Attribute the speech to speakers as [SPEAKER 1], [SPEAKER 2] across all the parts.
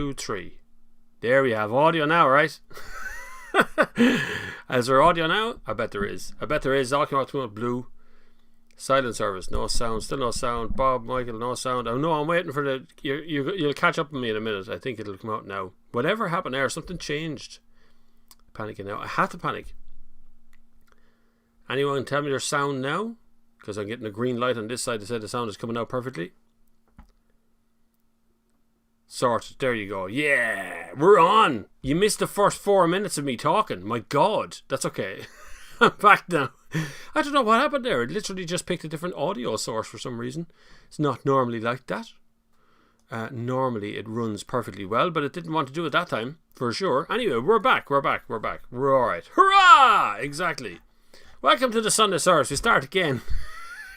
[SPEAKER 1] 2, 3. There we have audio now, right? Is there audio now? I bet there is. All came out blue. Silent service, no sound, still no sound. Bob, Michael, no sound. Oh no, I'm waiting for the. You'll catch up with me in a minute. I think it'll come out now. Whatever happened there, something changed. Panicking now. I had to panic. Anyone tell me there's sound now? Because I'm getting a green light on this side to say the sound is coming out perfectly. Sorted. There you go. Yeah, we're on. You missed the first 4 minutes of me talking. My God, that's okay. I'm back now. I don't know what happened there. It literally just picked a different audio source for some reason. It's not normally like that. Normally it runs perfectly well, but it didn't want to do it that time, for sure. Anyway, we're back. We're alright. Hurrah! Exactly. Welcome to the Sunday service. We start again.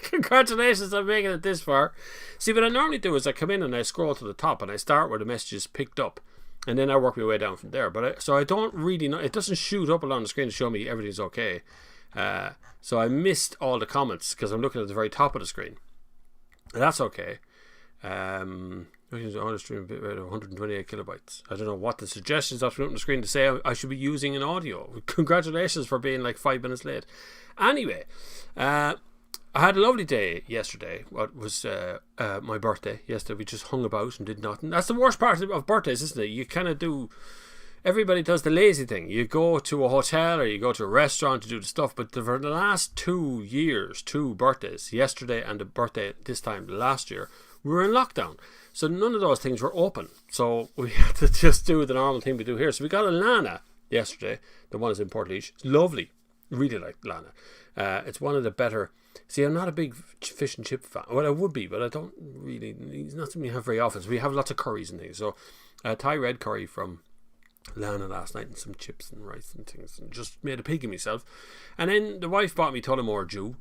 [SPEAKER 1] Congratulations on making it this far. See, what I normally do is I come in and I scroll to the top and I start where the message is picked up, and then I work my way down from there. So I don't really know. It doesn't shoot up along the screen to show me everything's okay. So I missed all the comments because I'm looking at the very top of the screen. And that's okay. Stream 128 kilobytes. I don't know what the suggestions are from the screen to say I should be using an audio. Congratulations for being like 5 minutes late. Anyway, I had a lovely day yesterday. What was my birthday yesterday? We just hung about and did nothing. That's the worst part of birthdays, isn't it? You kind of do. Everybody does the lazy thing. You go to a hotel or you go to a restaurant to do the stuff. But for the last 2 years, 2 birthdays, yesterday and the birthday this time last year, we were in lockdown. So none of those things were open. So we had to just do the normal thing we do here. So we got a Lana yesterday. The one is in Portlaoise. It's lovely. Really like Lana. It's one of the better. See, I'm not a big fish and chip fan. Well, I would be, but I don't really. It's not something we have very often. So we have lots of curries and things. So Thai red curry from Lana last night and some chips and rice and things, and just made a pig of myself. And then the wife bought me Tullamore Dew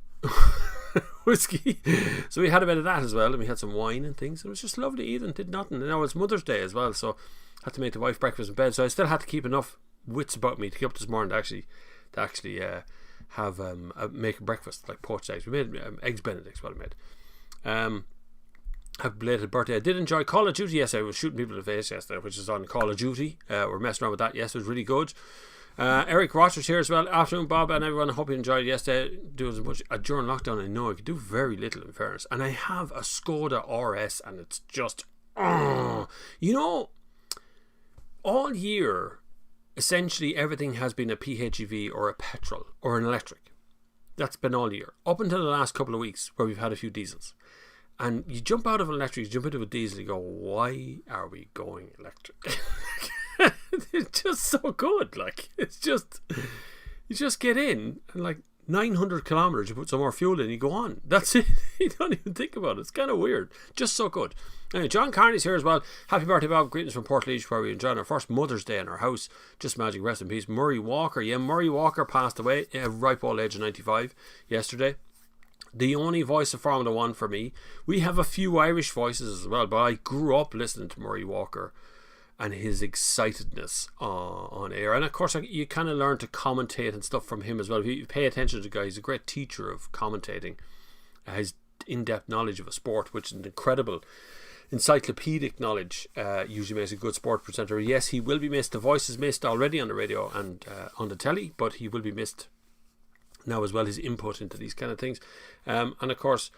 [SPEAKER 1] whiskey, so we had a bit of that as well, and we had some wine and things. It was just lovely eating, did nothing. And now it's Mother's Day as well, so I had to make the wife breakfast in bed. So I still had to keep enough wits about me to get up this morning to actually have make a breakfast, like poached eggs. We made eggs Benedict's what I made. Have a belated birthday. I did enjoy Call of Duty yesterday. I was shooting people in the face yesterday, which is on Call of Duty. We're messing around with that. Yes, it was really good. Eric Rogers here as well. Afternoon, Bob, and everyone. I hope you enjoyed it yesterday. Doing as much during lockdown. I know I could do very little, in fairness. And I have a Skoda RS, and it's just, you know, all year, essentially everything has been a PHEV or a petrol or an electric. That's been all year, up until the last couple of weeks where we've had a few diesels. And you jump out of an electric, you jump into a diesel, you go, why are we going electric? It's just so good. Like, it's just, you just get in and like 900 kilometers, you put some more fuel in, you go on. That's it. You don't even think about it. It's kind of weird. Just so good. Anyway, John Carney's here as well. Happy birthday, Bob. Greetings from Portlaoise, where we enjoyed our first Mother's Day in our house. Just magic. Rest in peace. Murray Walker. Yeah, Murray Walker passed away at a ripe old age of 95 yesterday. The only voice of Formula 1 for me. We have a few Irish voices as well, but I grew up listening to Murray Walker and his excitedness on air. And of course, you kind of learn to commentate and stuff from him as well. If you pay attention to the guy, he's a great teacher of commentating. His in-depth knowledge of a sport, which is an incredible encyclopedic knowledge, usually makes a good sport presenter. Yes, he will be missed. The voice is missed already on the radio and on the telly, but he will be missed now as well, his input into these kind of things. And of course,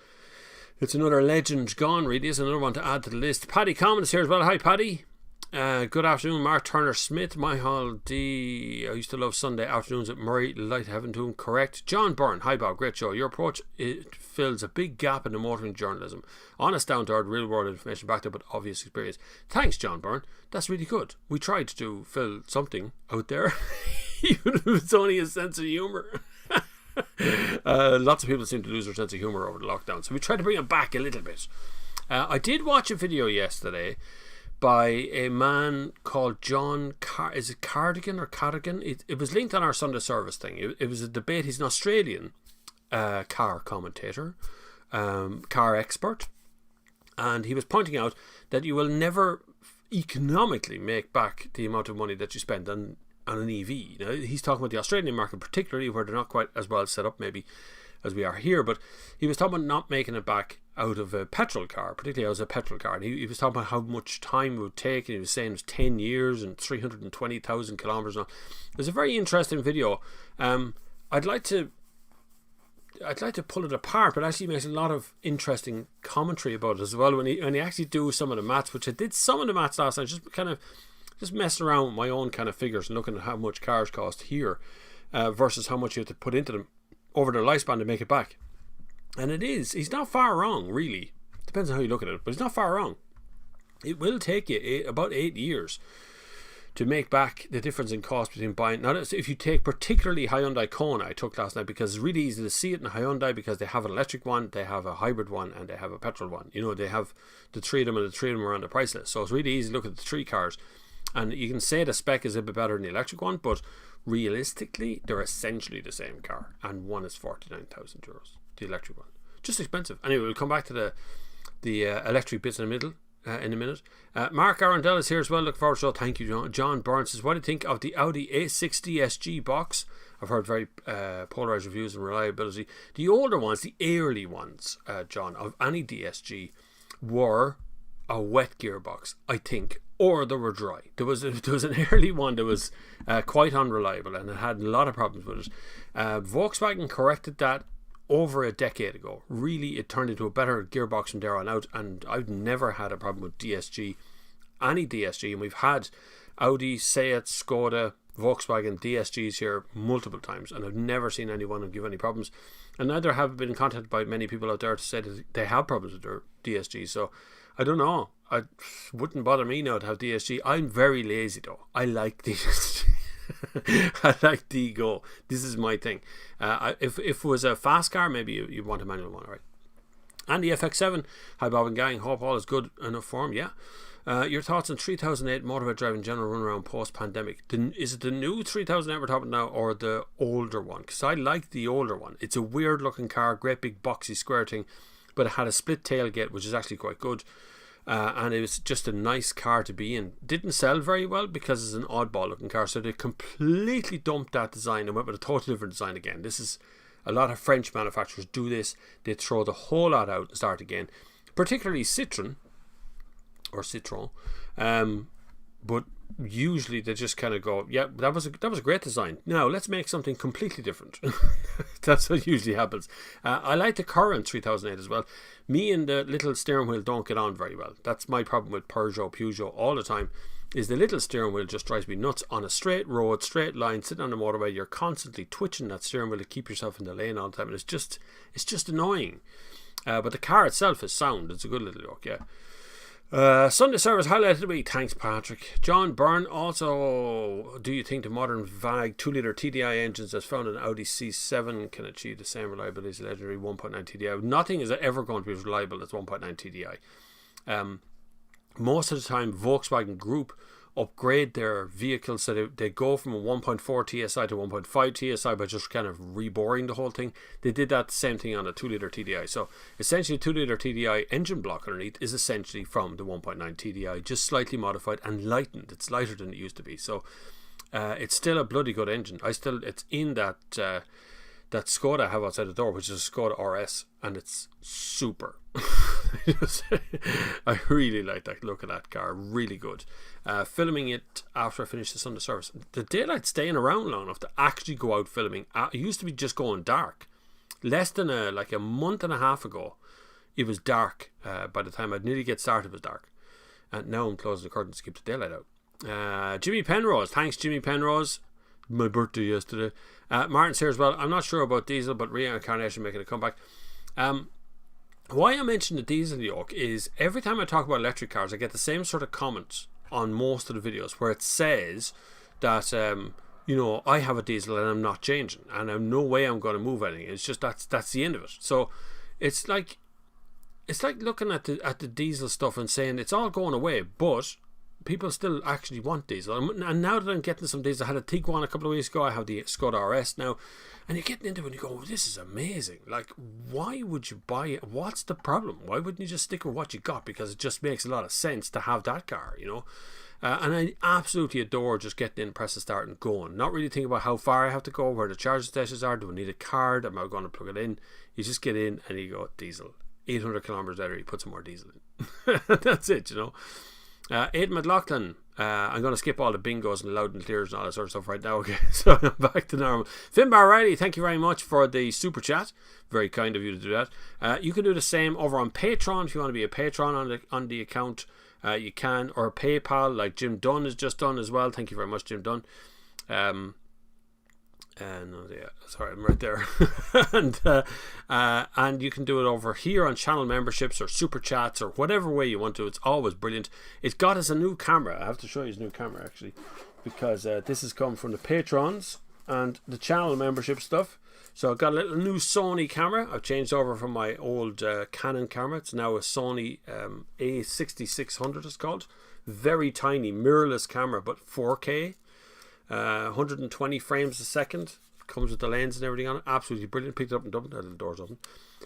[SPEAKER 1] it's another legend gone, really. It's another one to add to the list. Paddy Commons here as well. Hi, Paddy. Good afternoon, Mark Turner Smith. My holiday. I used to love Sunday afternoons at Murray. Light heaven to him. Correct. John Byrne. Hi, Bob. Great show. Your approach, it fills a big gap in the motoring journalism. Honest, down to earth, real world information backed up with obvious experience. Thanks, John Byrne. That's really good. We tried to fill something out there, even if it's only a sense of humour. Lots of people seem to lose their sense of humour over the lockdown, so we tried to bring it back a little bit. I did watch a video yesterday by a man called John is it Cardigan or Cardigan? It was linked on our Sunday service thing. It was a debate. He's an Australian car commentator, car expert, and he was pointing out that you will never economically make back the amount of money that you spend on an EV. Now, he's talking about the Australian market particularly, where they're not quite as well set up maybe as we are here, but he was talking about not making it back out of a petrol car, particularly as a petrol car. And he was talking about how much time it would take, and he was saying it was 10 years and 320,000 kilometers. It was a very interesting video. I'd like to pull it apart, but actually makes a lot of interesting commentary about it as well when he actually do some of the maths, which I did some of the maths last night, just messing around with my own kind of figures and looking at how much cars cost here versus how much you have to put into them over their lifespan to make it back. And he's not far wrong, really. Depends on how you look at it, but he's not far wrong. It will take you about 8 years to make back the difference in cost between buying. Now, if you take particularly Hyundai Kona, I took last night, because it's really easy to see it in Hyundai, because they have an electric one, they have a hybrid one, and they have a petrol one. You know, they have the three of them, and the three of them are on the price list. So it's really easy to look at the three cars, and you can say the spec is a bit better than the electric one, but realistically, they're essentially the same car, and one is 49,000 euros. The electric one, just expensive. Anyway, we'll come back to the electric bits in a minute. Mark Arundel is here as well. Look forward to it. Thank you, John. John Burns says, what do you think of the Audi A6 DSG box? I've heard very polarized reviews and reliability. The older ones, the early ones, John, of any DSG were a wet gearbox, I think, or they were dry. There was an early one that was quite unreliable, and it had a lot of problems with it. Volkswagen corrected that over a decade ago. Really, it turned into a better gearbox from there on out, and I've never had a problem with DSG, any DSG, and we've had Audi, Seat, Skoda, Volkswagen DSGs here multiple times, and I've never seen anyone give any problems, and neither have been contacted by many people out there to say that they have problems with their DSG. So I don't know, it wouldn't bother me now to have DSG. I'm very lazy though. I like DSG. I like D-Go. This is my thing. If it was a fast car, maybe you want a manual one, right? And the FX7. Hi Bob and gang. Hope all is good enough form. Yeah. Your thoughts on 3008 motorbike driving general run around post pandemic? Is it the new 3008 we're talking now, or the older one? Because I like the older one. It's a weird looking car, great big boxy square thing, but it had a split tailgate, which is actually quite good. And it was just a nice car to be in. Didn't sell very well because it's an oddball looking car, so they completely dumped that design and went with a totally different design again. This is a lot of French manufacturers do this. They throw the whole lot out and start again, particularly Citroën, but usually they just kind of go, yeah, that was a great design, now let's make something completely different. That's what usually happens. I like the current 3008 as well. Me and the little steering wheel don't get on very well. That's my problem with Peugeot all the time, is the little steering wheel just drives me nuts. On a straight road, straight line, sitting on the motorway, you're constantly twitching that steering wheel to keep yourself in the lane all the time, and it's just annoying. But the car itself is sound. It's a good little look, yeah. Sunday service highlighted the week. Thanks, Patrick. John Byrne also, do you think the modern VAG 2-litre TDI engines as found in Audi C7 can achieve the same reliability as the legendary 1.9 TDI? Nothing is ever going to be as reliable as 1.9 TDI. Most of the time, Volkswagen Group upgrade their vehicles so they go from a 1.4 TSI to 1.5 TSI by just kind of reboring the whole thing. They did that same thing on a 2-litre TDI. So essentially, 2-litre TDI engine block underneath is essentially from the 1.9 TDI, just slightly modified and lightened. It's lighter than it used to be. So it's still a bloody good engine. It's in that Skoda I have outside the door, which is a Skoda RS, and it's super. I really like that look of that car. Really good. Filming it after I finished the Sunday service. The daylight staying around long enough to actually go out filming. It used to be just going dark. Less than a month and a half ago, it was dark. By the time I'd nearly get started, it was dark. And now I'm closing the curtains to keep the daylight out. Jimmy Penrose. Thanks, Jimmy Penrose. My birthday yesterday. Martin's here as well. I'm not sure about diesel, but reincarnation making a comeback. Why I mention the diesel yoke is every time I talk about electric cars, I get the same sort of comments on most of the videos where it says that I have a diesel and I'm not changing, and I'm no way I'm going to move anything. It's just that's the end of it. So it's like looking at the diesel stuff and saying it's all going away, but people still actually want diesel. And now that I'm getting some diesel, I had a Tiguan a couple of weeks ago, I have the Skoda RS now, and you're getting into it and you go, this is amazing. Like, why would you buy it? What's the problem? Why wouldn't you just stick with what you got? Because it just makes a lot of sense to have that car, and I absolutely adore just getting in, press the start and going, not really thinking about how far I have to go, where the charging stations are, do I need a card, am I going to plug it in? You just get in and you go, diesel, 800 kilometers later, you put some more diesel in. That's it, you know. Aidan McLaughlin, I'm going to skip all the bingos and loud and clears and all that sort of stuff right now. Okay, so I'm back to normal. Finbar Riley, thank you very much for the super chat. Very kind of you to do that. You can do the same over on Patreon if you want to be a patron on the account. You can, or PayPal like Jim Dunn has just done as well. Thank you very much, Jim Dunn. Sorry, I'm right there. and you can do it over here on channel memberships or super chats or whatever way you want to. It's always brilliant. It's got us a new camera. I have to show you his new camera actually, because this has come from the patrons and the channel membership stuff. So I've got a little new Sony camera. I've changed over from my old Canon camera. It's now a Sony A6600 it's called. Very tiny mirrorless camera, but 4K. 120 frames a second. Comes with the lens and everything on it. Absolutely brilliant. Picked it up in Dublin. The door's open.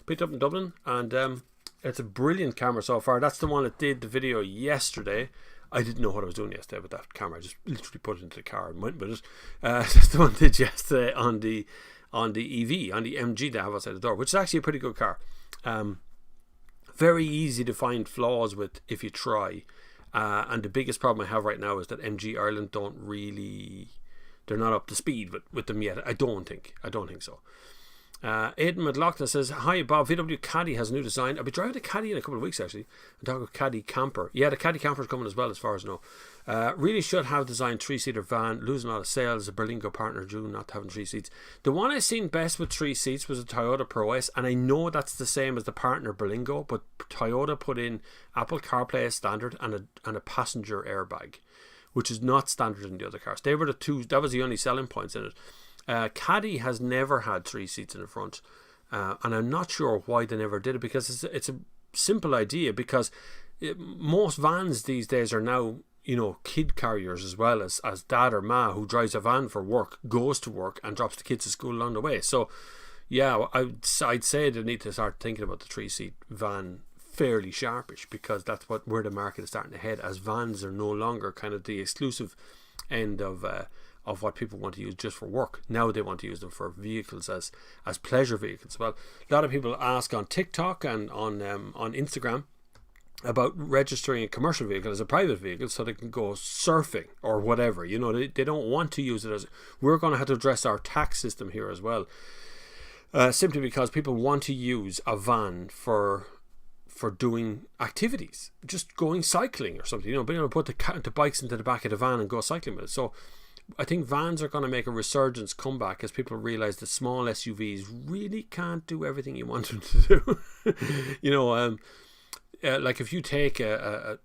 [SPEAKER 1] Picked it up in Dublin, and it's a brilliant camera so far. That's the one that did the video yesterday. I didn't know what I was doing yesterday with that camera. I just literally put it into the car and went with it. That's the one I did yesterday on the EV, on the MG they have outside the door, which is actually a pretty good car. Very easy to find flaws with if you try. And the biggest problem I have right now is that MG Ireland they're not up to speed with them yet. I don't think so. Aidan McLaughlin says, hi Bob, VW Caddy has a new design. I'll be driving the Caddy in a couple of weeks actually. I'm talking about Caddy Camper. Yeah, the Caddy Camper is coming as well as far as I know. Really should have designed 3-seater van. Losing a lot of sales. A Berlingo partner due not having 3 seats. The one I seen best with 3 seats was a Toyota Pro S, and I know that's the same as the partner Berlingo, but Toyota put in Apple CarPlay as standard and a passenger airbag, which is not standard in the other cars. They were the two. That was the only selling points in it. Caddy has never had 3 seats in the front, and I'm not sure why they never did it, because it's a simple idea, because most vans these days are now, you know, kid carriers as well as dad or ma who drives a van for work, goes to work and drops the kids to school along the way. So yeah, I'd say they need to start thinking about the 3-seat van fairly sharpish, because that's where the market is starting to head, as vans are no longer kind of the exclusive end of what people want to use just for work. Now they want to use them for vehicles as pleasure vehicles. Well, a lot of people ask on TikTok and on Instagram about registering a commercial vehicle as a private vehicle so they can go surfing or whatever. You know, they don't want to use it as... We're going to have to address our tax system here as well, simply because people want to use a van for doing activities, just going cycling or something, you know, being able to put the bikes into the back of the van and go cycling with it. So I think vans are going to make a resurgence comeback as people realize that small SUVs really can't do everything you want them to do. You know, like if you take a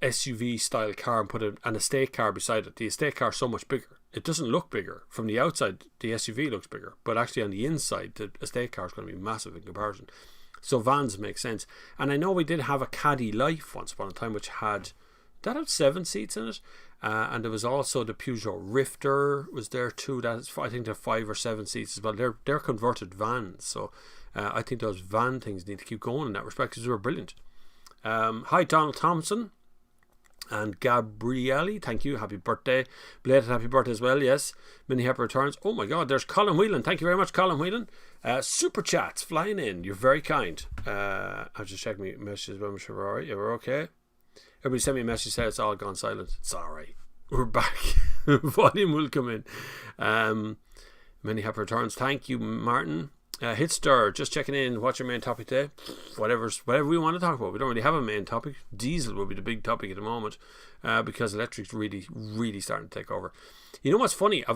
[SPEAKER 1] SUV style car and put an estate car beside it, the estate car is so much bigger. It doesn't look bigger. From the outside, the SUV looks bigger, but actually on the inside, the estate car is going to be massive in comparison. So vans make sense. And I know we did have a Caddy Life once upon a time, which had 7 seats in it. And there was also the Peugeot Rifter was there too. That's, I think they're 5 or 7 seats as well. They're converted vans. So I think those van things need to keep going in that respect, because they were brilliant. Hi Donald Thompson and Gabrielle, thank you, happy birthday, belated happy birthday as well. Yes, Mini Happy returns. Oh my god, there's Colin Whelan, thank you very much Colin Whelan. Super chats flying in, you're very kind. I'll just check my messages. I'm sure we're alright. Yeah, we're okay. Everybody sent me a message, said it's all gone silent. It's alright, we're back. Volume will come in. Many happy returns, thank you Martin. Hitster, just checking in. What's your main topic today? Whatever we want to talk about. We don't really have a main topic. Diesel will be the big topic at the moment, because electric's really starting to take over. You know what's funny? I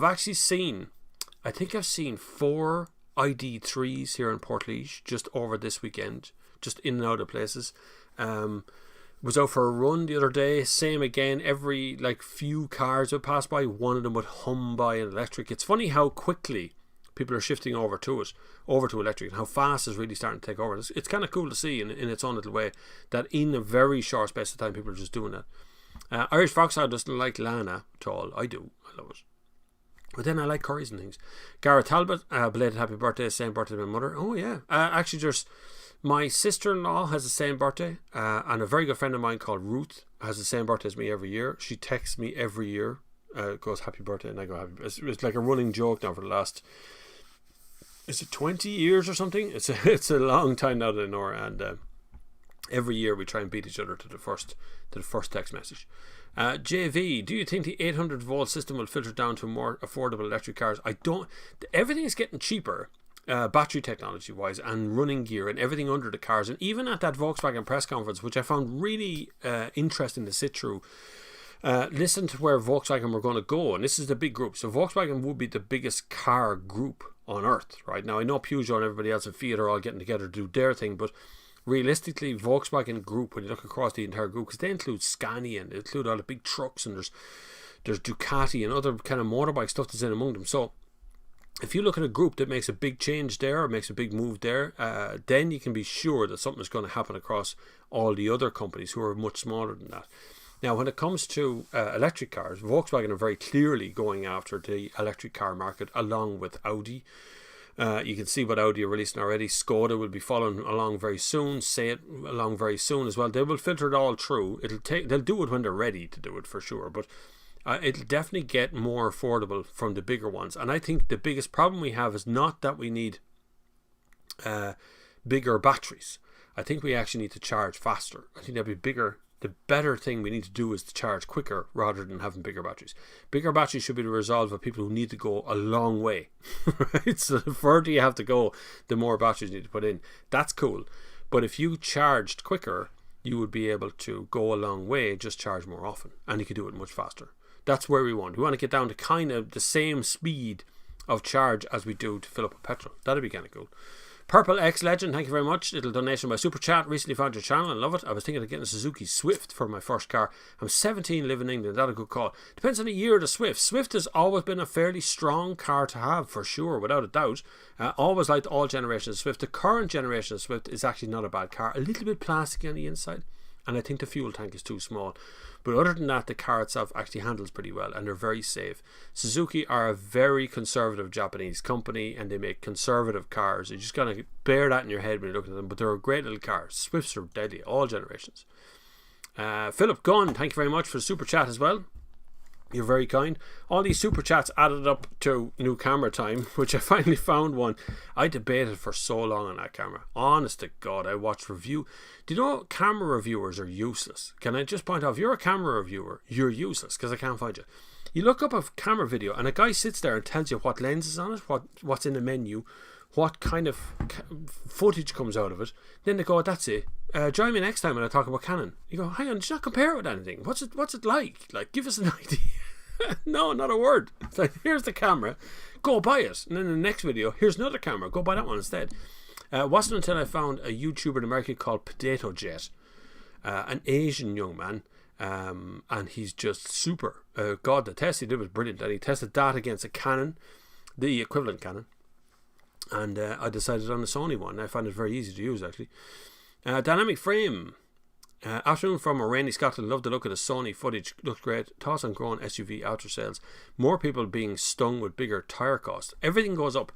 [SPEAKER 1] think I've seen 4 ID3s here in Portlaoise just over this weekend, just in and out of places. Was out for a run the other day. Same again. Every few cars would pass by, one of them would hum by an electric. It's funny how quickly people are shifting over to electric, and how fast it's really starting to take over. It's kind of cool to see in its own little way that in a very short space of time people are just doing that. Irish Foxhound doesn't like Lana at all. I do. I love it. But then I like curries and things. Gareth Talbot, belated happy birthday. Same birthday to my mother. Oh yeah. Actually, there's my sister-in-law has the same birthday, and a very good friend of mine called Ruth has the same birthday as me every year. She texts me every year, goes happy birthday, and I go happy. It's like a running joke now for the last is it 20 years or something? It's a long time now that I know her, and every year we try and beat each other to the first text message. JV, do you think the 800 volt system will filter down to more affordable electric cars? I don't. Everything is getting cheaper, battery technology wise, and running gear and everything under the cars. And even at that Volkswagen press conference, which I found really interesting to sit through, listen to where Volkswagen were going to go. And this is the big group. So Volkswagen would be the biggest car group on earth right now. I know Peugeot and everybody else and Fiat are all getting together to do their thing, but realistically, Volkswagen Group, when you look across the entire group, because they include Scania and they include all the big trucks, and there's Ducati and other kind of motorbike stuff that's in among them. So if you look at a group that makes a big change there or makes a big move there, then you can be sure that something's going to happen across all the other companies who are much smaller than that. Now, when it comes to electric cars, Volkswagen are very clearly going after the electric car market along with Audi. You can see what Audi are releasing already. Skoda will be following along very soon. Seat along very soon as well. They will filter it all through. They'll do it when they're ready to do it for sure. But it'll definitely get more affordable from the bigger ones. And I think the biggest problem we have is not that we need bigger batteries. I think we actually need to charge faster. I think that'd be bigger. The better thing we need to do is to charge quicker rather than having bigger batteries. Bigger batteries should be the resolve of people who need to go a long way. Right? So the further you have to go, the more batteries you need to put in. That's cool. But if you charged quicker, you would be able to go a long way, just charge more often. And you could do it much faster. That's where we want. We want to get down to kind of the same speed of charge as we do to fill up with petrol. That'd be kind of cool. Purple X Legend, thank you very much. Little donation by Super Chat. Recently found your channel and love it. I was thinking of getting a Suzuki Swift for my first car. I'm 17, live in England. That's a good call. Depends on the year of the Swift. Swift has always been a fairly strong car to have, for sure, without a doubt. Always liked all generations of Swift. The current generation of Swift is actually not a bad car. A little bit plastic on the inside, and I think the fuel tank is too small. But other than that, the car itself actually handles pretty well, and they're very safe. Suzuki are a very conservative Japanese company, and they make conservative cars. You just gotta bear that in your head when you look at them. But they're a great little car. Swifts are deadly, all generations. Philip Gunn, thank you very much for the super chat as well. You're very kind. All these super chats added up to new camera time, which I finally found one. I debated for so long on that camera. Honest to God, I watched review. Do you know camera reviewers are useless? Can I just point out, if you're a camera reviewer, you're useless because I can't find you. You look up a camera video and a guy sits there and tells you what lens is on it, what's in the menu, what kind of footage comes out of it. Then they go, that's it. Join me next time when I talk about Canon. You go, hang on, just not compare it with anything. What's it like? Like, give us an idea. No, not a word. It's like, here's the camera, go buy it. And then in the next video, here's another camera, go buy that one instead. It wasn't until I found a YouTuber in America called Potato Jet, an Asian young man, and he's just super. God, the test he did was brilliant. And he tested that against a Canon, the equivalent Canon, and I decided on the Sony one. I found it very easy to use, actually. Dynamic frame. Afternoon from a rainy Scotland. Love the look of the Sony footage. Looks great. Thoughts on growing SUV outer sales. More people being stung with bigger tyre costs. Everything goes up.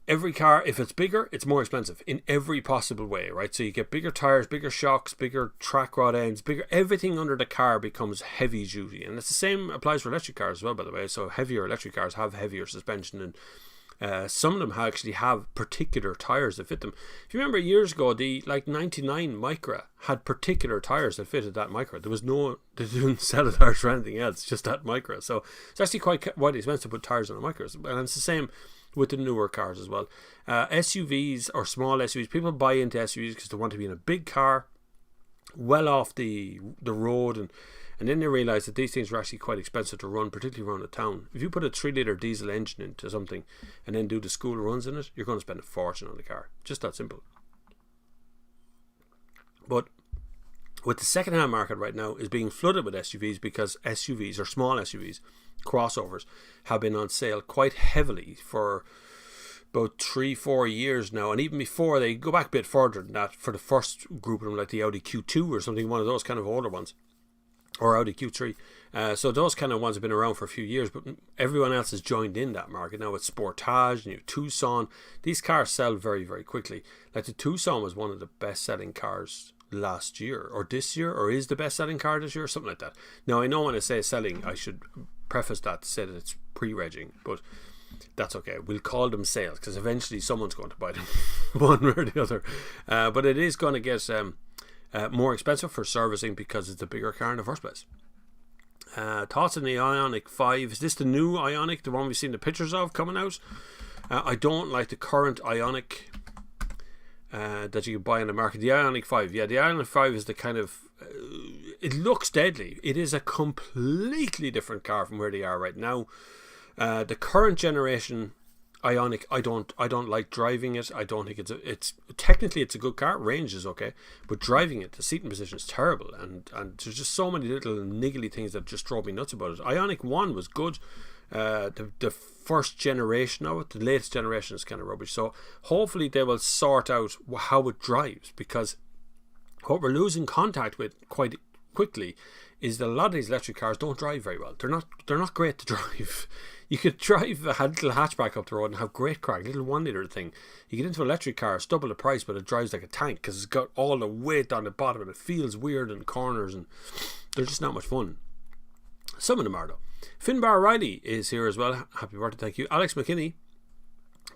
[SPEAKER 1] Every car, if it's bigger, it's more expensive in every possible way, right? So you get bigger tyres, bigger shocks, bigger track rod ends, bigger. Everything under the car becomes heavy duty, and it's the same applies for electric cars as well, by the way. So heavier electric cars have heavier suspension, and some of them actually have particular tyres that fit them. If you remember years ago, the 99 Micra had particular tyres that fitted that Micra. They didn't sell it or anything else, just that Micra. So it's actually quite expensive to put tyres on a Micra, and it's the same with the newer cars as well. SUVs or small SUVs, people buy into SUVs because they want to be in a big car, well off the road, and then they realise that these things are actually quite expensive to run, particularly around the town. If you put a 3-litre diesel engine into something and then do the school runs in it, you're going to spend a fortune on the car. Just that simple. But with the second-hand market right now is being flooded with SUVs because SUVs, or small SUVs, crossovers, have been on sale quite heavily for about 3-4 years now, and even before, they go back a bit further than that for the first group of them, like the Audi Q2 or something, one of those kind of older ones, or Audi Q3. So those kind of ones have been around for a few years, but everyone else has joined in that market now with Sportage, new Tucson. These cars sell very, very quickly. Like the Tucson was one of the best-selling cars last year, or this year, or is the best-selling car this year, something like that. Now, I know when I say selling, I should preface that to say that it's pre-regging, but that's okay. We'll call them sales because eventually someone's going to buy them, one way or the other. But it is going to get more expensive for servicing because it's a bigger car in the first place. Thoughts on the Ioniq 5? Is this the new Ioniq, the one we've seen the pictures of coming out? I don't like the current Ioniq that you can buy in the market. The Ioniq 5, yeah, the Ioniq 5 is the kind of it looks deadly. It is a completely different car from where they are right now. The current generation Ioniq, I don't like driving it. I don't think it's technically it's a good car. Range is okay, but driving it, the seating position is terrible, and there's just so many little niggly things that just drove me nuts about it. Ioniq 1 was good. The first generation of it, the latest generation is kind of rubbish. So hopefully they will sort out how it drives, because what we're losing contact with quite quickly is that a lot of these electric cars don't drive very well. They're not great to drive. You could drive a little hatchback up the road and have great crack, little 1 litre thing. You get into an electric car, it's double the price, but it drives like a tank because it's got all the weight on the bottom and it feels weird in corners, and they're just not much fun. Some of them are though. Finbar Riley is here as well. Happy birthday, thank you. Alex McKinney.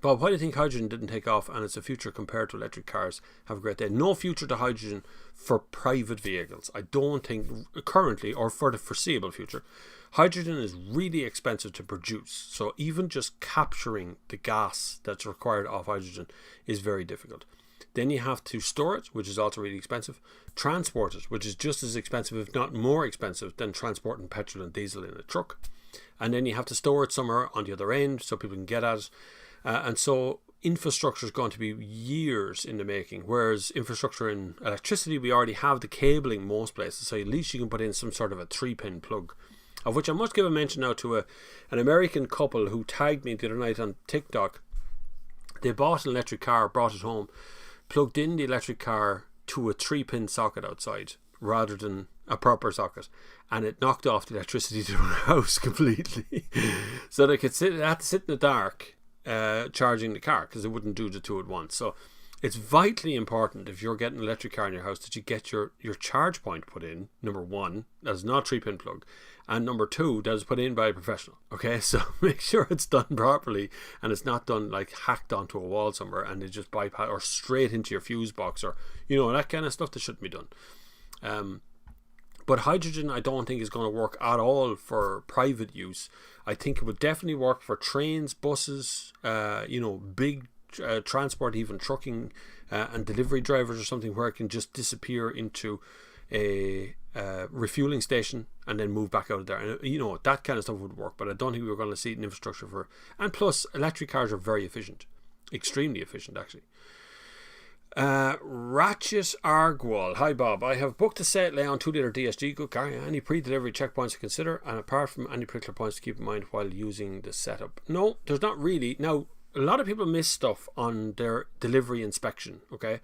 [SPEAKER 1] Bob, why do you think hydrogen didn't take off and it's a future compared to electric cars? Have a great day. No future to hydrogen for private vehicles. I don't think currently, or for the foreseeable future. Hydrogen is really expensive to produce. So even just capturing the gas that's required of hydrogen is very difficult. Then you have to store it, which is also really expensive. Transport it, which is just as expensive, if not more expensive, than transporting petrol and diesel in a truck. And then you have to store it somewhere on the other end so people can get at it. And so infrastructure is going to be years in the making, whereas infrastructure in electricity, we already have the cabling most places, so at least you can put in some sort of a 3-pin plug, of which I must give a mention now to an American couple who tagged me the other night on TikTok. They bought an electric car, brought it home, plugged in the electric car to a 3-pin socket outside rather than a proper socket, and it knocked off the electricity to their house completely. So they had to sit in the dark charging the car because it wouldn't do the two at once. So it's vitally important, if you're getting an electric car in your house, that you get your charge point put in. Number one, that is not a 3-pin plug, and number two, that is put in by a professional. Okay, so make sure it's done properly and it's not done like hacked onto a wall somewhere and it just bypass or straight into your fuse box, or that kind of stuff that shouldn't be done. But hydrogen, I don't think is going to work at all for private use. I think it would definitely work for trains, buses, big transport, even trucking and delivery drivers or something, where it can just disappear into a refueling station and then move back out of there. And that kind of stuff would work, but I don't think we were going to see it in infrastructure for. And plus, electric cars are very efficient, extremely efficient actually. Ratchet Argwal. Hi Bob, I have booked a set Leon 2-litre DSG. Good car. Any pre-delivery checkpoints to consider, and apart from any particular points to keep in mind while using the setup? No, there's not really. Now, a lot of people miss stuff on their delivery inspection. Okay,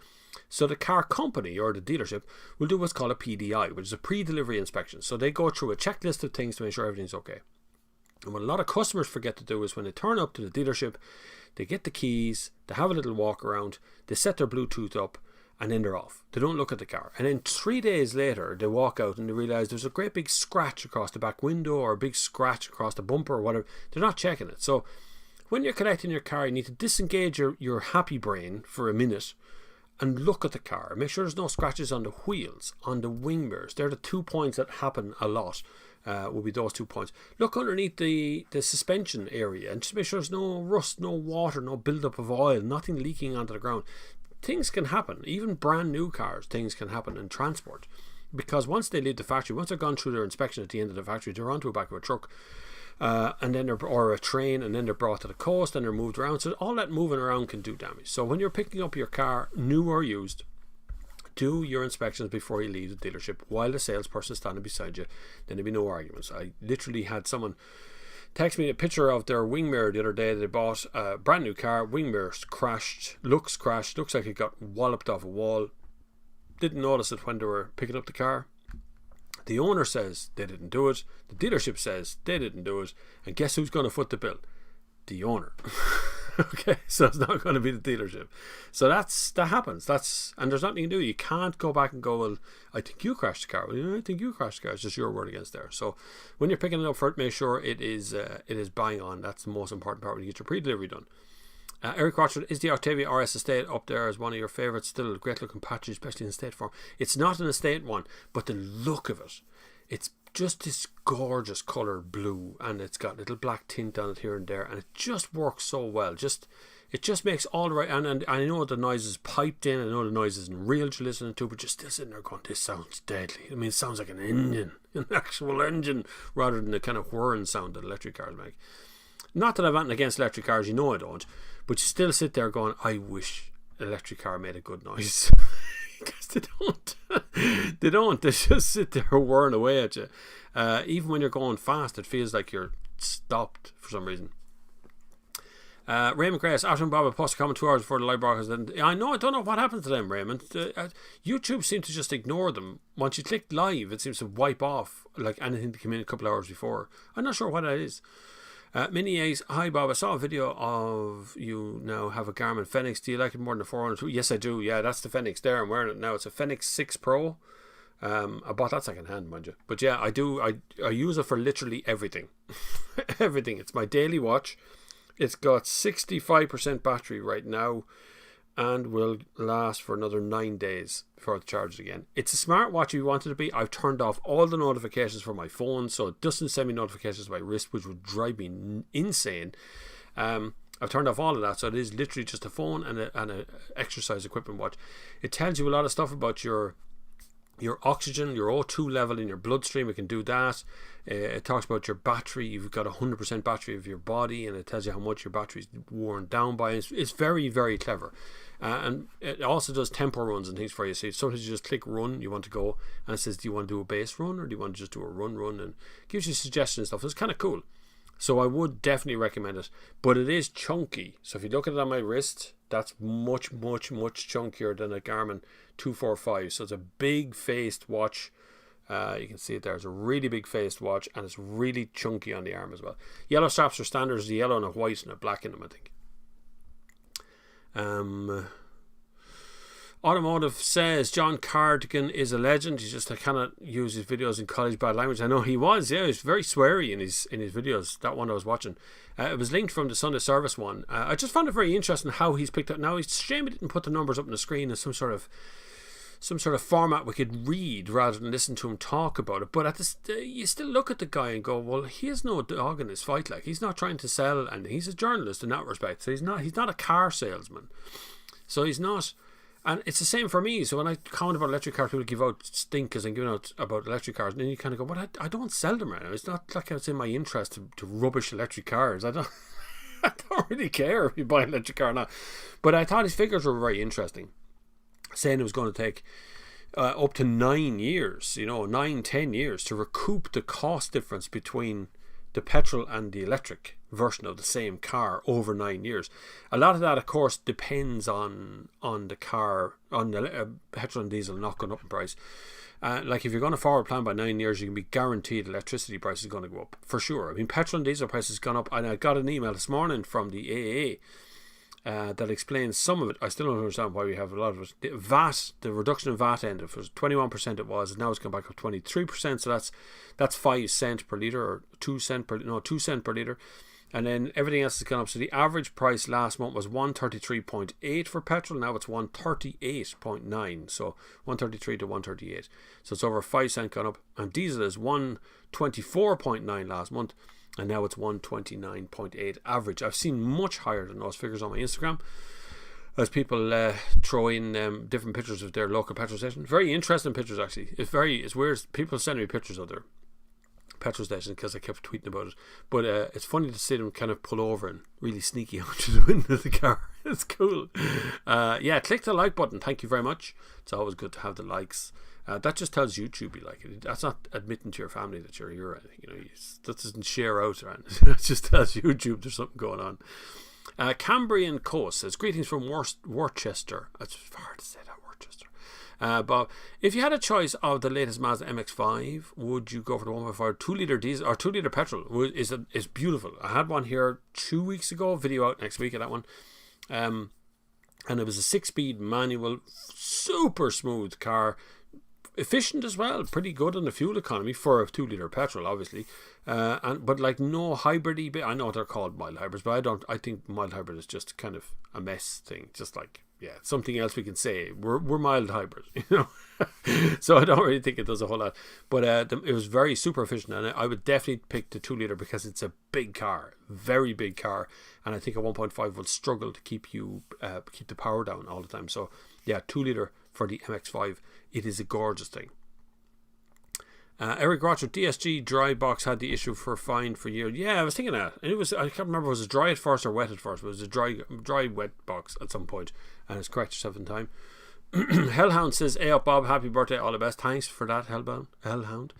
[SPEAKER 1] so the car company or the dealership will do what's called a PDI, which is a pre-delivery inspection. So they go through a checklist of things to make sure everything's okay. And what a lot of customers forget to do is when they turn up to the dealership, they get the keys, they have a little walk around, they set their Bluetooth up, and then they're off. They don't look at the car. And then 3 days later, they walk out and they realise there's a great big scratch across the back window or a big scratch across the bumper or whatever. They're not checking it. So when you're collecting your car, you need to disengage your happy brain for a minute and look at the car. Make sure there's no scratches on the wheels, on the wing mirrors. They're the 2 points that happen a lot. Will be those 2 points. Look underneath the suspension area and just make sure there's no rust, no water, no buildup of oil, nothing leaking onto the ground. Things can happen. Even brand new cars, things can happen in transport, because once they leave the factory, once they've gone through their inspection at the end of the factory, they're onto the back of a truck and then or a train, and then they're brought to the coast and they're moved around. So all that moving around can do damage. So when you're picking up your car, new or used, do your inspections before you leave the dealership while the salesperson is standing beside you. Then there'll be no arguments. I literally had someone text me a picture of their wing mirror the other day. They bought a brand new car, wing mirrors crashed, looks like it got walloped off a wall. Didn't notice it when they were picking up the car. The owner says they didn't do it. The dealership says they didn't do it. And guess who's going to foot the bill? The owner. Okay, so it's not going to be the dealership. So that happens. And there's nothing you can do. You can't go back and go, well, I think you crashed the car. Well, I think you crashed the car. It's just your word against theirs. So when you're picking it up for it, make sure it is bang on. That's the most important part when you get your pre-delivery done. Eric Rochford, is the Octavia RS Estate up there as one of your favourites? Still a great looking package, especially in estate form. It's not an estate one, but the look of it, it's just this gorgeous colour blue, and it's got little black tint on it here and there, and it just works so well. It just makes all the right, and I know the noise is piped in, I know the noise isn't real to listen to, but you're still sitting there going, this sounds deadly. I mean, it sounds like an engine, an actual engine, rather than the kind of whirring sound that electric cars make. Not that I've anything against electric cars, you know I don't, but you still sit there going, I wish an electric car made a good noise. Because they don't. They just sit there whirring away at you. Even when you're going fast, it feels like you're stopped for some reason. Raymond Grace, after Bob posted a comment 2 hours before the live broadcast. I don't know what happened to them, Raymond. YouTube seemed to just ignore them. Once you click live, it seems to wipe off like anything that came in a couple of hours before. I'm not sure what that is. Mini Ace, hi Bob, I saw a video of you now have a Garmin Fenix. Do you like it more than the 402? Yes, I do. Yeah, that's the Fenix there. I'm wearing it now. It's a Fenix 6 Pro. I bought that second hand, mind you. But yeah, I do. I use it for literally everything. Everything. It's my daily watch. It's got 65% battery right now and will last for another 9 days before it's charged again. It's a smartwatch if you want it to be. I've turned off all the notifications for my phone, so it doesn't send me notifications to my wrist, which would drive me insane. I've turned off all of that, so it is literally just a phone and a exercise equipment watch. It tells you a lot of stuff about your oxygen, your O2 level in your bloodstream. It can do that. It talks about your battery. You've got 100% battery of your body, and it tells you how much your battery's worn down by. It's very, very clever. And it also does tempo runs and things for you. So sometimes you just click run, you want to go, and it says, do you want to do a base run, or do you want to just do a run, and gives you suggestions and stuff. It's kind of cool. So I would definitely recommend it. But it is chunky. So if you look at it on my wrist, that's much, much, much chunkier than a Garmin 245. So it's a big faced watch. You can see it there. It's a really big faced watch, and it's really chunky on the arm as well. Yellow straps are standard. There's a yellow and a white and a black in them, I think. Automotive says John Cardigan is a legend. He just cannot use his videos in college bad language. I know he was. Yeah, he was very sweary in his videos. That one I was watching. It was linked from the Sunday Service one. I just found it very interesting how he's picked up. Now, it's a shame he didn't put the numbers up on the screen as some sort of format we could read rather than listen to him talk about it. But you still look at the guy and go, well, he has no dog in his fight. Like, he's not trying to sell, and he's a journalist in that respect. So he's not a car salesman. So he's not. And it's the same for me. So when I comment about electric cars, people give out stinkers and giving out about electric cars, and then you kind of go, well, I don't sell them right now. It's not like it's in my interest to rubbish electric cars. I don't really care if you buy an electric car or not. But I thought his figures were very interesting, saying it was going to take up to 9 years, 9-10 years to recoup the cost difference between the petrol and the electric version of the same car over 9 years. A lot of that, of course, depends on the car, on the petrol and diesel not going up in price. Like if you're going to forward plan by 9 years, you can be guaranteed electricity price is going to go up for sure. I mean, petrol and diesel prices have gone up, and I got an email this morning from the AAA that explains some of it. I still don't understand why we have a lot of it. The reduction in VAT ended. It was 21%. It was, and now it's gone back up 23%. So that's 5 cents per litre, or 2 cent per litre. And then everything else has gone up. So the average price last month was 133.8 for petrol. Now it's 138.9. So 133 to 138. So it's over 5 cent gone up. And diesel is 124.9 last month, and now it's 129.8 average. I've seen much higher than those figures on my Instagram as people throw in different pictures of their local petrol station. Very interesting pictures, actually. It's weird. People send me pictures of their petrol station because I kept tweeting about it. But it's funny to see them kind of pull over and really sneaky out to the window of the car. It's cool. Yeah, click the like button. Thank you very much. It's always good to have the likes. That just tells YouTube you like it. That's not admitting to your family that you're here or anything. That doesn't share out or anything. That just tells YouTube there's something going on. Cambrian Coast says, greetings from Worcester. It's hard to say that, Worcester. But if you had a choice of the latest Mazda MX-5, would you go for the 1.5 2-litre diesel or 2-litre petrol? It's beautiful. I had one here 2 weeks ago. Video out next week of that one. And it was a 6-speed manual, super smooth car. Efficient as well, pretty good on the fuel economy for a 2-litre petrol, obviously, but like no hybridy bit. I know they're called mild hybrids, but I think mild hybrid is just kind of a mess thing. Just like, yeah, something else we can say. We're mild hybrid, you know. So I don't really think it does a whole lot. But it was very super efficient, and I would definitely pick the 2-litre because it's a big car, very big car, and I think a 1.5 will struggle to keep the power down all the time. So yeah, 2-litre for the MX-5. It is a gorgeous thing. Eric Roger, DSG dry box had the issue for fine for years. Yeah, I was thinking that. And I can't remember, was it dry at first or wet at first? It was a dry wet box at some point, and it's correct yourself in time. Hellhound says, hey up Bob, happy birthday, all the best. Thanks for that, Hellhound.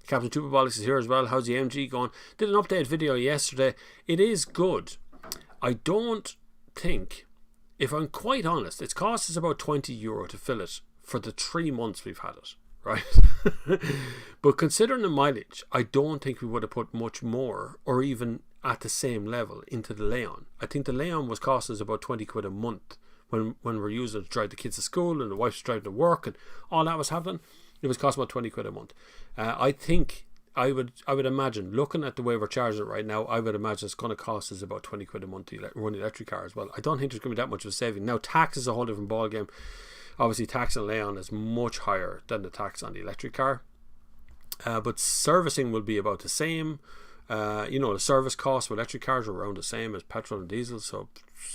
[SPEAKER 1] Captain Tubabolics is here as well. How's the MG going? Did an update video yesterday. It is good. I don't think, if I'm quite honest, it's cost us about €20 to fill it for the 3 months we've had it, right? But considering the mileage, I don't think we would have put much more or even at the same level into the Leon. I think the Leon was costing us about 20 quid a month when we're using it to drive the kids to school and the wife's driving to work and all that was happening. It was costing about 20 quid a month. I think I would imagine, looking at the way we're charging it right now, I would imagine it's going to cost us about 20 quid a month to run the electric car as well. I don't think there's going to be that much of a saving. Now, tax is a whole different ballgame. Obviously, tax on Leon is much higher than the tax on the electric car. But servicing will be about the same. The service costs for electric cars are around the same as petrol and diesel. So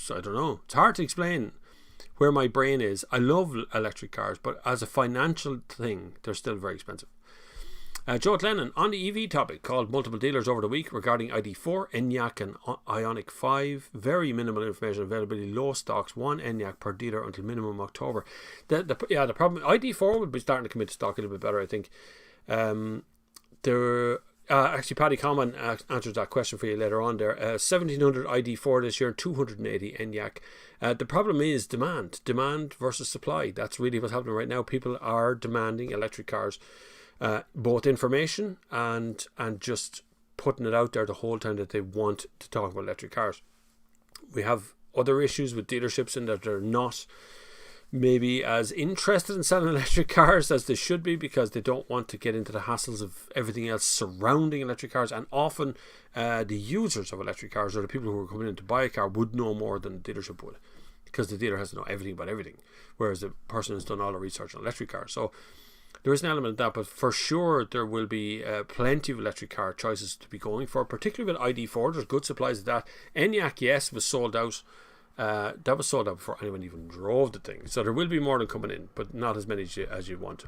[SPEAKER 1] I don't know. It's hard to explain where my brain is. I love electric cars, but as a financial thing, they're still very expensive. Joe Lennon, on the EV topic, called multiple dealers over the week regarding ID4, Enyaq and Ioniq 5. Very minimal information availability, low stocks, one Enyaq per dealer until minimum October. The problem, ID4 would be starting to come into stock a little bit better, I think. Actually, Paddy Common answers that question for you later on there. 1700 ID4 this year, 280 Enyaq. The problem is demand versus supply. That's really what's happening right now. People are demanding electric cars. Both information and just putting it out there the whole time that they want to talk about electric cars. We have other issues with dealerships in that they're not maybe as interested in selling electric cars as they should be because they don't want to get into the hassles of everything else surrounding electric cars, and often the users of electric cars or the people who are coming in to buy a car would know more than the dealership would, because the dealer has to know everything about everything, whereas the person has done all the research on electric cars. So there is an element of that, but for sure there will be plenty of electric car choices to be going for, particularly with ID4. There's good supplies of that. Enyaq, yes, was sold out. That was sold out before anyone even drove the thing. So there will be more than coming in, but not as many as you want.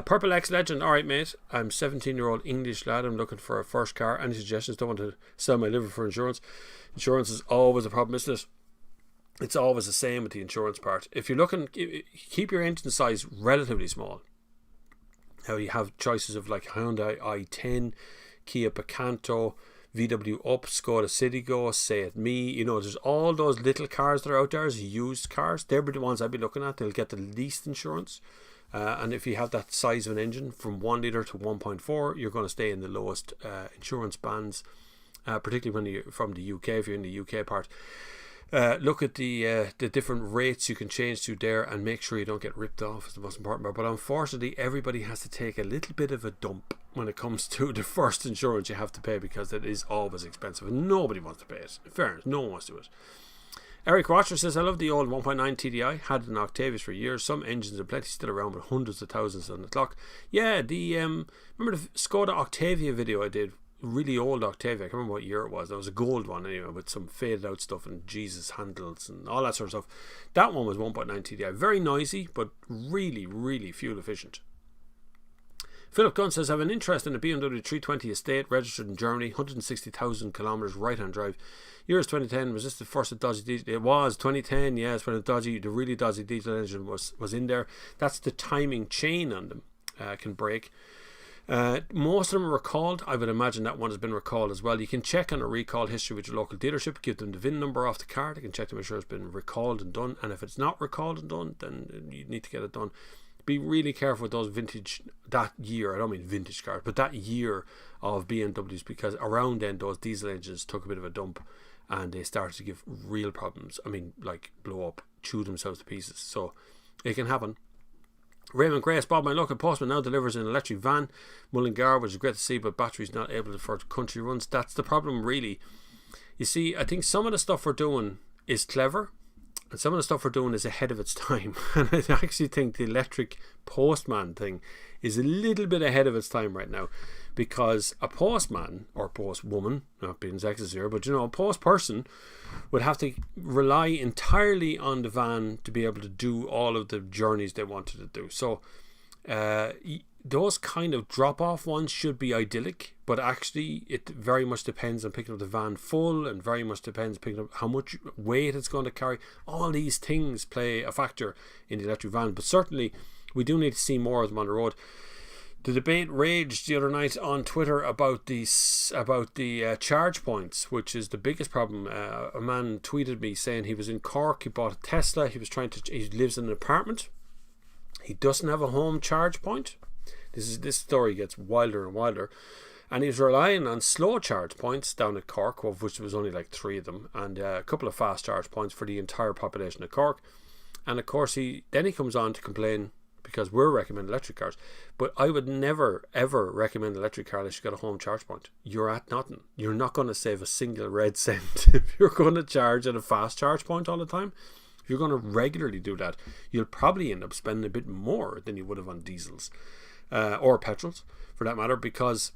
[SPEAKER 1] Purple X Legend, alright mate, I'm 17-year-old English lad, I'm looking for a first car. Any suggestions? Don't want to sell my liver for insurance. Insurance is always a problem, isn't it? It's always the same with the insurance part. If you're looking, keep your engine size relatively small. Now you have choices of like Hyundai i10, Kia Picanto, VW Up, Skoda Citigo, Say It Me. There's all those little cars that are out there as used cars. They're the ones I'd be looking at. They'll get the least insurance. And if you have that size of an engine from 1 litre to 1.4, you're going to stay in the lowest insurance bands, particularly when you're from the UK, if you're in the UK part. Look at the different rates you can change to there and make sure you don't get ripped off is the most important part. But unfortunately, everybody has to take a little bit of a dump when it comes to the first insurance you have to pay, because it is always expensive and nobody wants to pay it. In fairness, no one wants to do it. Eric Watcher says, I love the old 1.9 TDI. Had an Octavius for years. Some engines and plenty still around with hundreds of thousands on the clock. Yeah, the remember the Skoda Octavia video I did? Really old Octavia. I can't remember what year it was. That was a gold one anyway, with some faded out stuff and Jesus handles and all that sort of stuff. That one was 1.9 TDI. Very noisy, but really, really fuel efficient. Philip Gunn says, I have an interest in a BMW 320 estate registered in Germany, 160,000 kilometres right-hand drive. Year is 2010. Was this the first of dodgy diesel? It was 2010. Yes, when the really dodgy diesel engine was in there. That's the timing chain on them can break. Most of them are recalled. I would imagine that one has been recalled as well. You can check on a recall history with your local dealership, give them the VIN number off the car. They can check to make sure it's been recalled and done, and if it's not recalled and done, then you need to get it done. be really careful with those that year, I don't mean vintage cars, but that year of BMWs, because around then those diesel engines took a bit of a dump and they started to give real problems. I mean, like blow up, chew themselves to pieces. So it can happen. Raymond Grace, Bob, my local postman now delivers an electric van, Mullingar, which is great to see, but battery's not able to for country runs. That's the problem, really. You see, I think some of the stuff we're doing is clever, and some of the stuff we're doing is ahead of its time. And I actually think the electric postman thing is a little bit ahead of its time right now, because a postman or postwoman, not being sexist here, but a post person would have to rely entirely on the van to be able to do all of the journeys they wanted to do. So those kind of drop-off ones should be idyllic, but actually it very much depends on picking up the van full, and very much depends on picking up how much weight it's going to carry. All these things play a factor in the electric van, but certainly we do need to see more of them on the road. The debate raged the other night on Twitter about the charge points, which is the biggest problem. A man tweeted me saying he was in Cork, he bought a Tesla, he lives in an apartment, he doesn't have a home charge point. This story gets wilder and wilder, and he's relying on slow charge points down at Cork, of which there was only like 3 of them, and a couple of fast charge points for the entire population of Cork. And of course he comes on to complain because we're recommending electric cars, but I would never ever recommend an electric car unless you got a home charge point. You're at nothing. You're not going to save a single red cent if you're going to charge at a fast charge point all the time. If you're going to regularly do that, you'll probably end up spending a bit more than you would have on diesels or petrols for that matter, because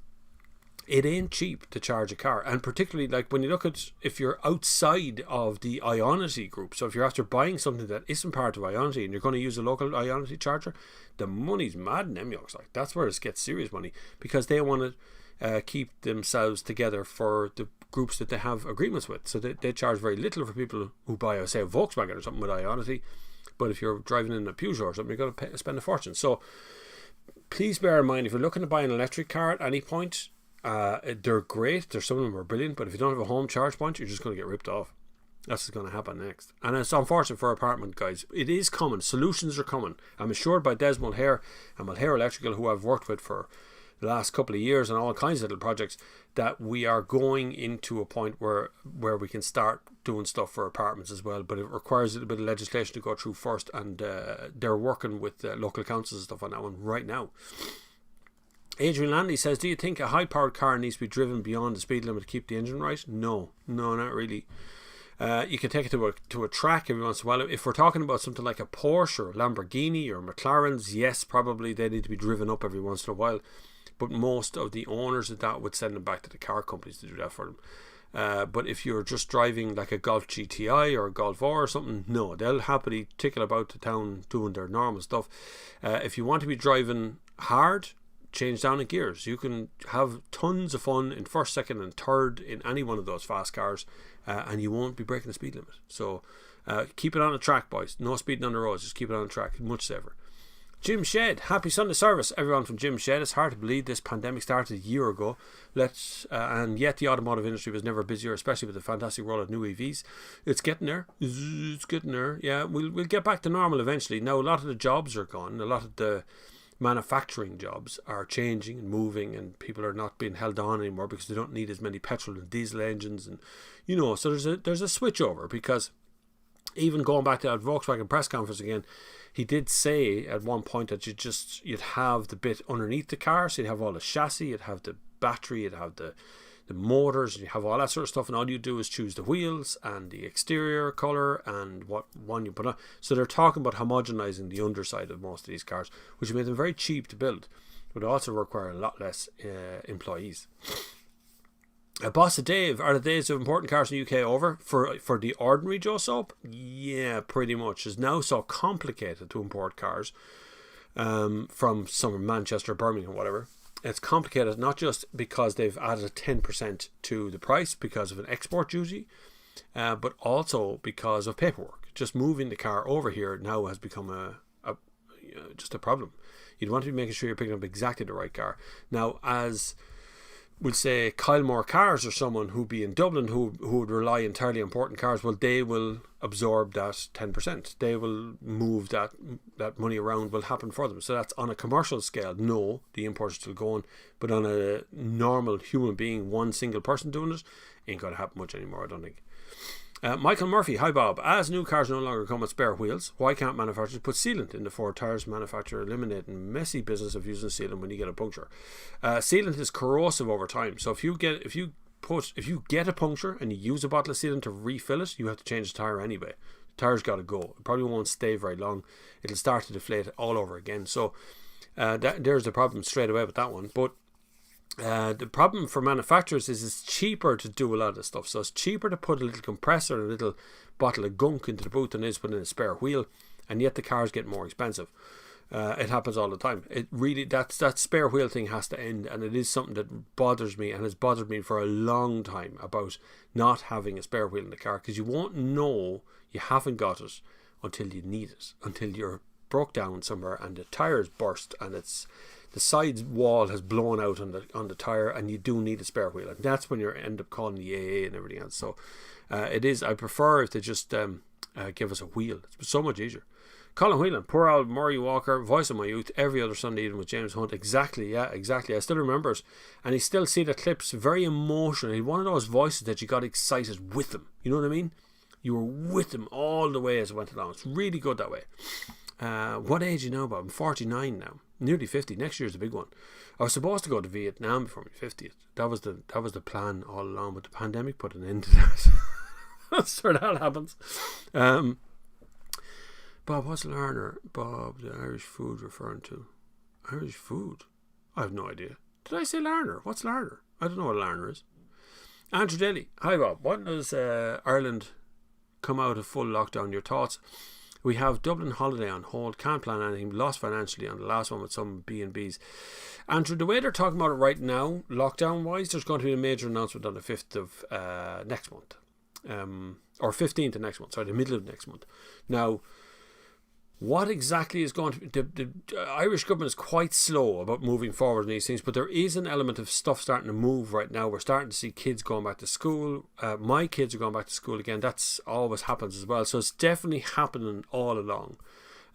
[SPEAKER 1] it ain't cheap to charge a car. And particularly like when you look at, if you're outside of the Ionity group, so if you're after buying something that isn't part of Ionity and you're going to use a local Ionity charger, the money's mad in them yokes. Like, that's where it gets serious money, because they want to keep themselves together for the groups that they have agreements with. So they charge very little for people who buy, say, a Volkswagen or something with Ionity, but if you're driving in a Peugeot or something, you're going to spend a fortune. So please bear in mind, if you're looking to buy an electric car at any point, they're great. Some of them are brilliant, but if you don't have a home charge point, you're just going to get ripped off. That's what's going to happen next. And it's unfortunate for apartment guys. It is coming. Solutions are coming. I'm assured by Des Mulhare and Mulhare Electrical, who I've worked with for the last couple of years on all kinds of little projects, that we are going into a point where we can start doing stuff for apartments as well. But it requires a little bit of legislation to go through first, and they're working with local councils and stuff on that one right now. Adrian Landy says, do you think a high-powered car needs to be driven beyond the speed limit to keep the engine right? No, not really. You can take it to a track every once in a while. If we're talking about something like a Porsche or Lamborghini or McLarens, yes, probably they need to be driven up every once in a while. But most of the owners of that would send them back to the car companies to do that for them. But if you're just driving like a Golf GTI or a Golf R or something, no, they'll happily tickle about the town doing their normal stuff. If you want to be driving hard, change down in gears. You can have tons of fun in first, second and third in any one of those fast cars, and you won't be breaking the speed limit. So keep it on the track, boys. No speeding on the roads, just keep it on the track. Much safer. Jim Shed, happy Sunday service everyone from Jim Shed. It's hard to believe this pandemic started a year ago, and yet the automotive industry was never busier, especially with the fantastic roll of new EVs. It's getting there. Yeah, we'll get back to normal eventually. Now a lot of the jobs are gone. A lot of the manufacturing jobs are changing and moving, and people are not being held on anymore because they don't need as many petrol and diesel engines, and so there's a switch over. Because even going back to that Volkswagen press conference again, he did say at one point that you'd have the bit underneath the car, so you'd have all the chassis, you'd have the battery, you'd have the motors, you have all that sort of stuff, and all you do is choose the wheels and the exterior colour and what one you put on. So they're talking about homogenizing the underside of most of these cars, which made them very cheap to build, but also require a lot less employees. Boss of Dave, are the days of important cars in the UK over for the ordinary Joe Soap? Yeah, pretty much. It's now so complicated to import cars from somewhere, Manchester, Birmingham, whatever. It's complicated not just because they've added a 10% to the price because of an export duty, but also because of paperwork. Just moving the car over here now has become just a problem. You'd want to be making sure you're picking up exactly the right car. Now, as we'll say Kylemore Cars or someone who'd be in Dublin who would rely entirely on importing cars, well, they will absorb that 10%. They will move that money around, will happen for them. So that's on a commercial scale. No, the imports are still going, but on a normal human being, one single person doing it, ain't going to happen much anymore, I don't think. Michael Murphy, hi Bob. As new cars no longer come with spare wheels, why can't manufacturers put sealant in the four tyres? Manufacturer eliminating messy business of using sealant when you get a puncture. Sealant is corrosive over time, so if you get a puncture and you use a bottle of sealant to refill it, you have to change the tyre anyway. The tyre's got to go. It probably won't stay very long. It'll start to deflate all over again. So there's the problem straight away with that one. But the problem for manufacturers is it's cheaper to do a lot of this stuff. So it's cheaper to put a little compressor and a little bottle of gunk into the boot than it is putting in a spare wheel, and yet the cars get more expensive. It happens all the time. It really, that spare wheel thing has to end, and it is something that bothers me and has bothered me for a long time about not having a spare wheel in the car, because you won't know you haven't got it until you need it, until you're broke down somewhere and the tyre's burst and the side wall has blown out on the tyre, and you do need a spare wheel, and that's when you end up calling the AA and everything else. So it is. I prefer if they just give us a wheel. It's so much easier. Colin Whelan, poor old Murray Walker, voice of my youth, every other Sunday evening with James Hunt. Exactly, yeah, exactly. I still remember it, and you still see the clips. Very emotional. He's one of those voices that you got excited with him. You know what I mean? You were with him all the way as it went along. It's really good that way. What age are you now, Bob? I'm 49 now. Nearly 50. Next year's the big one. I was supposed to go to Vietnam before my 50th. That was the plan all along, but the pandemic put an end to that. That's where that happens. Bob, what's Larner? Bob, the Irish food referring to? Irish food? I have no idea. Did I say Larner? What's Larner? I don't know what Larner is. Andrew Daly, hi Bob. When does Ireland come out of full lockdown? Your thoughts? We have Dublin holiday on hold, can't plan anything, lost financially on the last one with some B&Bs. Andrew, the way they're talking about it right now, lockdown-wise, there's going to be a major announcement on the 5th of next month. Or 15th of next month, sorry, the middle of next month. Now, what exactly is going to be... The Irish government is quite slow about moving forward in these things, but there is an element of stuff starting to move right now. We're starting to see kids going back to school. My kids are going back to school again. That's always happens as well. So it's definitely happening all along.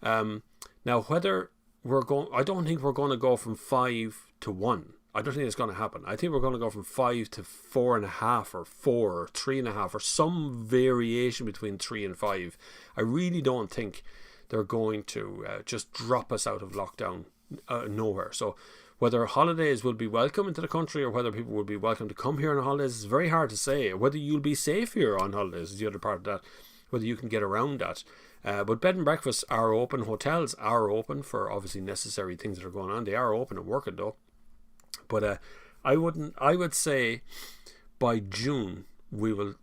[SPEAKER 1] Now, whether we're going... I don't think we're going to go from 5 to 1. I don't think it's going to happen. I think we're going to go from 5 to 4.5 or 4 or 3.5 or some variation between 3 and 5. I really don't think they're going to just drop us out of lockdown nowhere. So whether holidays will be welcome into the country or whether people will be welcome to come here on holidays is very hard to say. Whether you'll be safe here on holidays is the other part of that. Whether you can get around that. But bed and breakfasts are open. Hotels are open for obviously necessary things that are going on. They are open and working though. But I would say by June we will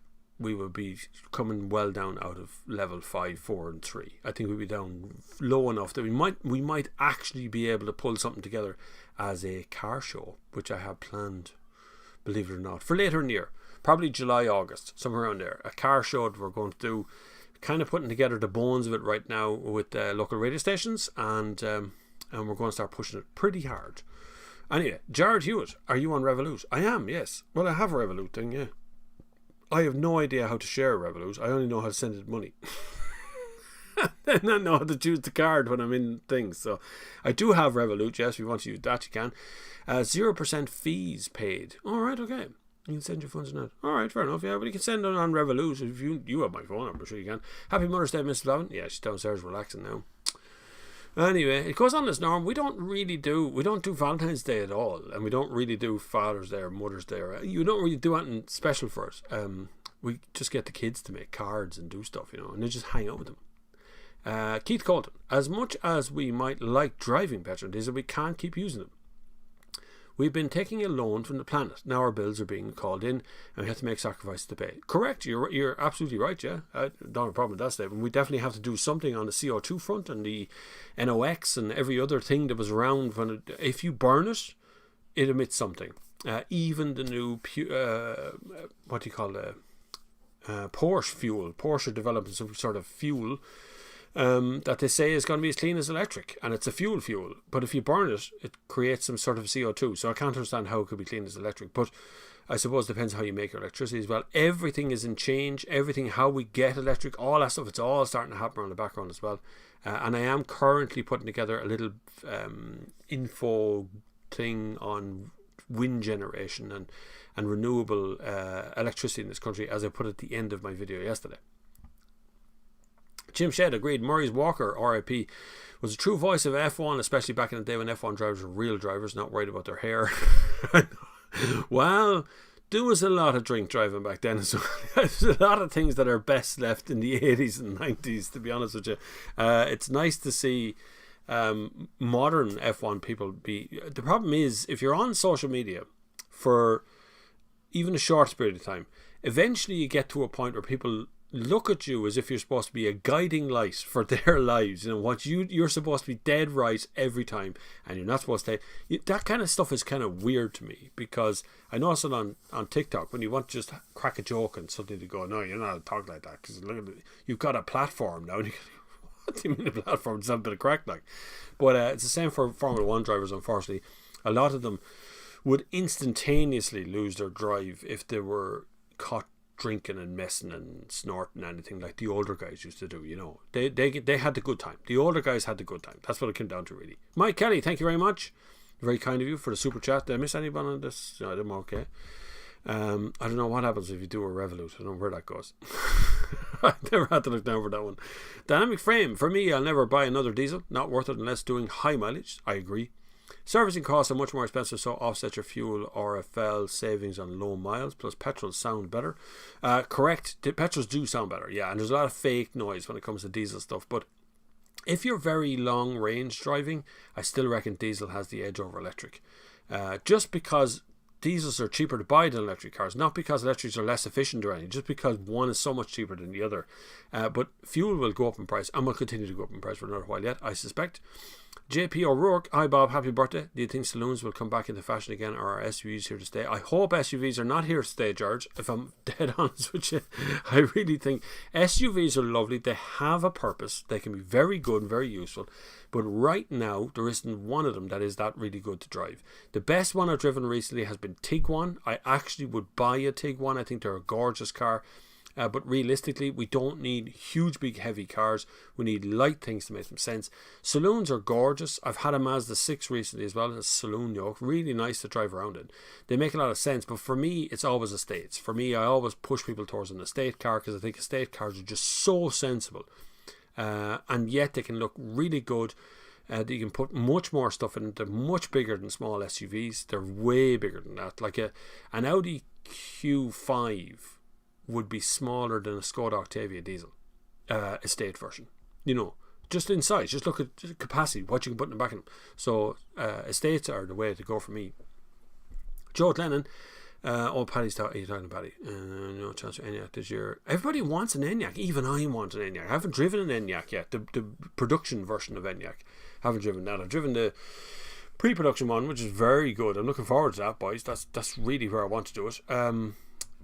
[SPEAKER 1] be coming well down out of level 5, 4 and 3. I think we'll be down low enough that we might actually be able to pull something together as a car show, which I have planned, believe it or not, for later in the year. Probably July, August, somewhere around there. A car show that we're going to do, kind of putting together the bones of it right now with local radio stations, and we're going to start pushing it pretty hard. Anyway, Jared Hewitt, are you on Revolut? I am, yes. Well, I have a Revolut thing, yeah. I have no idea how to share Revolut. I only know how to send it money. And I know how to choose the card when I'm in things. So I do have Revolut, yes. If you want to use that, you can. 0% fees paid. All right, okay. You can send your funds on that. All right, fair enough. Yeah, but you can send it on Revolut. If you have my phone number, sure you can. Happy Mother's Day, Mrs. Flavin. Yeah, she's downstairs relaxing now. Anyway, it goes on as norm. We don't do Valentine's Day at all, and we don't really do Father's Day or Mother's Day. You don't really do anything special for it. We just get the kids to make cards and do stuff, and they just hang out with them. Keith Colton, as much as we might like driving petrol diesel, we can't keep using them. We've been taking a loan from the planet. Now our bills are being called in and we have to make sacrifices to pay. Correct, you're absolutely right, yeah. I don't have a problem with that statement. We definitely have to do something on the CO2 front and the NOx and every other thing that was around. If you burn it, it emits something. Even the new, Porsche fuel. Porsche developed some sort of fuel that they say is going to be as clean as electric, and it's a fuel, but if you burn it, it creates some sort of CO2, so I can't understand how it could be clean as electric, but I suppose it depends how you make your electricity as well. Everything is in change, everything, how we get electric, all that stuff, it's all starting to happen around the background as well. And I am currently putting together a little info thing on wind generation and renewable electricity in this country, as I put at the end of my video yesterday. Jim Shedd agreed. Murray's Walker, RIP, was a true voice of F1, especially back in the day when F1 drivers were real drivers, not worried about their hair. Well, there was a lot of drink driving back then, so there's a lot of things that are best left in the 80s and 90s, to be honest with you. It's nice to see modern F1 people be... The problem is, if you're on social media for even a short period of time, eventually you get to a point where people look at you as if you're supposed to be a guiding light for their lives. You know, what you're supposed to be dead right every time, and you're not supposed to. That kind of stuff is kind of weird to me, because I notice it on TikTok, when you want to just crack a joke and something to go, no, you're not allowed to talk like that, because look at it, you've got a platform now. And you go, what do you mean a platform? It's not a bit of crack, like. But it's the same for Formula 1 drivers, unfortunately. A lot of them would instantaneously lose their drive if they were caught drinking and messing and snorting, anything like the older guys used to do. You know, they had the good time. The older guys had the good time. That's what it came down to, really. Mike Kelly, thank you very much. Very kind of you for the super chat. Did I miss anyone on this? No, I'm okay. I don't know what happens if you do a Revolut. I don't know where that goes. I never had to look down for that one. Dynamic frame. For me, I'll never buy another diesel. Not worth it unless doing high mileage. I agree. Servicing costs are much more expensive, so offset your fuel RFL savings on low miles, plus petrols sound better. Correct, the petrols do sound better, yeah, and there's a lot of fake noise when it comes to diesel stuff, but if you're very long range driving, I still reckon diesel has the edge over electric. Just because diesels are cheaper to buy than electric cars, not because electrics are less efficient or anything, just because one is so much cheaper than the other. But fuel will go up in price, and will continue to go up in price for another while yet, I suspect. JP O'Rourke, hi Bob, happy birthday. Do you think saloons will come back into fashion again, or are SUVs here to stay? I hope SUVs are not here to stay, George, if I'm dead honest with you. I really think SUVs are lovely. They have a purpose. They can be very good and very useful. But right now, there isn't one of them that is that really good to drive. The best one I've driven recently has been Tiguan. I actually would buy a Tiguan. I think they're a gorgeous car. But realistically, we don't need huge, big, heavy cars. We need light things to make them sense. Saloons are gorgeous. I've had a Mazda 6 recently as well, a saloon yoke. Really nice to drive around in. They make a lot of sense, but for me, it's always estates. For me, I always push people towards an estate car, because I think estate cars are just so sensible. And yet they can look really good. You can put much more stuff in. They're much bigger than small SUVs. They're way bigger than that. Like an Audi Q5 would be smaller than a Skoda Octavia diesel estate version. You know, just in size. Just look at capacity, what you can put in the back of them. So estates are the way to go for me. Joe Lennon, Paddy's talking Paddy. No chance for Enyaq this year. Everybody wants an Enyaq. Even I want an Enyaq. I haven't driven an Enyaq yet. The production version of Enyaq. Haven't driven that. I've driven the pre-production one, which is very good. I'm looking forward to that, boys. That's really where I want to do it.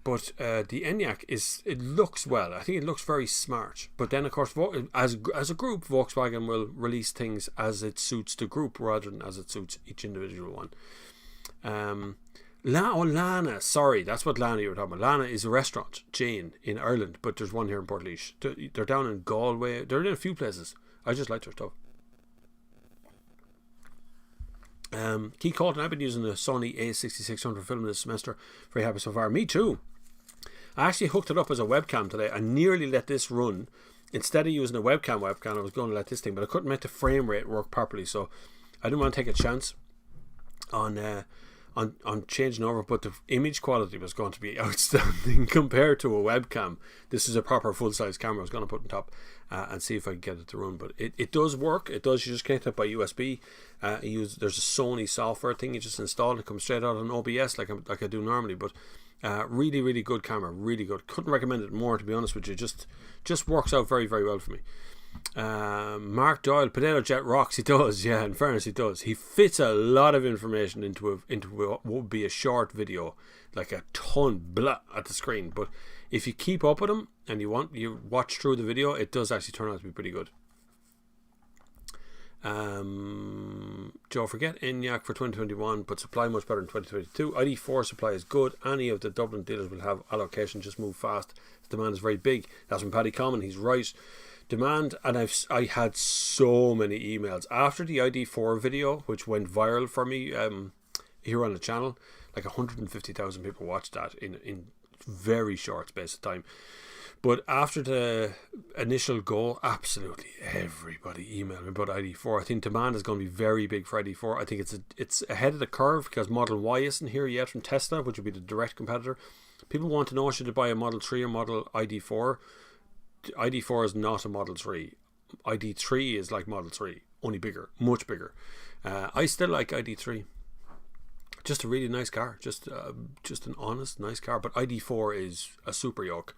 [SPEAKER 1] But the Enyaq it looks well. I think it looks very smart. But then, of course, as a group, Volkswagen will release things as it suits the group rather than as it suits each individual one. Lana, sorry, that's what Lana you were talking about. Lana is a restaurant chain in Ireland, but there's one here in Portlaoise. They're down in Galway. They're in a few places. I just like their stuff. Keith Colton, I've been using the Sony A6600 film this semester. Very happy so far. Me too. I actually hooked it up as a webcam today. I nearly let this run. Instead of using a webcam, I was going to let this thing, but I couldn't make the frame rate work properly, so I didn't want to take a chance on changing over, but the image quality was going to be outstanding compared to a webcam. This is a proper full-size camera I was going to put on top and see if I could get it to run, but it does work. It does. You just connect it by USB. There's a Sony software thing you just install, and it comes straight out on OBS like I do normally, but really, really good camera, really good. Couldn't recommend it more, to be honest with you. Just works out very, very well for me. Mark Doyle, Potato Jet rocks. He does, yeah, in fairness he does. He fits a lot of information into what would be a short video, like a ton blah at the screen, but if you keep up with him and you watch through the video, it does actually turn out to be pretty good. Joe, forget ENIAC for 2021, but supply much better in 2022. ID4 supply is good. Any of the Dublin dealers will have allocation. Just move fast. The demand is very big. That's from Paddy Common. He's right. Demand, and I had so many emails after the ID4 video, which went viral for me here on the channel. Like 150,000 people watched that in very short space of time. But after the initial go, absolutely everybody emailed me about ID4. I think demand is going to be very big for ID4. I think it's ahead of the curve because Model Y isn't here yet from Tesla, which would be the direct competitor. People want to know, should they buy a Model 3 or Model ID4? ID4 is not a Model 3. ID3 is like Model 3, only bigger, much bigger. I still like ID3. Just a really nice car. Just an honest, nice car. But ID4 is a super yoke.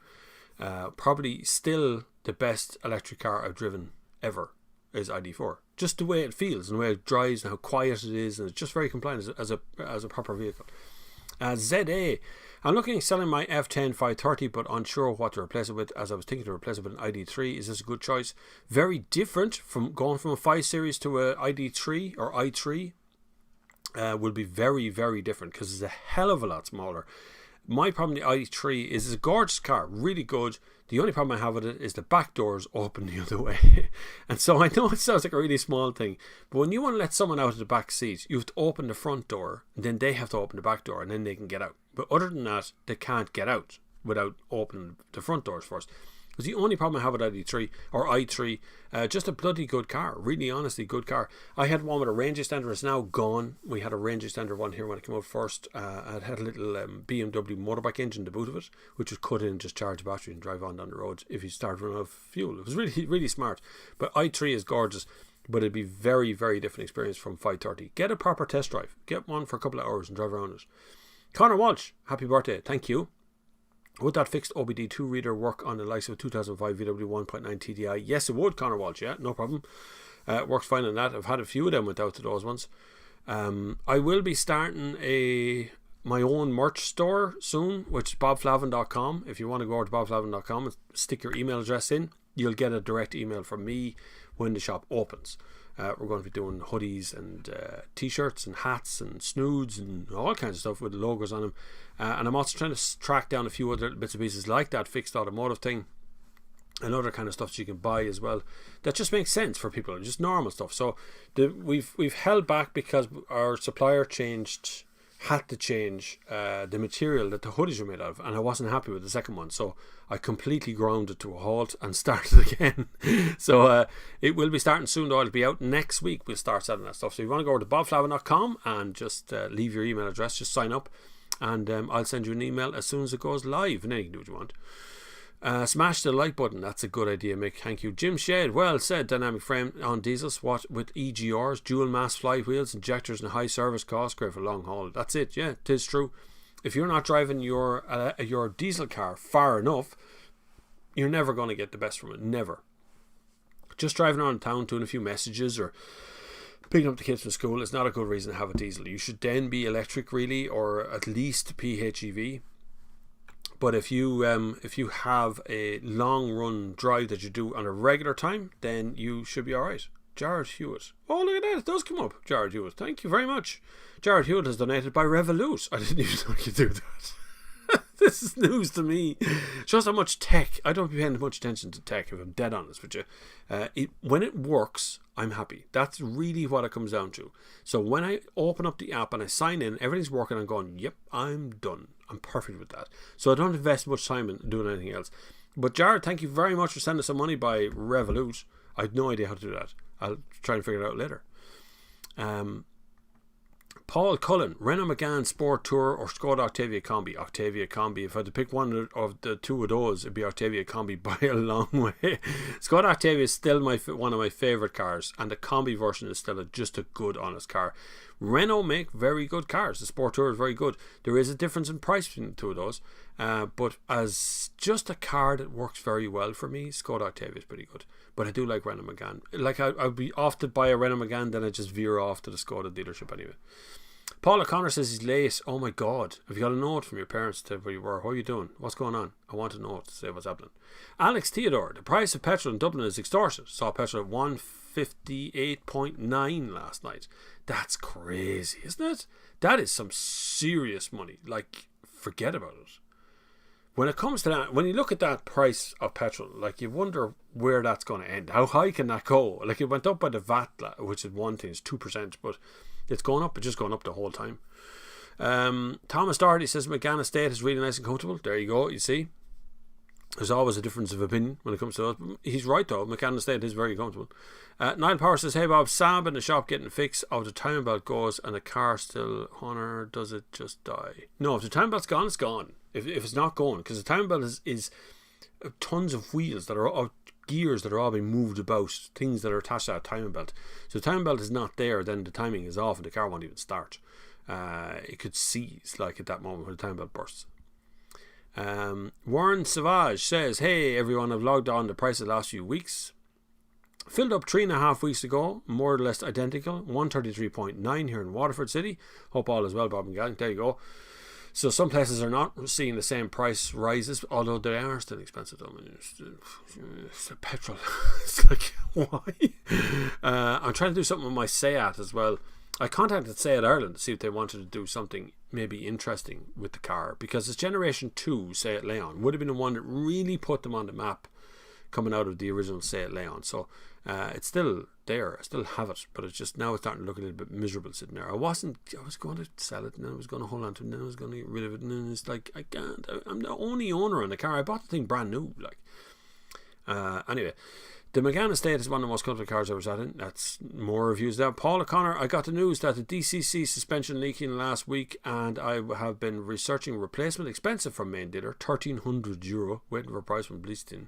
[SPEAKER 1] Probably still the best electric car I've driven ever is ID4. Just the way it feels and the way it drives and how quiet it is, and it's just very compliant as a proper vehicle. ZA, I'm looking at selling my F10 530 but unsure what to replace it with, as I was thinking to replace it with an ID3. Is this a good choice? Very different from going from a 5 Series to a ID3 or i3. Will be very, very different because it's a hell of a lot smaller. My problem with the i3 is it's a gorgeous car, really good. The only problem I have with it is the back doors open the other way. And so I know it sounds like a really small thing, but when you want to let someone out of the back seat, you have to open the front door, and then they have to open the back door, and then they can get out. But other than that, they can't get out without opening the front doors first. It was the only problem I have with ID3 or i3. Just a bloody good car, really honestly good car. I had one with a range extender. It's now gone. We had a range extender one here when it came out first. It had a little BMW motorbike engine in the boot of it, which was cut in, just charge the battery and drive on down the road if you start running out of fuel. It was really, really smart. But i3 is gorgeous, but it'd be very, very different experience from 530. Get a proper test drive. Get one for a couple of hours and drive around it. Connor Walsh, happy birthday. Thank you. Would that fixed OBD2 reader work on the likes of a 2005 VW 1.9 TDI? Yes, it would, Connor Walsh. Yeah, no problem. It works fine on that. I've had a few of them without those ones. I will be starting my own merch store soon, which is bobflavin.com. If you want to go over to bobflavin.com and stick your email address in, you'll get a direct email from me when the shop opens. We're going to be doing hoodies and t-shirts and hats and snoods and all kinds of stuff with logos on them. And I'm also trying to track down a few other bits and pieces like that fixed automotive thing and other kind of stuff that you can buy as well that just makes sense for people, just normal stuff. So we've held back because our supplier had to change the material that the hoodies were made out of, and I wasn't happy with the second one, so I completely ground it to a halt and started again. So it will be starting soon though. It'll be out next week. We'll start selling that stuff. So if you want to go over to bobflavin.com and just leave your email address, just sign up, and I'll send you an email as soon as it goes live, and then you can do what you want. Smash the like button. That's a good idea, Mick. Thank you. Jim Shade, well said. Dynamic frame on diesels, what with EGRs, dual mass flywheels, injectors, and high service costs, great for long haul. That's it. Yeah, it is true. If you're not driving your diesel car far enough, you're never going to get the best from it. Never. Just driving around town doing a few messages or picking up the kids from school is not a good reason to have a diesel. You should then be electric, really, or at least PHEV. But if you have a long run drive that you do on a regular time, then you should be alright. Jared Hewitt. Oh, look at that. It does come up. Jared Hewitt. Thank you very much. Jared Hewitt has donated by Revolut. I didn't even know you could do that. This is news to me. Shows how much tech. I don't pay much attention to tech, if I'm dead honest with you. When it works, I'm happy. That's really what it comes down to. So when I open up the app and I sign in, everything's working. I'm going, yep, I'm done. I'm perfect with that. So I don't invest much time in doing anything else. But Jared, thank you very much for sending us some money by Revolut. I had no idea how to do that. I'll try and figure it out later. Paul Cullen, Renault Megane Sport Tour or Skoda Octavia Combi? Octavia Combi. If I had to pick one of the two of those, it'd be Octavia Combi by a long way. Skoda Octavia is still one of my favourite cars, and the Combi version is still just a good, honest car. Renault make very good cars. The Sport Tour is very good. There is a difference in price between the two of those, but as just a car that works very well for me, Skoda Octavia is pretty good. But I do like Renault Megane. Like I'd be off to buy a Renault Megane, then I just veer off to the Skoda dealership anyway. Paul O'Connor says he's late. Oh my God. Have you got a note from your parents to where you were? How are you doing? What's going on? I want to know to say what's happening. Alex Theodore. The price of petrol in Dublin is extortionate. Saw petrol at 158.9 last night. That's crazy, isn't it? That is some serious money. Like, forget about it. When it comes to that, when you look at that price of petrol, like, you wonder where that's going to end. How high can that go? Like, it went up by the VAT, which is one thing, it's 2%, but it's going up. It's just going up the whole time. Thomas Doherty says McGann Estate is really nice and comfortable. There you go. You see, there's always a difference of opinion when it comes to that. He's right though. McGann Estate is very comfortable. Niall Power says, "Hey Bob, Sam in the shop getting fixed. Of the timing belt goes and the car still on, or does it just die?" No, if the timing belt's gone, it's gone. If it's not going, because the timing belt is tons of wheels that are of gears that are all being moved about, things that are attached to that timing belt. So the timing belt is not there, then the timing is off and the car won't even start. It could seize like at that moment when the timing belt bursts. Warren Savage says, "Hey everyone, I've logged on the price of the last few weeks. Filled up 3.5 weeks ago, more or less identical, 133.9 here in Waterford City. Hope all is well, Bob and gang." There you go. So some places are not seeing the same price rises, although they are still expensive. I mean, it's petrol. It's like, why? I'm trying to do something with my Seat as well. I contacted Seat Ireland to see if they wanted to do something maybe interesting with the car, because it's Generation 2 Seat Leon would have been the one that really put them on the map coming out of the original Seat Leon. So it's still there. I still have it, but it's just now it's starting to look a little bit miserable sitting there. I was going to sell it, and then I was going to hold on to it, and then I was going to get rid of it, and then it's like, I can't. I'm the only owner in the car. I bought the thing brand new. Like, anyway, the McGann Estate is one of the most comfortable cars I ever sat in. That's more reviews there. Paul O'Connor, I got the news that the DCC suspension leaking last week, and I have been researching replacement. Expensive from main dealer, €1,300, waiting for a price from Bleaston.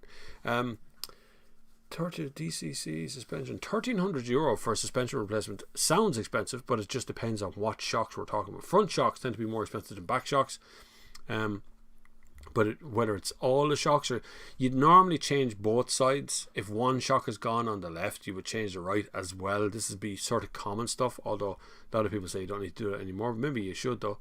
[SPEAKER 1] 30 DCC suspension, €1,300 for a suspension replacement sounds expensive, but it just depends on what shocks we're talking about. Front shocks tend to be more expensive than back shocks, but whether it's all the shocks, or you'd normally change both sides. If one shock is gone on the left, you would change the right as well. This would be sort of common stuff, although a lot of people say you don't need to do it anymore. Maybe you should though.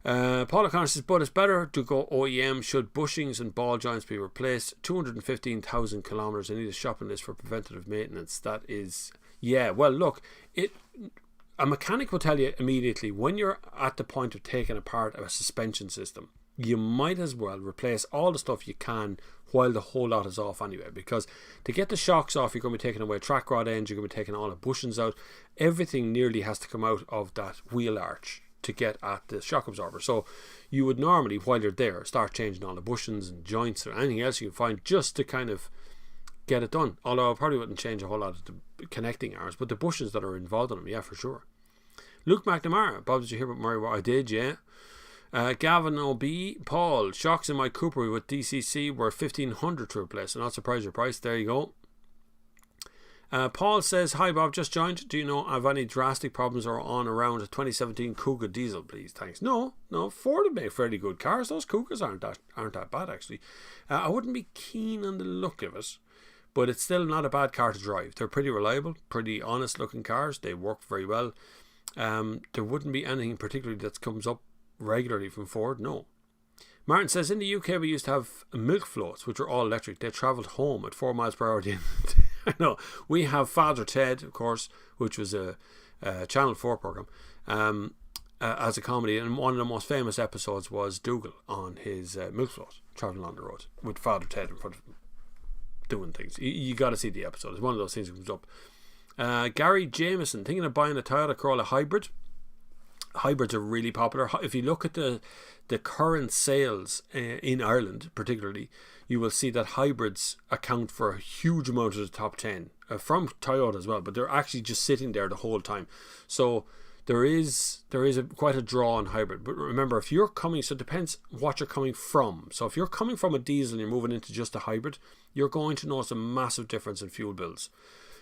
[SPEAKER 1] Paul O'Connor says, but it's better to go OEM should bushings and ball joints be replaced. 215,000 kilometres. I need a shopping list for preventative maintenance. That is, yeah, well look, a mechanic will tell you immediately when you're at the point of taking apart a suspension system, you might as well replace all the stuff you can while the whole lot is off anyway, because to get the shocks off, you're going to be taking away track rod ends, you're going to be taking all the bushings out. Everything nearly has to come out of that wheel arch to get at the shock absorber. So you would normally, while you're there, start changing all the bushings and joints or anything else you can find just to kind of get it done. Although I probably wouldn't change a whole lot of the connecting arms, but the bushings that are involved in them, yeah, for sure. Luke McNamara, Bob, did you hear about Murray? I did, yeah. Gavin O.B. Paul, shocks in my Cooper with DCC were 1,500 to replace. So not surprised your price. There you go. Paul says, hi Bob, just joined. Do you know have any drastic problems or on around a 2017 Kuga diesel, please? Thanks. No, Ford make fairly good cars. Those Kugas aren't that bad actually. I wouldn't be keen on the look of it, but it's still not a bad car to drive. They're pretty reliable, pretty honest looking cars. They work very well. There wouldn't be anything particularly that comes up regularly from Ford, no. Martin says, in the UK we used to have milk floats which were all electric. They travelled home at 4 miles per hour. I know. We have Father Ted, of course, which was a Channel 4 programme as a comedy, and one of the most famous episodes was Dougal on his milk float travelling on the road with Father Ted in front of him doing things. You got to see the episode. It's one of those things that comes up. Gary Jameson, thinking of buying a Toyota Corolla hybrid. Hybrids are really popular. If you look at the current sales in Ireland particularly, you will see that hybrids account for a huge amount of the top 10 from Toyota as well, but they're actually just sitting there the whole time. So there is quite a draw on hybrid. But remember, if you're coming, so it depends what you're coming from. So if you're coming from a diesel and you're moving into just a hybrid, you're going to notice a massive difference in fuel bills,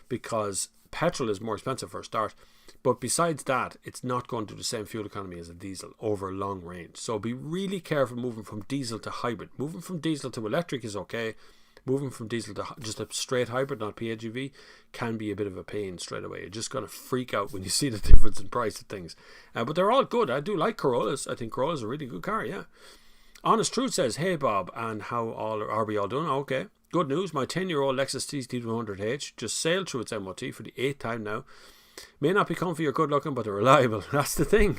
[SPEAKER 1] because petrol is more expensive for a start, but besides that, it's not going to do the same fuel economy as a diesel over a long range. So be really careful moving from diesel to hybrid. Moving from diesel to electric is okay, moving from diesel to just a straight hybrid, not PHEV, can be a bit of a pain straight away. You're just going to freak out when you see the difference in price of things. But they're all good. I do like Corollas. I think Corolla's a really good car, yeah. Honest Truth says, hey Bob, and how are we all doing? Okay, good news. My 10-year-old Lexus TT100H just sailed through its MOT for the 8th time now. May not be comfy or good looking, but they're reliable. That's the thing.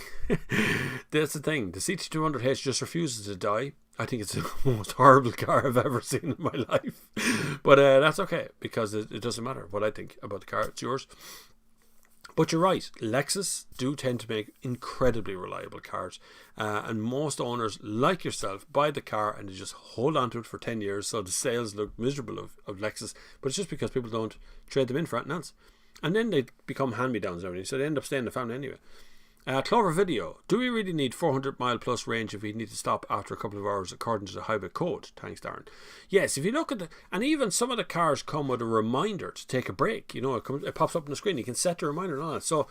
[SPEAKER 1] That's the thing. The CT200H just refuses to die. I think it's the most horrible car I've ever seen in my life. But that's okay, because it doesn't matter what I think about the car. It's yours. But you're right. Lexus do tend to make incredibly reliable cars. And most owners, like yourself, buy the car and they just hold on to it for 10 years. So the sales look miserable of Lexus. But it's just because people don't trade them in for anything else. And then they become hand-me-downs and everything, so they end up staying in the family anyway. Clover Video. Do we really need 400 mile plus range if we need to stop after a couple of hours according to the highway code? Thanks, Darren. Yes, if you look at and even some of the cars come with a reminder to take a break. You know, it pops up on the screen. You can set the reminder on it. So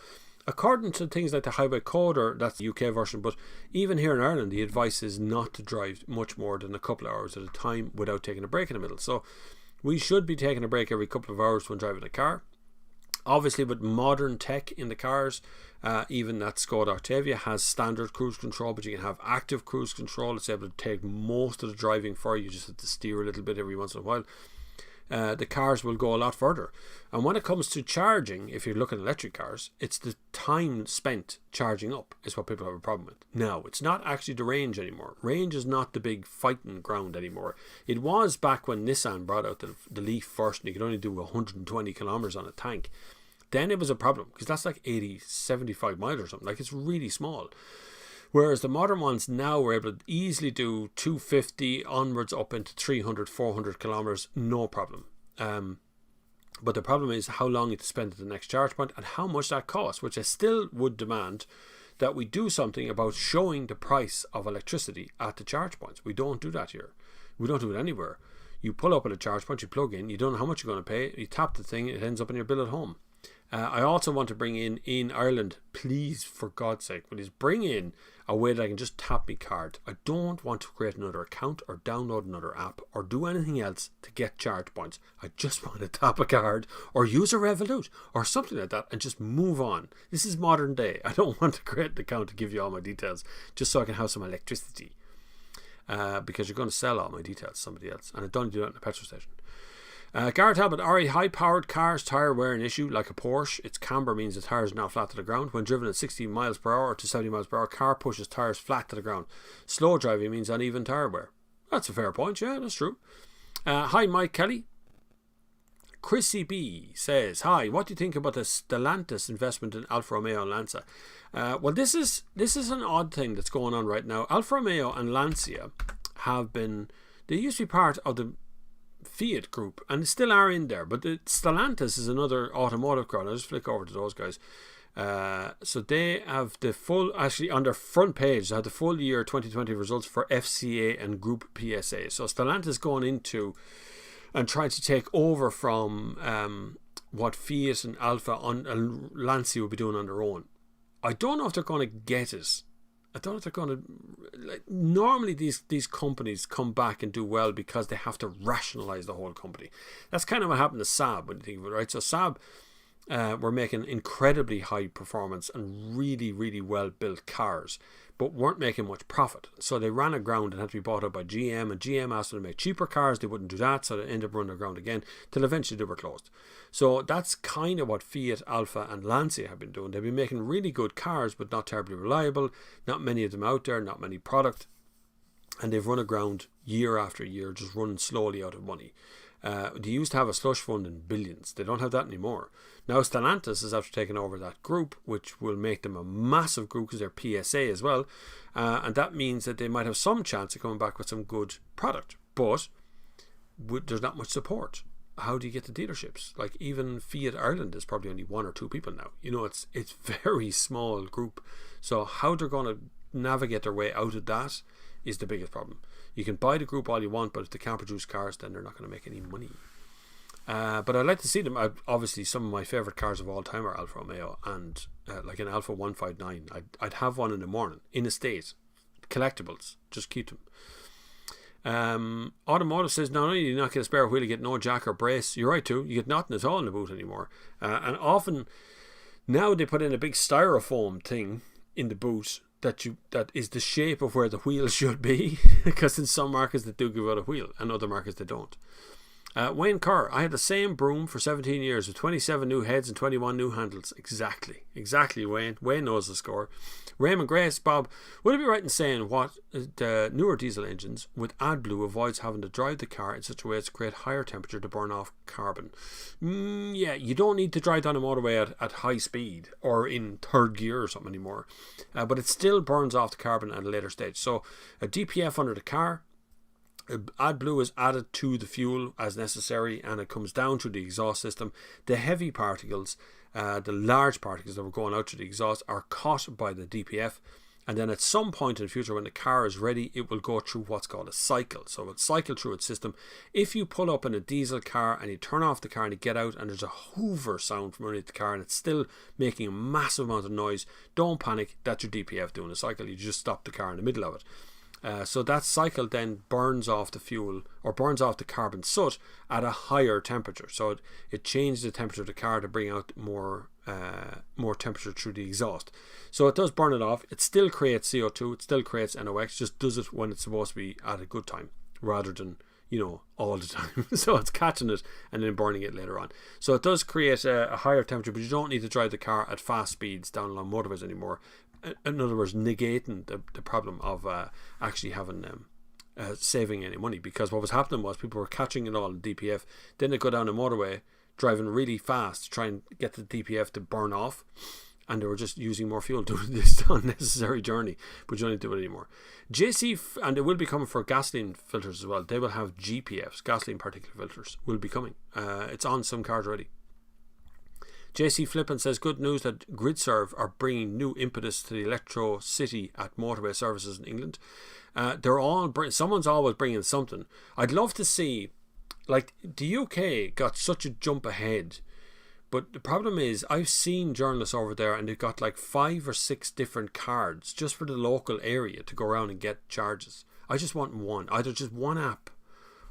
[SPEAKER 1] according to things like the highway code, or that's the UK version, but even here in Ireland, the advice is not to drive much more than a couple of hours at a time without taking a break in the middle. So we should be taking a break every couple of hours when driving a car. Obviously, with modern tech in the cars, even that Skoda Octavia has standard cruise control, but you can have active cruise control. It's able to take most of the driving for you. You just have to steer a little bit every once in a while. The cars will go a lot further. And when it comes to charging, if you're looking at electric cars, it's the time spent charging up is what people have a problem with. Now, it's not actually the range anymore. Range is not the big fighting ground anymore. It was back when Nissan brought out the Leaf first, and you could only do 120 kilometers on a tank. Then it was a problem, because that's like 80, 75 miles or something. Like, it's really small. Whereas the modern ones now are able to easily do 250 onwards up into 300, 400 kilometers, no problem. But the problem is how long you have to spend at the next charge point and how much that costs, which I still would demand that we do something about showing the price of electricity at the charge points. We don't do that here. We don't do it anywhere. You pull up at a charge point, you plug in, you don't know how much you're going to pay, you tap the thing, it ends up in your bill at home. I also want to bring in Ireland, please, for God's sake, please bring in a way that I can just tap my card. I don't want to create another account or download another app or do anything else to get charge points. I just want to tap a card or use a Revolut or something like that and just move on. This is modern day. I don't want to create an account to give you all my details just so I can have some electricity. Because you're going to sell all my details to somebody else, and I don't do that in a petrol station. Garrett Talbot, high-powered cars tyre wear an issue like a Porsche. Its camber means the tyres are now flat to the ground. When driven at 60 miles per hour to 70 miles per hour, car pushes tyres flat to the ground. Slow driving means uneven tyre wear. That's a fair point, yeah, that's true. Hi, Mike Kelly. Chrissy B says, hi, what do you think about the Stellantis investment in Alfa Romeo and Lancia? Well, this is an odd thing that's going on right now. Alfa Romeo and Lancia they used to be part of the Fiat group, and they still are in there, but the Stellantis is another automotive crowd. I'll just flick over to those guys. So they have the full, actually on their front page, they have the full year 2020 results for FCA and Group PSA. So Stellantis going into and trying to take over from what Fiat and Alfa and Lancia will be doing on their own. I don't know if they're going to get it. I don't know if they're going to... normally these companies come back and do well because they have to rationalise the whole company. That's kind of what happened to Saab when you think of it, right? So Saab were making incredibly high performance and really, really well built cars, but weren't making much profit. So they ran aground and had to be bought up by GM, and GM asked them to make cheaper cars. They wouldn't do that, so they ended up running aground again till eventually they were closed. So that's kind of what Fiat, Alfa and Lancia have been doing. They've been making really good cars, but not terribly reliable. Not many of them out there, not many product. And they've run aground year after year, just running slowly out of money. They used to have a slush fund in billions. They don't have that anymore. Now Stellantis is after taking over that group, which will make them a massive group because they're PSA as well. And that means that they might have some chance of coming back with some good product. But there's not much support. How do you get the dealerships? Like even Fiat Ireland is probably only one or two people now. You know, it's very small group. So how they're going to navigate their way out of that is the biggest problem. You can buy the group all you want, but if they can't produce cars, then they're not going to make any money. But I'd like to see them. Obviously, some of my favourite cars of all time are Alfa Romeo, and like an Alfa 159. I'd have one in the morning, in a state. Collectibles, just keep them. Automotive says not only do you not get a spare wheel, you get no jack or brace. You're right too. You get nothing at all in the boot anymore. And often now they put in a big styrofoam thing in the boot that is the shape of where the wheel should be, because in some markets they do give out a wheel and other markets they don't. Wayne Kerr, I had the same broom for 17 years with 27 new heads and 21 new handles. Exactly, Wayne. Wayne knows the score. Raymond Grace, Bob, would it be right in saying what the newer diesel engines with AdBlue avoids having to drive the car in such a way as to create higher temperature to burn off carbon? Yeah, you don't need to drive down a motorway at high speed or in third gear or something anymore. But it still burns off the carbon at a later stage. So a DPF under the car, AdBlue is added to the fuel as necessary, and it comes down through the exhaust system. The heavy particles, the large particles that were going out through the exhaust, are caught by the DPF, and then at some point in the future when the car is ready, it will go through what's called a cycle. So it will cycle through its system. If you pull up in a diesel car and you turn off the car and you get out and there's a hoover sound from underneath the car and it's still making a massive amount of noise, don't panic, that's your DPF doing a cycle. You just stop the car in the middle of it. So that cycle then burns off the fuel, or burns off the carbon soot at a higher temperature. So it changes the temperature of the car to bring out more temperature through the exhaust. So it does burn it off. It still creates CO2. It still creates NOx. Just does it when it's supposed to be at a good time, rather than all the time. So it's catching it and then burning it later on. So it does create a higher temperature, but you don't need to drive the car at fast speeds down along motorways anymore. In other words, negating the problem of actually having saving any money, because what was happening was people were catching it all in DPF, then they go down a motorway driving really fast to try and get the DPF to burn off, and they were just using more fuel doing this unnecessary journey, but you don't do it anymore. JC, and they will be coming for gasoline filters as well. They will have GPFs, gasoline particulate filters, will be coming. It's on some cars already. JC Flippin says, good news that GridServe are bringing new impetus to the Electro City at motorway services in England. Someone's always bringing something. I'd love to see, like, the UK got such a jump ahead, but the problem is I've seen journalists over there and they've got like 5 or 6 different cards just for the local area to go around and get charges. I just want one, either just one app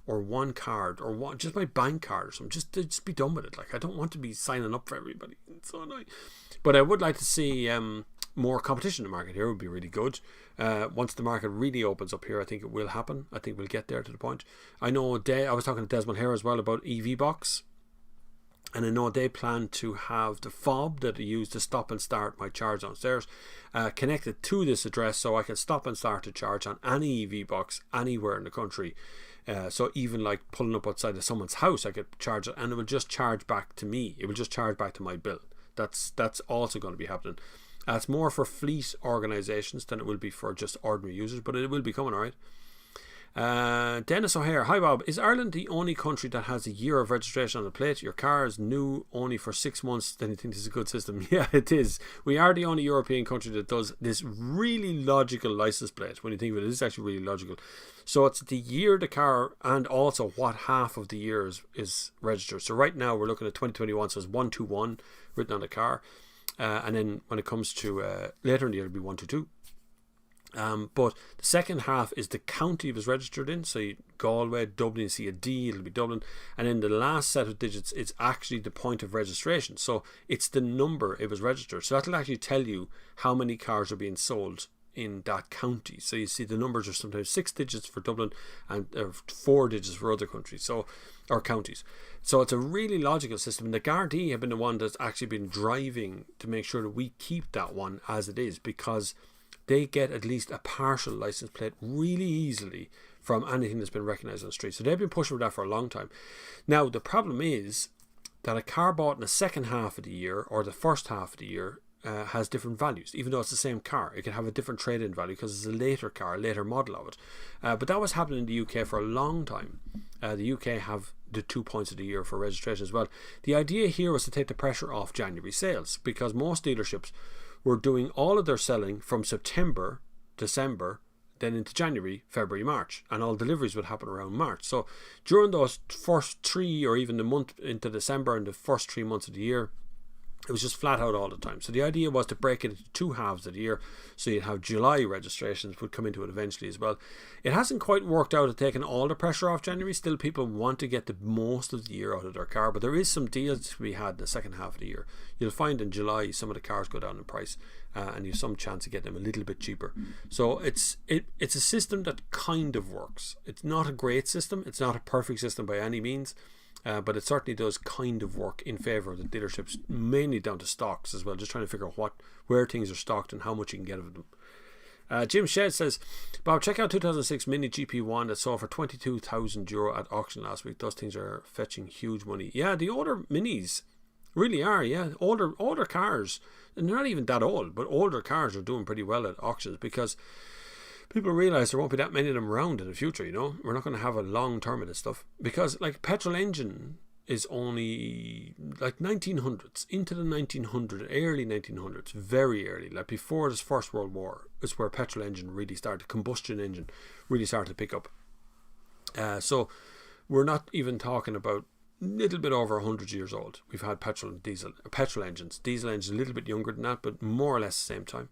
[SPEAKER 1] or one card, or just my bank card or something. Just be done with it. Like, I don't want to be signing up for everybody. It's so annoying. But I would like to see more competition in the market here. Would be really good. Once the market really opens up here, I think it will happen. I think we'll get there to the point. I know I was talking to Desmond here as well about EV Box, and I know they plan to have the fob that I use to stop and start my charge downstairs connected to this address, so I can stop and start to charge on any EV Box anywhere in the country. So even like pulling up outside of someone's house, I could charge it, and it will just charge back to me. It will just charge back to my bill. That's also going to be happening. It's more for fleet organisations than it will be for just ordinary users, but it will be coming, alright. Dennis O'Hare, hi Bob, is Ireland the only country that has a year of registration on the plate? Your car is new only for 6 months, then you think this is a good system? Yeah, it is. We are the only European country that does this really logical license plate. When you think of it, it's actually really logical. So it's the year the car, and also what half of the year is registered. So right now we're looking at 2021, so it's 121 written on the car, and then when it comes to later in the year it'll be 122. But the second half is the county it was registered in. So Galway, Dublin, you see a D, it'll be Dublin. And then the last set of digits is actually the point of registration. So it's the number it was registered. So that'll actually tell you how many cars are being sold in that county. So you see the numbers are sometimes 6 digits for Dublin and 4 digits for other countries, or counties. So it's a really logical system. And the Gardaí have been the one that's actually been driving to make sure that we keep that one as it is, because they get at least a partial license plate really easily from anything that's been recognised on the street. So they've been pushing for that for a long time. Now, the problem is that a car bought in the second half of the year or the first half of the year has different values. Even though it's the same car, it can have a different trade-in value because it's a later car, a later model of it. But that was happening in the UK for a long time. The UK have the 2 points of the year for registration as well. The idea here was to take the pressure off January sales, because most dealerships were doing all of their selling from September, December, then into January, February, March, and all deliveries would happen around March. So during those first 3, or even the month into December and the first 3 months of the year, It was just flat out all the time. So the idea was to break it into 2 halves of the year. So you'd have July registrations would come into it eventually as well. It hasn't quite worked out at taking all the pressure off January. Still, people want to get the most of the year out of their car. But there is some deals to be had in the second half of the year. You'll find in July some of the cars go down in price. And you have some chance of getting them a little bit cheaper. So it's a system that kind of works. It's not a great system. It's not a perfect system by any means. But it certainly does kind of work in favour of the dealerships, mainly down to stocks as well, just trying to figure out where things are stocked and how much you can get of them. Jim Shed says, Bob, check out 2006 Mini GP1 that sold for €22,000 at auction last week. Those things are fetching huge money. Yeah, the older Minis really are, yeah. Older cars, and they're not even that old, but older cars are doing pretty well at auctions because people realise there won't be that many of them around in the future, you know. We're not going to have a long term of this stuff. Because, like, petrol engine is only, like, 1900s, into the early 1900s, very early. Like, before this First World War is where petrol engine really started, combustion engine really started to pick up. So, we're not even talking about a little bit over 100 years old. We've had petrol engines. Diesel engines a little bit younger than that, but more or less the same time.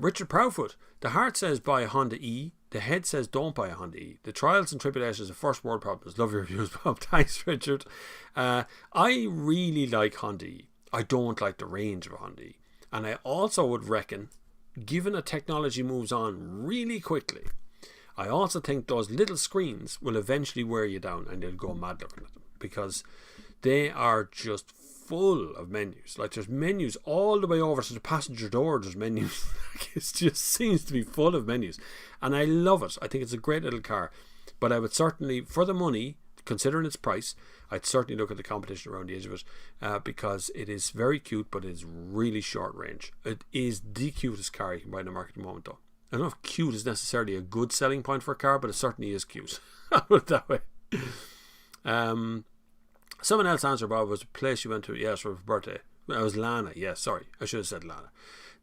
[SPEAKER 1] Richard Proudfoot, the heart says buy a Honda E, the head says don't buy a Honda E. The trials and tribulations of first world problems. Love your reviews, Bob. Thanks, Richard. I really like Honda E. I don't like the range of a Honda E. And I also would reckon, given that technology moves on really quickly, I also think those little screens will eventually wear you down and you'll go mad looking at them, because they are just full of menus. Like, there's menus all the way over to the passenger door. There's menus. It just seems to be full of menus, and I love it. I think it's a great little car, but I would certainly, for the money, considering its price, I'd certainly look at the competition around the edge of it, because it is very cute, but it's really short range. It is the cutest car you can buy in the market at the moment, though. I don't know if cute is necessarily a good selling point for a car, but it certainly is cute. I'll put it that way. Someone else answered, Bob, was a place you went to, yes, for her birthday. It was Lana, yes, sorry, I should have said Lana.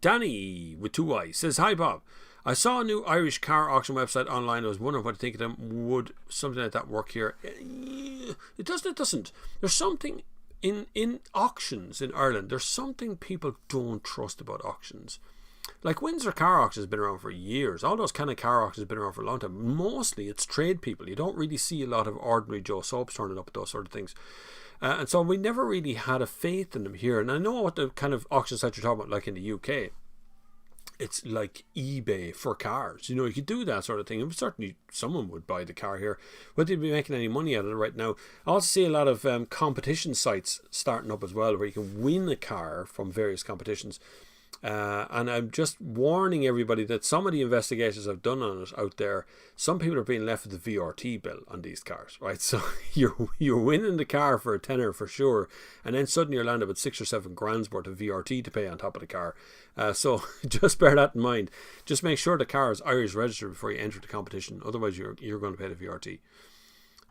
[SPEAKER 1] Danny, with 2 I's, says, hi Bob, I saw a new Irish car auction website online. I was wondering what to think of them. Would something like that work here? It doesn't. There's something in auctions in Ireland, there's something people don't trust about auctions. Like, Windsor Car Auction has been around for years. All those kind of car auctions have been around for a long time. Mostly it's trade people. You don't really see a lot of ordinary Joe Soaps turning up at those sort of things. And so we never really had a faith in them here. And I know what the kind of auction sites you're talking about, like in the UK. It's like eBay for cars. You know, you could do that sort of thing. And certainly someone would buy the car here. Would they be making any money out of it right now? I also see a lot of competition sites starting up as well, where you can win a car from various competitions. And I'm just warning everybody that some of the investigations I've done on it out there, some people are being left with the VRT bill on these cars, right? So you're winning the car for a tenner for sure, and then suddenly you're landed with 6 or 7 grand's worth of VRT to pay on top of the car. So just bear that in mind. Just make sure the car is Irish registered before you enter the competition. Otherwise, you're going to pay the VRT.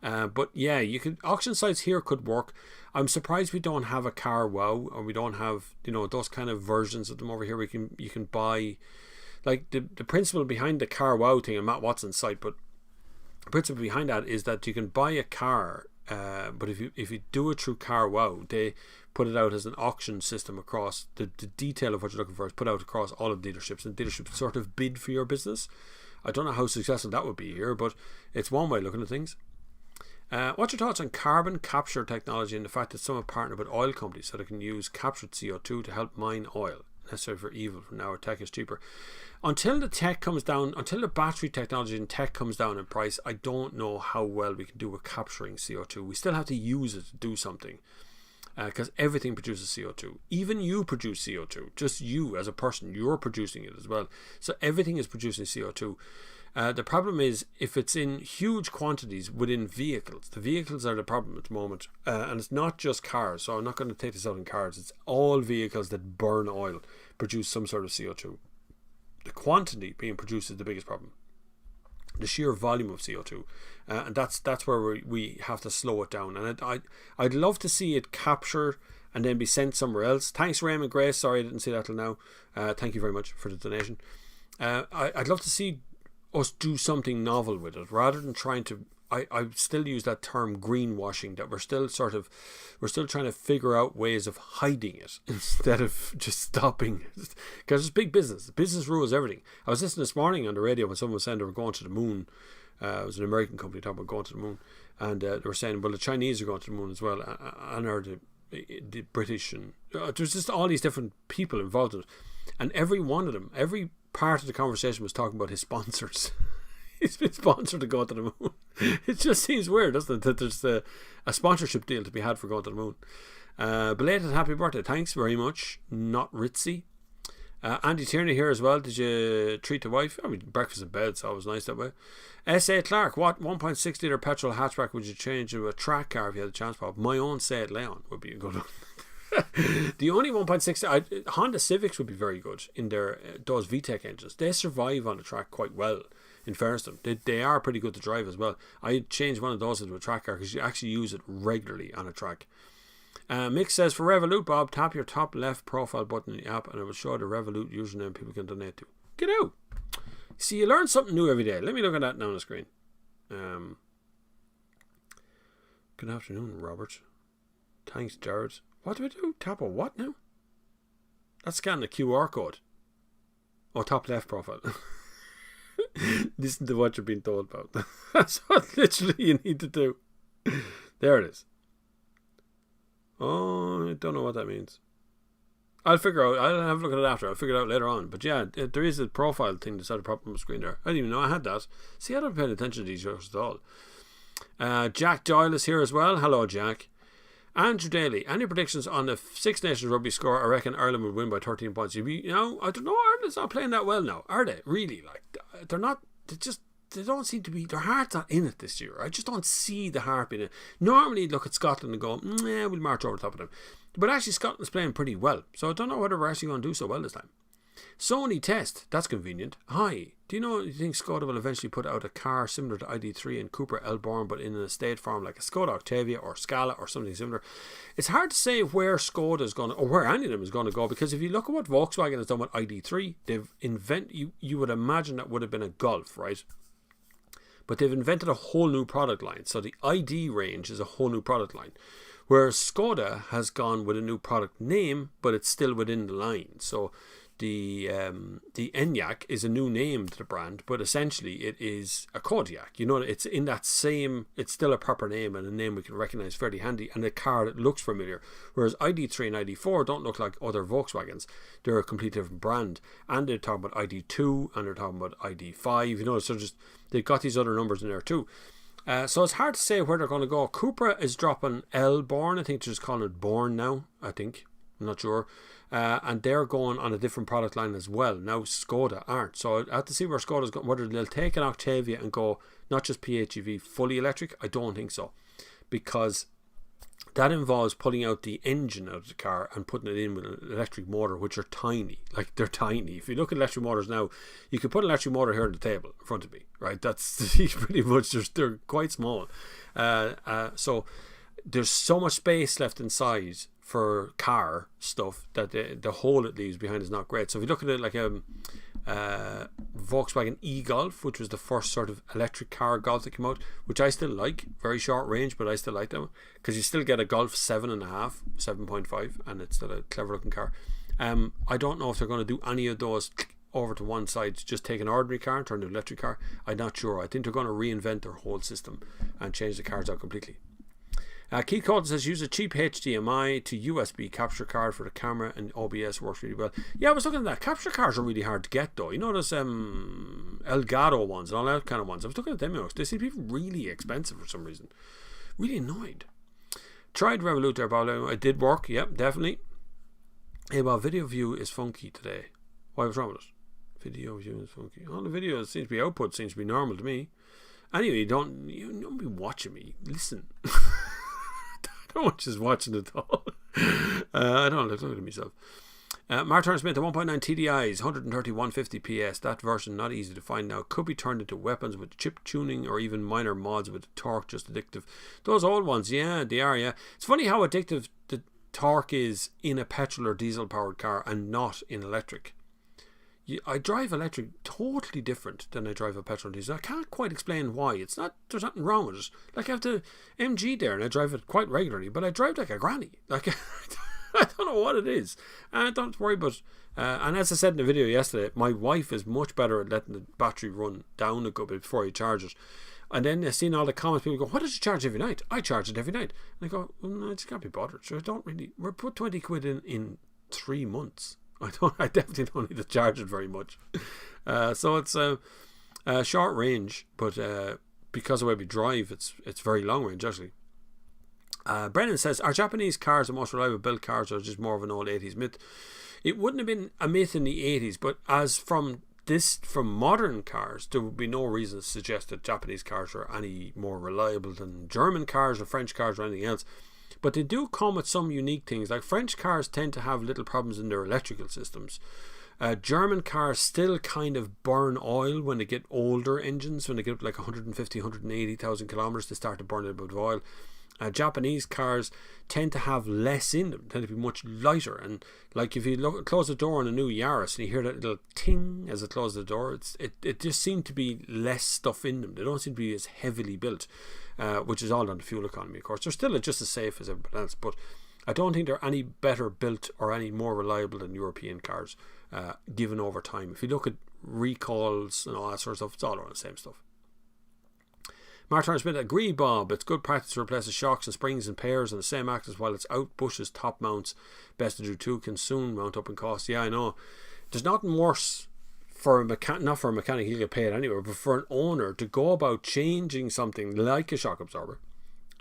[SPEAKER 1] But yeah, auction sites here could work. I'm surprised we don't have a Car Wow, or we don't have, you know, those kind of versions of them over here. You can buy, like, the principle behind the Car Wow thing on Matt Watson's site, but the principle behind that is that you can buy a car, but if you do it through Car Wow, they put it out as an auction system across the detail of what you're looking for is put out across all of the dealerships, and dealerships sort of bid for your business. I don't know how successful that would be here, but it's one way of looking at things. What's your thoughts on carbon capture technology and the fact that some have partnered with oil companies so they can use captured CO2 to help mine oil? Necessary for evil. For now, our tech is cheaper. Until the tech comes down, until the battery technology and tech comes down in price, I don't know how well we can do with capturing CO2. We still have to use it to do something, because everything produces CO2. Even you produce CO2. Just you as a person, you're producing it as well. So everything is producing CO2. The problem is if it's in huge quantities within vehicles. The vehicles are the problem at the moment, and it's not just cars. So I'm not going to take this out in cars. It's all vehicles that burn oil produce some sort of CO2. The quantity being produced is the biggest problem. The sheer volume of CO2, and that's where we have to slow it down. And I'd love to see it capture and then be sent somewhere else. Thanks, Raymond Grace. Sorry I didn't see that till now. Thank you very much for the donation. I'd love to see us do something novel with it rather than trying to I still use that term greenwashing, that we're still trying to figure out ways of hiding it instead of just stopping it. Because it's big business. Business rules everything. I was listening this morning on the radio when someone was saying they were going to the moon. It was an American company talking about going to the moon, and they were saying, well, the Chinese are going to the moon as well, and are the British, and there's just all these different people involved in it, and every one of them, every part of the conversation was talking about his sponsors. He's been sponsored to go to the moon. It just seems weird, doesn't it, that there's a sponsorship deal to be had for going to the moon. Belated happy birthday, thanks very much. Not Ritzy. Andy Tierney here as well. Did you treat the wife? I mean, breakfast in bed, so it was nice that way. S.A. Clark, what 1.6 litre petrol hatchback would you change into a track car if you had a chance, Bob? My own Seat Leon would be a good one. The only 1.6 Honda Civics would be very good in their those VTEC engines. They survive on the track quite well, in fairness to them. They are pretty good to drive as well. I'd change one of those into a track car because you actually use it regularly on a track. Mick says, for Revolut, Bob, tap your top left profile button in the app and it will show the Revolut username people can donate to. Get out! See, you learn something new every day. Let me look at that now on the screen. Good afternoon, Robert. Thanks, Jared. What do we do? Tap a what now? That's scanning the QR code. Oh, top left profile. Listen to what you're being told about. That's what literally you need to do. There it is. Oh, I don't know what that means. I'll figure out. I'll have a look at it after. I'll figure it out later on. But yeah, there is a profile thing that's at the top of the screen there. I didn't even know I had that. See, I don't pay attention to these shows at all. Jack Doyle is here as well. Hello, Jack. Andrew Daly, any predictions on the Six Nations rugby score? I reckon Ireland would win by 13 points. I don't know. Ireland's not playing that well now, are they? Really? Like, they're not. They don't seem to be. Their heart's not in it this year. I just don't see the heart in it. Normally, look at Scotland and go, we'll march over the top of them. But actually, Scotland's playing pretty well. So I don't know whether we're actually going to do so well this time. Sony Test, that's convenient. Hi, do you think Skoda will eventually put out a car similar to ID3 and Cooper Elborn, but in an estate form like a Skoda Octavia or Scala or something similar? It's hard to say where Skoda is going to, or where any of them is going to go, because if you look at what Volkswagen has done with ID3, they've you would imagine that would have been a Golf, right? But they've invented a whole new product line. So the ID range is a whole new product line. Whereas Skoda has gone with a new product name, but it's still within the line. So the Enyaq is a new name to the brand, but essentially it is a Kodiaq. You know, it's in that same, it's still a proper name and a name we can recognize fairly handy, and a car that looks familiar. Whereas ID3 and ID4 don't look like other Volkswagens. They're a completely different brand. And they're talking about ID2 and they're talking about ID5. You know, so just they've got these other numbers in there too. So it's hard to say where they're going to go. Cupra is dropping Elborn. I think they're just calling it Born now, I think. I'm not sure. And they're going on a different product line as well. Now Skoda aren't. So I have to see where Skoda's going. Whether they'll take an Octavia and go not just PHEV, fully electric. I don't think so. Because that involves pulling out the engine out of the car and putting it in with an electric motor, which are tiny. Like, they're tiny. If you look at electric motors now, you could put an electric motor here on the table in front of me, right? That's pretty much, they're quite small. So there's so much space left inside for car stuff that the hole it leaves behind is not great. So if you look at it like a Volkswagen e-Golf, which was the first sort of electric car Golf that came out, which I still like, very short range, but I still like them because you still get a Golf 7.5, 7.5, and it's still a clever looking car. I don't know if they're going to do any of those over to one side, just take an ordinary car and turn to an electric car. I'm not sure. I think they're going to reinvent their whole system and change the cars out completely. Keith Colton says, use a cheap HDMI to USB capture card for the camera, and OBS works really well. Yeah, I was looking at that. Capture cards are really hard to get though. You know those Elgato ones and all that kind of ones. I was looking at them. They seem to be really expensive for some reason. Really annoyed. Tried Revolut there, Bob. It did work. Yep, definitely. Hey, Bob, video view is funky today. Why, what's wrong with it? Video view is funky. All the videos seems to be output seems to be normal to me. Anyway, you don't be watching me. Listen. No one is watching it all. I don't look at myself. Martin Smith, the 1.9 TDIs, 130, 150 PS. That version not easy to find now. Could be turned into weapons with chip tuning or even minor mods with torque, just addictive. Those old ones, yeah, they are, yeah. It's funny how addictive the torque is in a petrol or diesel powered car and not in electric. I drive electric totally different than I drive a petrol and diesel. I can't quite explain why. It's not, there's nothing wrong with it. Like I have the MG there and I drive it quite regularly, but I drive like a granny. Like I don't know what it is. And don't worry about. And as I said in the video yesterday, my wife is much better at letting the battery run down a good bit before you charge it. And then I've seen all the comments, people go, "What does you charge every night?" I charge it every night. And I go, well, no, I just can't be bothered. So I don't really. We're put 20 quid in 3 months. I definitely don't need to charge it very much. So it's a short range, but because of the way we drive, it's very long range actually. Brennan says, "Are Japanese cars the most reliable built cars, or just more of an old 80s myth?" It wouldn't have been a myth in the 80s, but as from modern cars, there would be no reason to suggest that Japanese cars are any more reliable than German cars or French cars or anything else. But they do come with some unique things. Like French cars tend to have little problems in their electrical systems. German cars still kind of burn oil when they get older engines. When they get up like 150, 180,000 kilometers, they start to burn a bit of oil. Japanese cars tend to have less in them, tend to be much lighter. And like if you close the door on a new Yaris and you hear that little ting as it closes the door, it just seems to be less stuff in them. They don't seem to be as heavily built, which is all on the fuel economy, of course. They're still just as safe as everybody else, but I don't think they're any better built or any more reliable than European cars, given over time. If you look at recalls and all that sort of stuff, it's all around the same stuff. Martin Smith, agree, Bob. It's good practice to replace the shocks and springs and pairs on the same axis while it's out. Bushes, top mounts, best to do too, can soon mount up in cost. Yeah, I know. There's nothing worse for not for a mechanic, he'll get paid anyway, but for an owner to go about changing something like a shock absorber,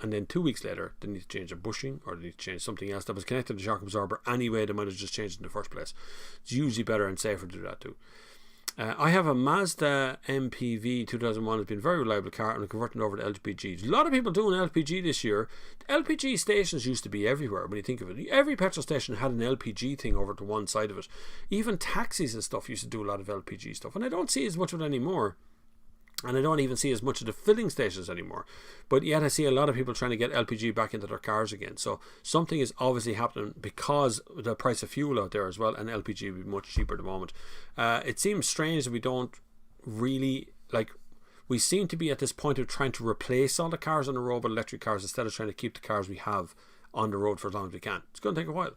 [SPEAKER 1] and then 2 weeks later they need to change a bushing or they need to change something else that was connected to the shock absorber anyway. They might have just changed it in the first place. It's usually better and safer to do that too. I have a Mazda MPV 2001. It's been a very reliable car, and I'm converting over to LPG. There's a lot of people doing LPG this year. LPG stations used to be everywhere when you think of it. Every petrol station had an LPG thing over to one side of it. Even taxis and stuff used to do a lot of LPG stuff, and I don't see as much of it anymore. And I don't even see as much of the filling stations anymore. But yet I see a lot of people trying to get LPG back into their cars again. So something is obviously happening because of the price of fuel out there as well. And LPG will be much cheaper at the moment. It seems strange that we don't really, we seem to be at this point of trying to replace all the cars on the road with electric cars instead of trying to keep the cars we have on the road for as long as we can. It's going to take a while.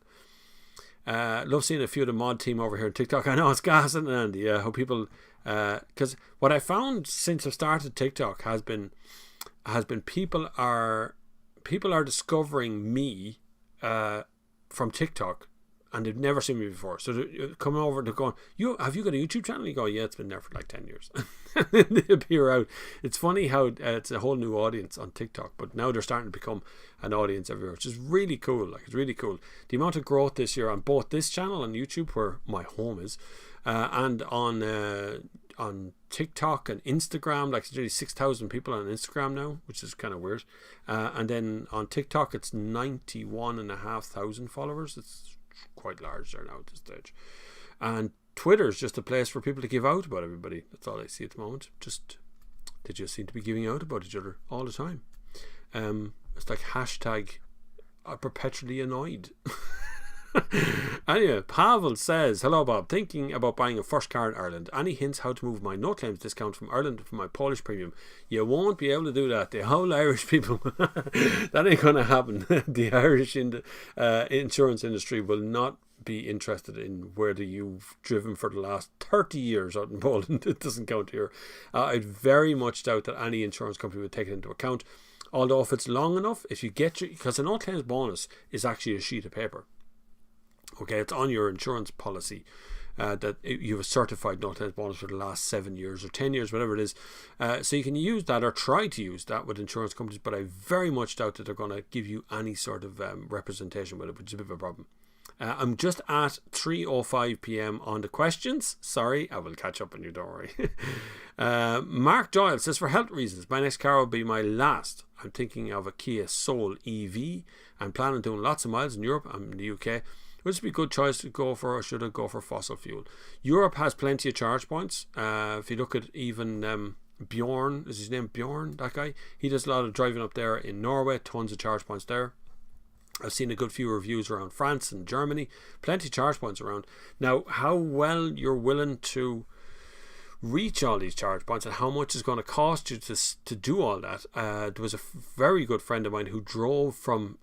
[SPEAKER 1] Love seeing a few of the mod team over here on TikTok. I know it's gas and Andy. How people, because what I found since I started TikTok has been people are discovering me from TikTok, and they've never seen me before. So they're coming over, they're going, have you got a YouTube channel? You go, yeah, it's been there for like 10 years. And then they appear out. It's funny how it's a whole new audience on TikTok, but now they're starting to become an audience everywhere, which is really cool. It's really cool. The amount of growth this year on both this channel on YouTube, where my home is, and on TikTok and Instagram. Like, there's nearly 6,000 people on Instagram now, which is kind of weird. And then on TikTok, it's 91,500 followers. It's quite large there now at this stage. And Twitter is just a place for people to give out about everybody. That's all I see at the moment. They just seem to be giving out about each other all the time. It's like hashtag perpetually annoyed. Anyway, Pavel says, hello Bob, thinking about buying a first car in Ireland. Any hints how to move my no claims discount from Ireland for my Polish premium? You won't be able to do that. The whole Irish people, that ain't going to happen. The Irish insurance industry will not be interested in whether you've driven for the last 30 years out in Poland. It doesn't count here. I very much doubt that any insurance company would take it into account. Although if it's long enough, if you get because a no claims bonus is actually a sheet of paper. Okay, it's on your insurance policy that you have a certified no claims bonus for the last 7 years or 10 years, whatever it is. So you can use that or try to use that with insurance companies, but I very much doubt that they're going to give you any sort of representation with it, which is a bit of a problem. I'm just at 3:05 p.m. on the questions. Sorry, I will catch up on you, don't worry. Mark Doyle says, for health reasons, my next car will be my last. I'm thinking of a Kia Soul EV. I'm planning on doing lots of miles in Europe and in the UK. Would this be a good choice to go for, or should I go for fossil fuel? Europe has plenty of charge points. If you look at even Bjorn, is his name Bjorn, that guy? He does a lot of driving up there in Norway, tons of charge points there. I've seen a good few reviews around France and Germany, plenty of charge points around. Now, how well you're willing to reach all these charge points and how much it's going to cost you to do all that. There was a very good friend of mine who drove from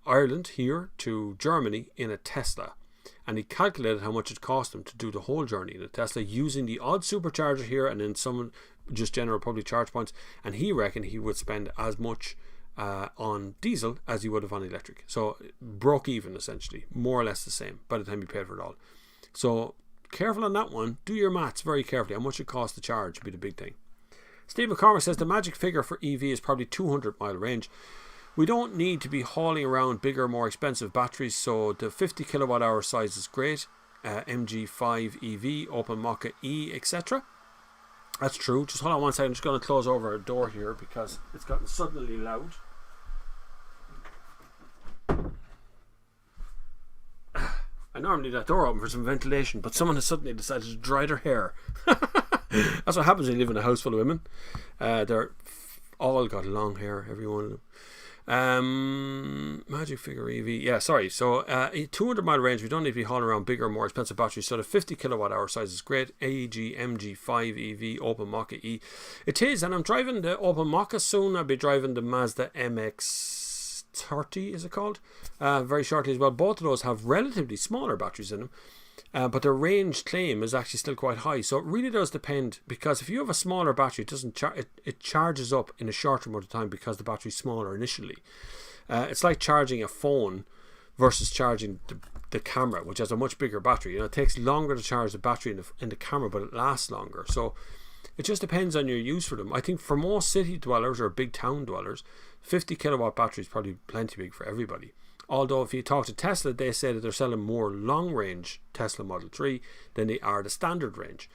[SPEAKER 1] Ireland here to Germany in a Tesla, and he calculated how much it cost him to do the whole journey in a Tesla using the odd supercharger here and then some just general public charge points, and he reckoned he would spend as much on diesel as he would have on electric. So broke even, essentially, more or less the same by the time he paid for it all. So careful on that one. Do your maths very carefully. How much it costs to charge would be the big thing. Steve McCormick says the magic figure for EV is probably 200 mile range. We don't need to be hauling around bigger, more expensive batteries, so the 50 kilowatt hour size is great. MG5 EV, Open Maka E, etc. That's true. Just hold on one second. I'm just going to close over a door here because it's gotten suddenly loud. I normally leave that door open for some ventilation, but someone has suddenly decided to dry their hair. That's what happens when you live in a house full of women. They're all got long hair, every one of them. Magic figure EV. Yeah, sorry. So 200 mile range, we don't need to be hauling around bigger, more expensive batteries. So the 50 kilowatt hour size is great. AEG MG5 EV Open Maka E. It is, and I'm driving the Open Maka soon. I'll be driving the Mazda MX-30, is it called? Very shortly as well. Both of those have relatively smaller batteries in them. But the range claim is actually still quite high, so it really does depend, because if you have a smaller battery, it charges up in a shorter amount of time because the battery's smaller initially. It's like charging a phone versus charging the camera, which has a much bigger battery. It takes longer to charge the battery in the camera, but it lasts longer. So it just depends on your use for them. I think for most city dwellers or big town dwellers, 50 kilowatt battery is probably plenty big for everybody. Although if you talk to Tesla, they say that they're selling more long-range Tesla Model 3 than they are the standard range.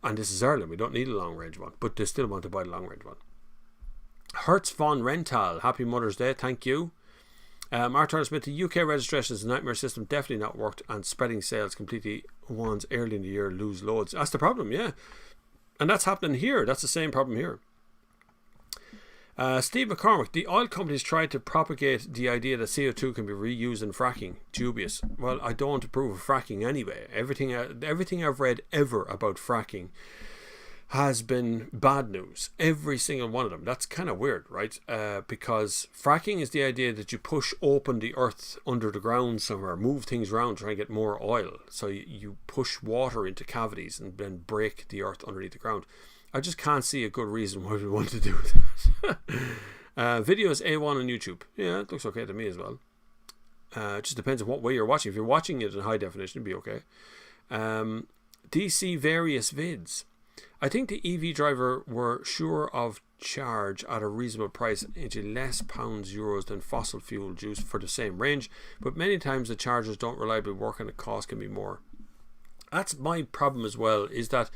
[SPEAKER 1] And this is Ireland, we don't need a long-range one, but they still want to buy the long-range one. Hertz von Rental, happy Mother's Day, thank you. Martin Smith, the UK registration is a nightmare system, definitely not worked, and spreading sales completely. Ones early in the year lose loads. That's the problem, yeah. And that's happening here, that's the same problem here. Steve McCormick, the oil companies tried to propagate the idea that CO2 can be reused in fracking. Dubious. Well, I don't approve of fracking anyway. Everything I've read ever about fracking has been bad news. Every single one of them. That's kind of weird, right? Because fracking is the idea that you push open the earth under the ground somewhere, move things around, try and get more oil. So you push water into cavities and then break the earth underneath the ground. I just can't see a good reason why we want to do that. Video is A1 on YouTube. Yeah, it looks okay to me as well. It just depends on what way you're watching. If you're watching it in high definition, it'd be okay. DC various vids. I think the EV driver were sure of charge at a reasonable price into less pounds, euros than fossil fuel juice for the same range, but many times the chargers don't reliably work and the cost can be more. That's my problem as well, is that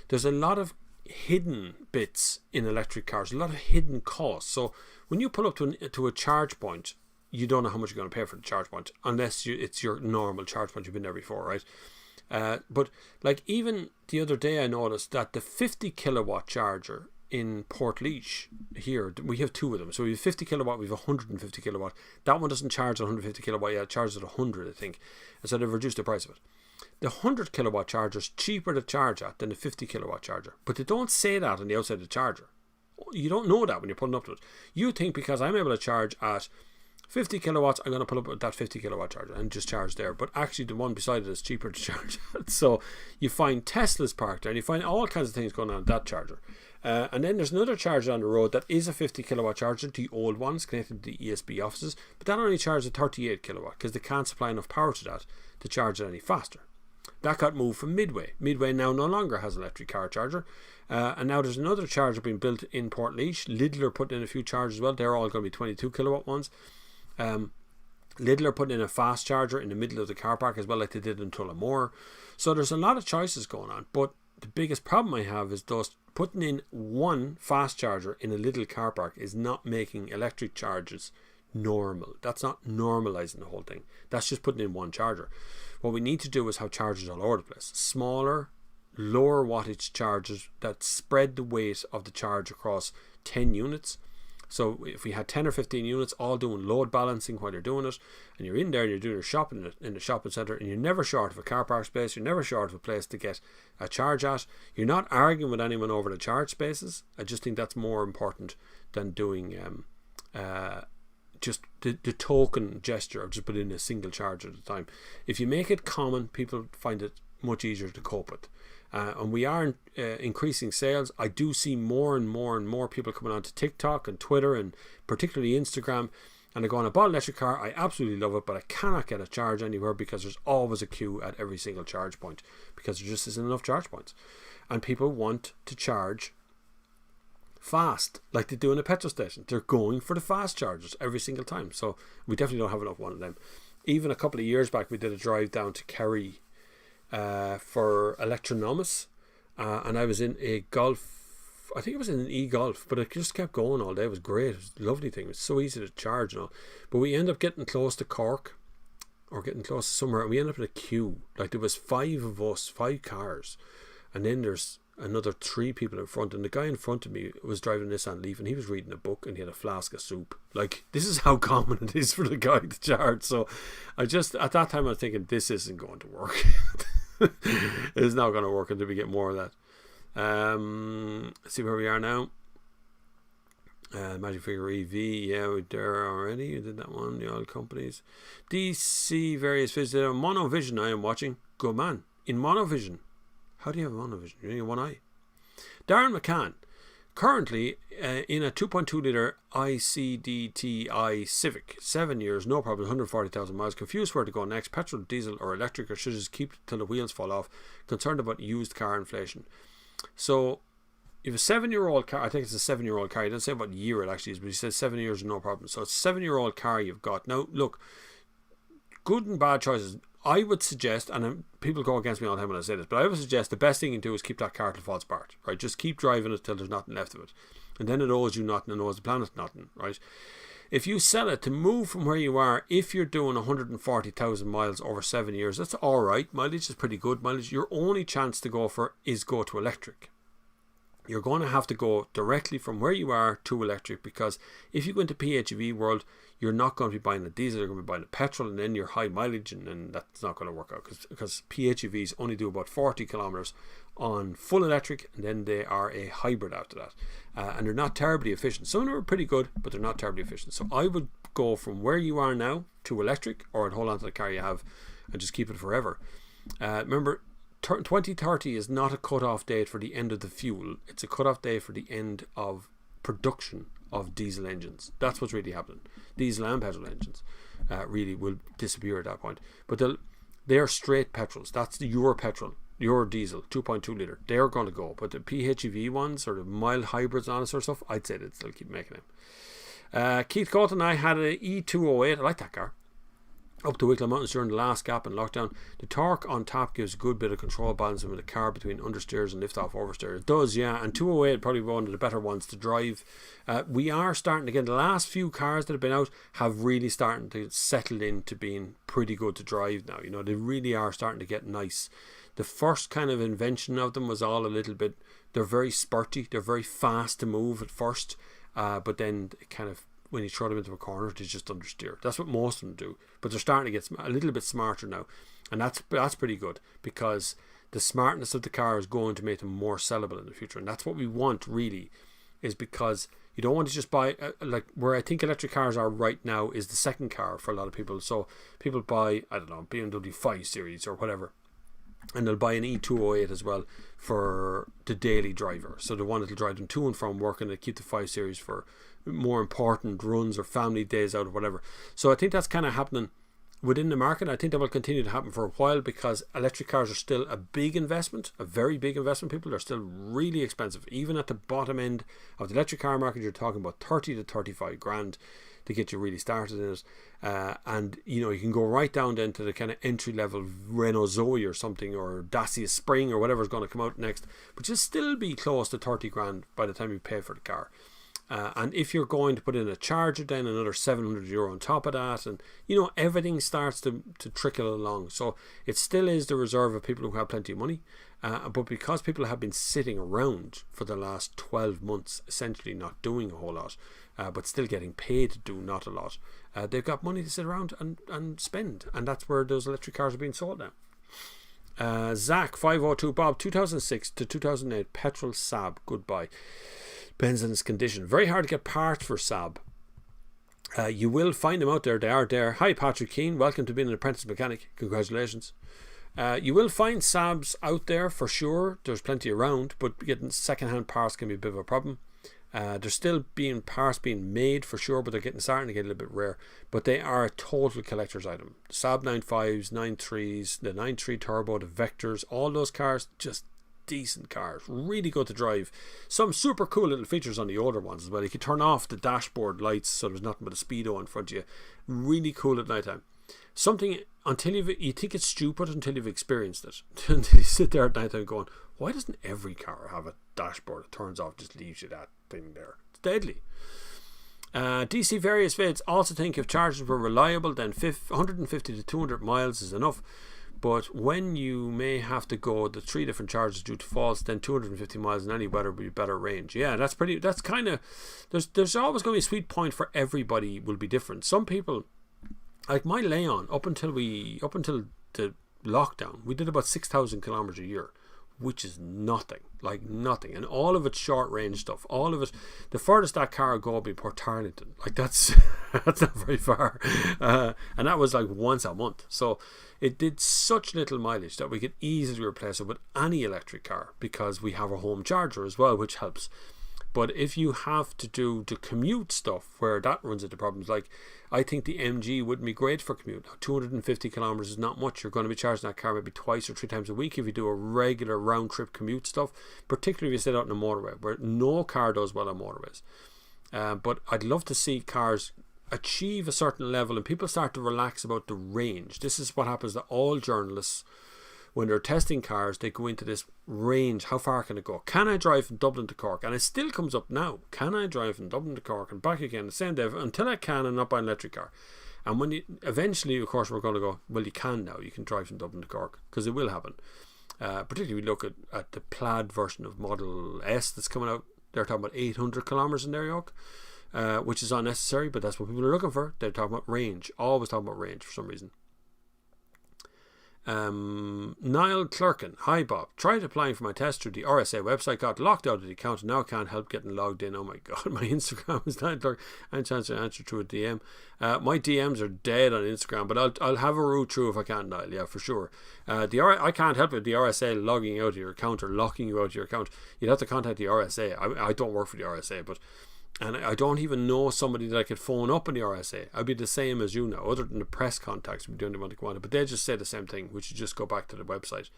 [SPEAKER 1] there's a lot of hidden bits in electric cars, a lot of hidden costs. So when you pull up to a charge point, you don't know how much you're going to pay for the charge point unless it's your normal charge point, you've been there before, right? But like even the other day I noticed that the 50 kilowatt charger in Portlaoise here, we have two of them. So we have 50 kilowatt, we have 150 kilowatt. That one doesn't charge at 150 kilowatt yet, it charges at 100, I think, and so they've reduced the price of it. The 100 kilowatt charger is cheaper to charge at than the 50 kilowatt charger. But they don't say that on the outside of the charger. You don't know that when you're pulling up to it. You think because I'm able to charge at 50 kilowatts, I'm going to pull up with that 50 kilowatt charger and just charge there. But actually the one beside it is cheaper to charge at. So you find Teslas parked there and you find all kinds of things going on at that charger. And then there's another charger on the road that is a 50 kilowatt charger, the old ones connected to the ESB offices. But that only charges at 38 kilowatt because they can't supply enough power to that to charge it any faster. That got moved from Midway. Midway now no longer has an electric car charger. And now there's another charger being built in Portlaoise. Lidl are putting in a few chargers as well. They're all going to be 22 kilowatt ones. Lidl are putting in a fast charger in the middle of the car park as well, like they did in Tullamore. So there's a lot of choices going on. But the biggest problem I have is those putting in one fast charger in a little car park is not making electric charges normal. That's not normalizing the whole thing. That's just putting in one charger. What we need to do is have chargers all over the place. Smaller, lower wattage chargers that spread the weight of the charge across 10 units. So if we had 10 or 15 units all doing load balancing while you're doing it, and you're in there and you're doing your shopping in the shopping centre, and you're never short of a car park space, you're never short of a place to get a charge at, you're not arguing with anyone over the charge spaces. I just think that's more important than doing just the token gesture of just putting in a single charge at a time. If you make it common, people find it much easier to cope with. And we are increasing sales. I do see more and more people coming onto TikTok and Twitter and particularly Instagram, and they're going, I bought an electric car, I absolutely love it, but I cannot get a charge anywhere because there's always a queue at every single charge point because there just isn't enough charge points. And people want to charge fast like they do in a petrol station. They're going for the fast chargers every single time. So we definitely don't have enough one of them. Even a couple of years back we did a drive down to Kerry for Electronomus, and I was in a Golf, I think it was in an e-Golf, but it just kept going all day. It was great. It was a lovely thing. It was so easy to charge and all. But we ended up getting close to Cork or getting close to somewhere, and we ended up in a queue. Like there was 5 of us, 5 cars, and then there's another 3 people in front, and the guy in front of me was driving a Nissan Leaf, and he was reading a book, and he had a flask of soup. Like, this is how common it is for the guy to charge. So I just, at that time I was thinking, this isn't going to work. It's not going to work until we get more of that. Let's see where we are now. Magic Figure EV, yeah, we're there already. We did that one. The oil companies, DC various visions. Monovision I am watching. Good man. In Monovision. How do you have monovision? You only have one eye. Darren McCann, currently in a 2.2 litre ICDTI Civic, 7 years, no problem, 140,000 miles. Confused where to go next, petrol, diesel, or electric, or should just keep till the wheels fall off. Concerned about used car inflation. So, you have a 7-year-old car. I think it's a 7-year-old car. He doesn't say what year it actually is, but he says 7 years, no problem. So, it's a 7-year-old car you've got. Now, look, good and bad choices. I would suggest, and people go against me all the time when I say this, but I would suggest the best thing you can do is keep that car till it falls apart, right? Just keep driving it till there's nothing left of it. And then it owes you nothing and owes the planet nothing, right? If you sell it to move from where you are, if you're doing 140,000 miles over 7 years, that's all right. Mileage is pretty good mileage. Your only chance to go for is go to electric. You're going to have to go directly from where you are to electric, because if you go into PHEV world, you're not going to be buying a diesel, you're going to be buying a petrol, and then you're high mileage, and then that's not going to work out because PHEVs only do about 40 kilometers on full electric, and then they are a hybrid after that, and they're not terribly efficient. Some of them are pretty good, but they're not terribly efficient. So I would go from where you are now to electric, or I'd hold on to the car you have and just keep it forever. Remember, 2030 is not a cut-off date for the end of the fuel. It's a cut-off date for the end of production of diesel engines. That's what's really happening. Diesel and petrol engines really will disappear at that point. But they are straight petrols. That's your petrol, your diesel, 2.2 litre. They're going to go. But the PHEV ones, or the mild hybrids and all that sort of stuff, I'd say they'd still keep making them. Keith Colton and I had an E208. I like that car. Up to Wicklow Mountains during the last gap in lockdown. The torque on top gives a good bit of control balancing with the car between understeers and lift-off oversteer. It does, yeah, and 208 probably one of the better ones to drive. We are starting, again, the last few cars that have been out have really starting to settle into being pretty good to drive now. You know, they really are starting to get nice. The first kind of invention of them was all a little bit, they're very spurty, they're very fast to move at first, but then it kind of, when you throw them into a corner, they just understeer. That's what most of them do. But they're starting to get a little bit smarter now. And that's pretty good, because the smartness of the car is going to make them more sellable in the future. And that's what we want, really, is because you don't want to just buy, like where I think electric cars are right now is the second car for a lot of people. So people buy, I don't know, BMW 5 Series or whatever, and they'll buy an E208 as well for the daily driver. So the one that'll drive them to and from work, and they keep the 5 Series for more important runs or family days out or whatever. So I think that's kind of happening within the market. I think that will continue to happen for a while, because electric cars are still a big investment, a very big investment. People are still really expensive. Even at the bottom end of the electric car market, you're talking about 30 to 35 grand to get you really started in it. And you know, you can go right down then to the kind of entry level Renault Zoe or something, or Dacia Spring or whatever's going to come out next, but you'll still be close to 30 grand by the time you pay for the car. And if you're going to put in a charger, then another €700 on top of that, and you know, everything starts to trickle along. So it still is the reserve of people who have plenty of money, but because people have been sitting around for the last 12 months essentially not doing a whole lot, but still getting paid to do not a lot. They've got money to sit around and spend, and that's where those electric cars are being sold now. Zach 502 Bob, 2006 to 2008 petrol Saab, goodbye. Depends on its condition. Very hard to get parts for Saab. You will find them out there. They are there. Hi Patrick Keane, welcome to being an apprentice mechanic. Congratulations. You will find Saabs out there for sure. There's plenty around, but getting second-hand parts can be a bit of a problem. There's still parts being made for sure, but they're starting to get a little bit rare. But they are a total collector's item. Saab 9.5s, 9.3s, the 9.3 Turbo, the Vectors, all those cars, just decent cars, really good to drive. Some super cool little features on the older ones as well. You can turn off the dashboard lights so there's nothing but a speedo in front of you. Really cool at night time. Something until you think it's stupid until you've experienced it. Until you sit there at night time going, why doesn't every car have a dashboard that turns off, just leaves you that thing there? It's deadly. DC various vids also think if chargers were reliable, then 150 to 200 miles is enough. But when you may have to go the 3 different charges due to faults, then 250 miles in any weather will be better range. Yeah, that's kind of, there's always going to be a sweet point for everybody, will be different. Some people, like my Leon, up until the lockdown, we did about 6,000 kilometers a year, which is nothing, and all of it's short range stuff. All of it, the furthest that car would go would be Port Tarlington. Like that's not very far, and that was like once a month. So it did such little mileage that we could easily replace it with any electric car because we have a home charger as well, which helps. But if you have to do the commute stuff where that runs into problems, like I think the MG wouldn't be great for commute. 250 kilometers is not much. You're going to be charging that car maybe 2 or 3 times a week if you do a regular round trip commute stuff, particularly if you sit out on a motorway, where no car does well on motorways. But I'd love to see cars achieve a certain level and people start to relax about the range. This is what happens to all journalists. When they're testing cars, they go into this range. How far can it go? Can I drive from Dublin to Cork? And it still comes up now. Can I drive from Dublin to Cork and back again the same day? Until I can, I'm not buying an electric car. And when eventually, of course, we're going to go, well, you can now. You can drive from Dublin to Cork, because it will happen. Particularly we look at the plaid version of Model S that's coming out. They're talking about 800 kilometres in their yoke, which is unnecessary, but that's what people are looking for. They're talking about range. Always talking about range for some reason. Niall Clerkin, hi Bob, tried applying for my test through the RSA website, got locked out of the account and now can't help getting logged in. Oh my god, my Instagram is Niall Clerkin, and chance to answer to a DM. My DMs are dead on Instagram, but I'll have a route through if I can, Niall, yeah, for sure. I can't help it, the RSA logging out of your account or locking you out of your account. You'd have to contact the RSA. I don't work for the RSA, and I don't even know somebody that I could phone up in the RSA. I'd be the same as you now, other than the press contacts would be the only one to go on it. But they just say the same thing, which is just go back to the website.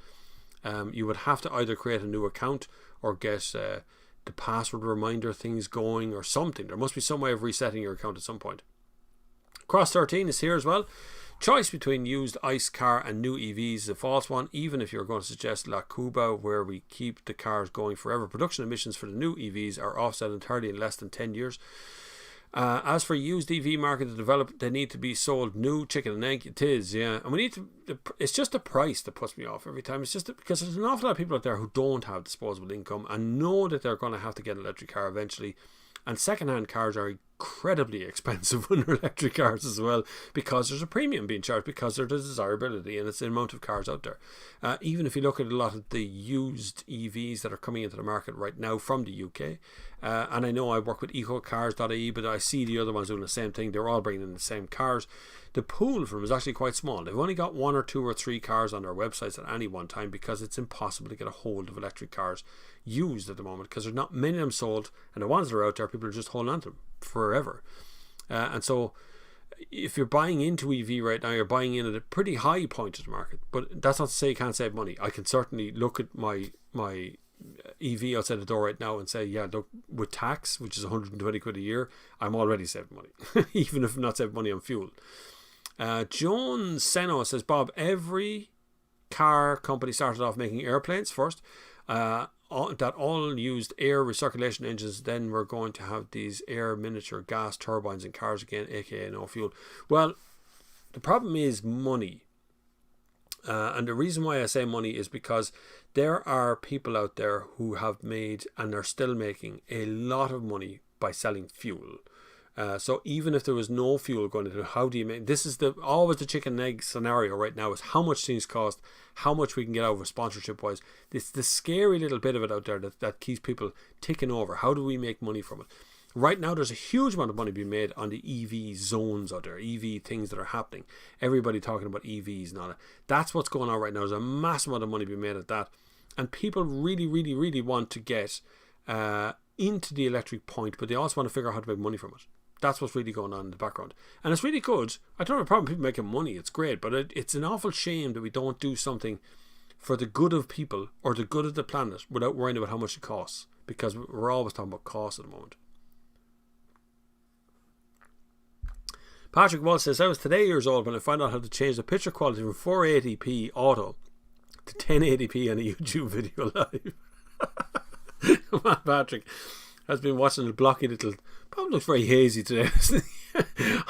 [SPEAKER 1] You would have to either create a new account or get the password reminder things going or something. There must be some way of resetting your account at some point. Cross 13 is here as well. Choice between used ICE car and new EVs is a false one, even if you're going to suggest La Cuba, where we keep the cars going forever. Production emissions for the new EVs are offset entirely in less than 10 years. As for used EV market to develop, they need to be sold new, chicken and egg. It is, yeah. And we need to, it's just the price that puts me off every time. It's just because there's an awful lot of people out there who don't have disposable income and know that they're going to have to get an electric car eventually. And second-hand cars are incredibly expensive when they're electric cars as well, because there's a premium being charged, because there's desirability and it's the amount of cars out there. Even if you look at a lot of the used EVs that are coming into the market right now from the UK, and I know I work with ecocars.ie, but I see the other ones doing the same thing. They're all bringing in the same cars. The pool for them is actually quite small. They've only got 1 or 2 or 3 cars on their websites at any one time, because it's impossible to get a hold of electric cars used at the moment, because there's not many of them sold, and the ones that are out there, people are just holding on to them forever. And so if you're buying into EV right now, you're buying in at a pretty high point of the market. But that's not to say you can't save money. I can certainly look at my EV outside the door right now and say, yeah, look, with tax, which is 120 quid a year, I'm already saving money, even if I'm not saving money on fuel. Joan Seno says, Bob, every car company started off making airplanes first, that all used air recirculation engines. Then we're going to have these air miniature gas turbines in cars again, aka no fuel. Well, the problem is money. And the reason why I say money is because there are people out there who have made, and are still making, a lot of money by selling fuel. So even if there was no fuel going into it, how do you make... This is always the chicken and egg scenario right now, is how much things cost, how much we can get out of it sponsorship wise. It's the scary little bit of it out there that keeps people ticking over. How do we make money from it? Right now there's a huge amount of money being made on the EV zones out there, EV things that are happening. Everybody talking about EVs and all that. That's what's going on right now. There's a massive amount of money being made at that. And people really, really, really want to get into the electric point, but they also want to figure out how to make money from it. That's what's really going on in the background. And it's really good. I don't have a problem with people making money. It's great. But it's an awful shame that we don't do something for the good of people or the good of the planet without worrying about how much it costs. Because we're always talking about costs at the moment. Patrick Wall says, I was today years old when I found out how to change the picture quality from 480p auto to 1080p on a YouTube video live. Come on, Patrick has been watching a blocky little, probably looks very hazy today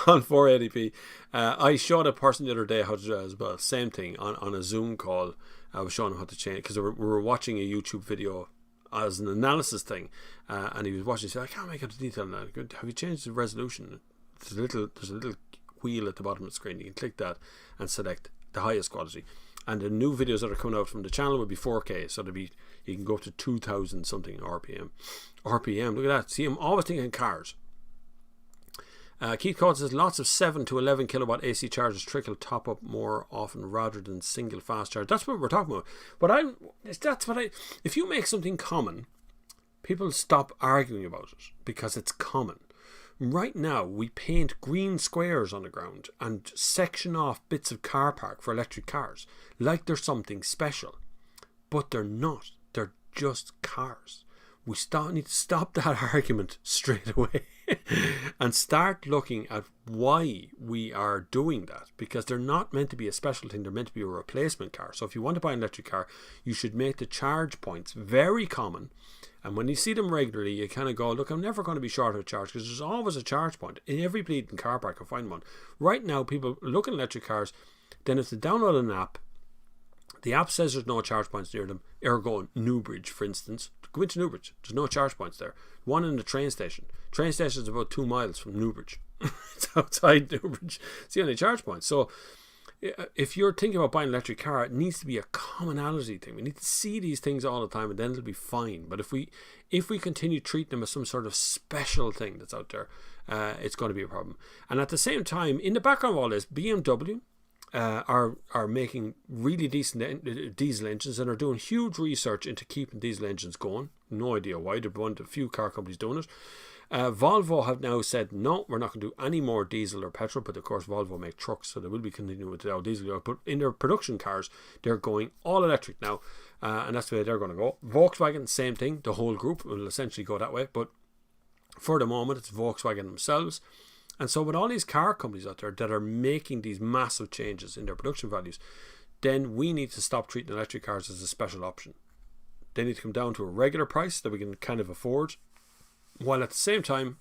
[SPEAKER 1] on 480p. I showed a person the other day how to do it as well. Same thing on a Zoom call. I was showing him how to change, because we were watching a YouTube video as an analysis thing, and he was watching. He said, I can't make out the detail now. Have you changed the resolution? There's a little wheel at the bottom of the screen. You can click that and select the highest quality. And the new videos that are coming out from the channel will be 4K, so you can go up to 2,000 something RPM. Look at that. See, I'm always thinking cars. Keith Coates says lots of 7 to 11 kilowatt AC chargers trickle top up more often rather than single fast charge. That's what we're talking about. If you make something common, people stop arguing about it because it's common. Right now, we paint green squares on the ground and section off bits of car park for electric cars like they're something special. But they're not. They're just cars. We need to stop that argument straight away and start looking at why we are doing that, because they're not meant to be a special thing. They're meant to be a replacement car. So if you want to buy an electric car, you should make the charge points very common. And when you see them regularly, you kind of go, look, I'm never going to be short of a charge, because there's always a charge point. In every bleeding car park, you'll find one. Right now, people look at electric cars, then if they download an app, the app says there's no charge points near them. Ergo, Newbridge, for instance. Go into Newbridge. There's no charge points there. One in the train station. Train station is about 2 miles from Newbridge. It's outside Newbridge. It's the only charge point. So if you're thinking about buying an electric car, it needs to be a commonality thing. We need to see these things all the time, and then it'll be fine. But if we continue treating them as some sort of special thing that's out there, it's going to be a problem. And at the same time, in the background of all this, BMW are making really decent diesel engines and are doing huge research into keeping diesel engines going. No idea why. They're one of the few car companies doing it. Volvo have now said, no, we're not going to do any more diesel or petrol, but of course Volvo make trucks, so they will be continuing with the diesel. But in their production cars, they're going all electric now, and that's the way they're going to go. Volkswagen, same thing. The whole group will essentially go that way, but for the moment, it's Volkswagen themselves. And so with all these car companies out there that are making these massive changes in their production values, then we need to stop treating electric cars as a special option. They need to come down to a regular price that we can kind of afford, while at the same time,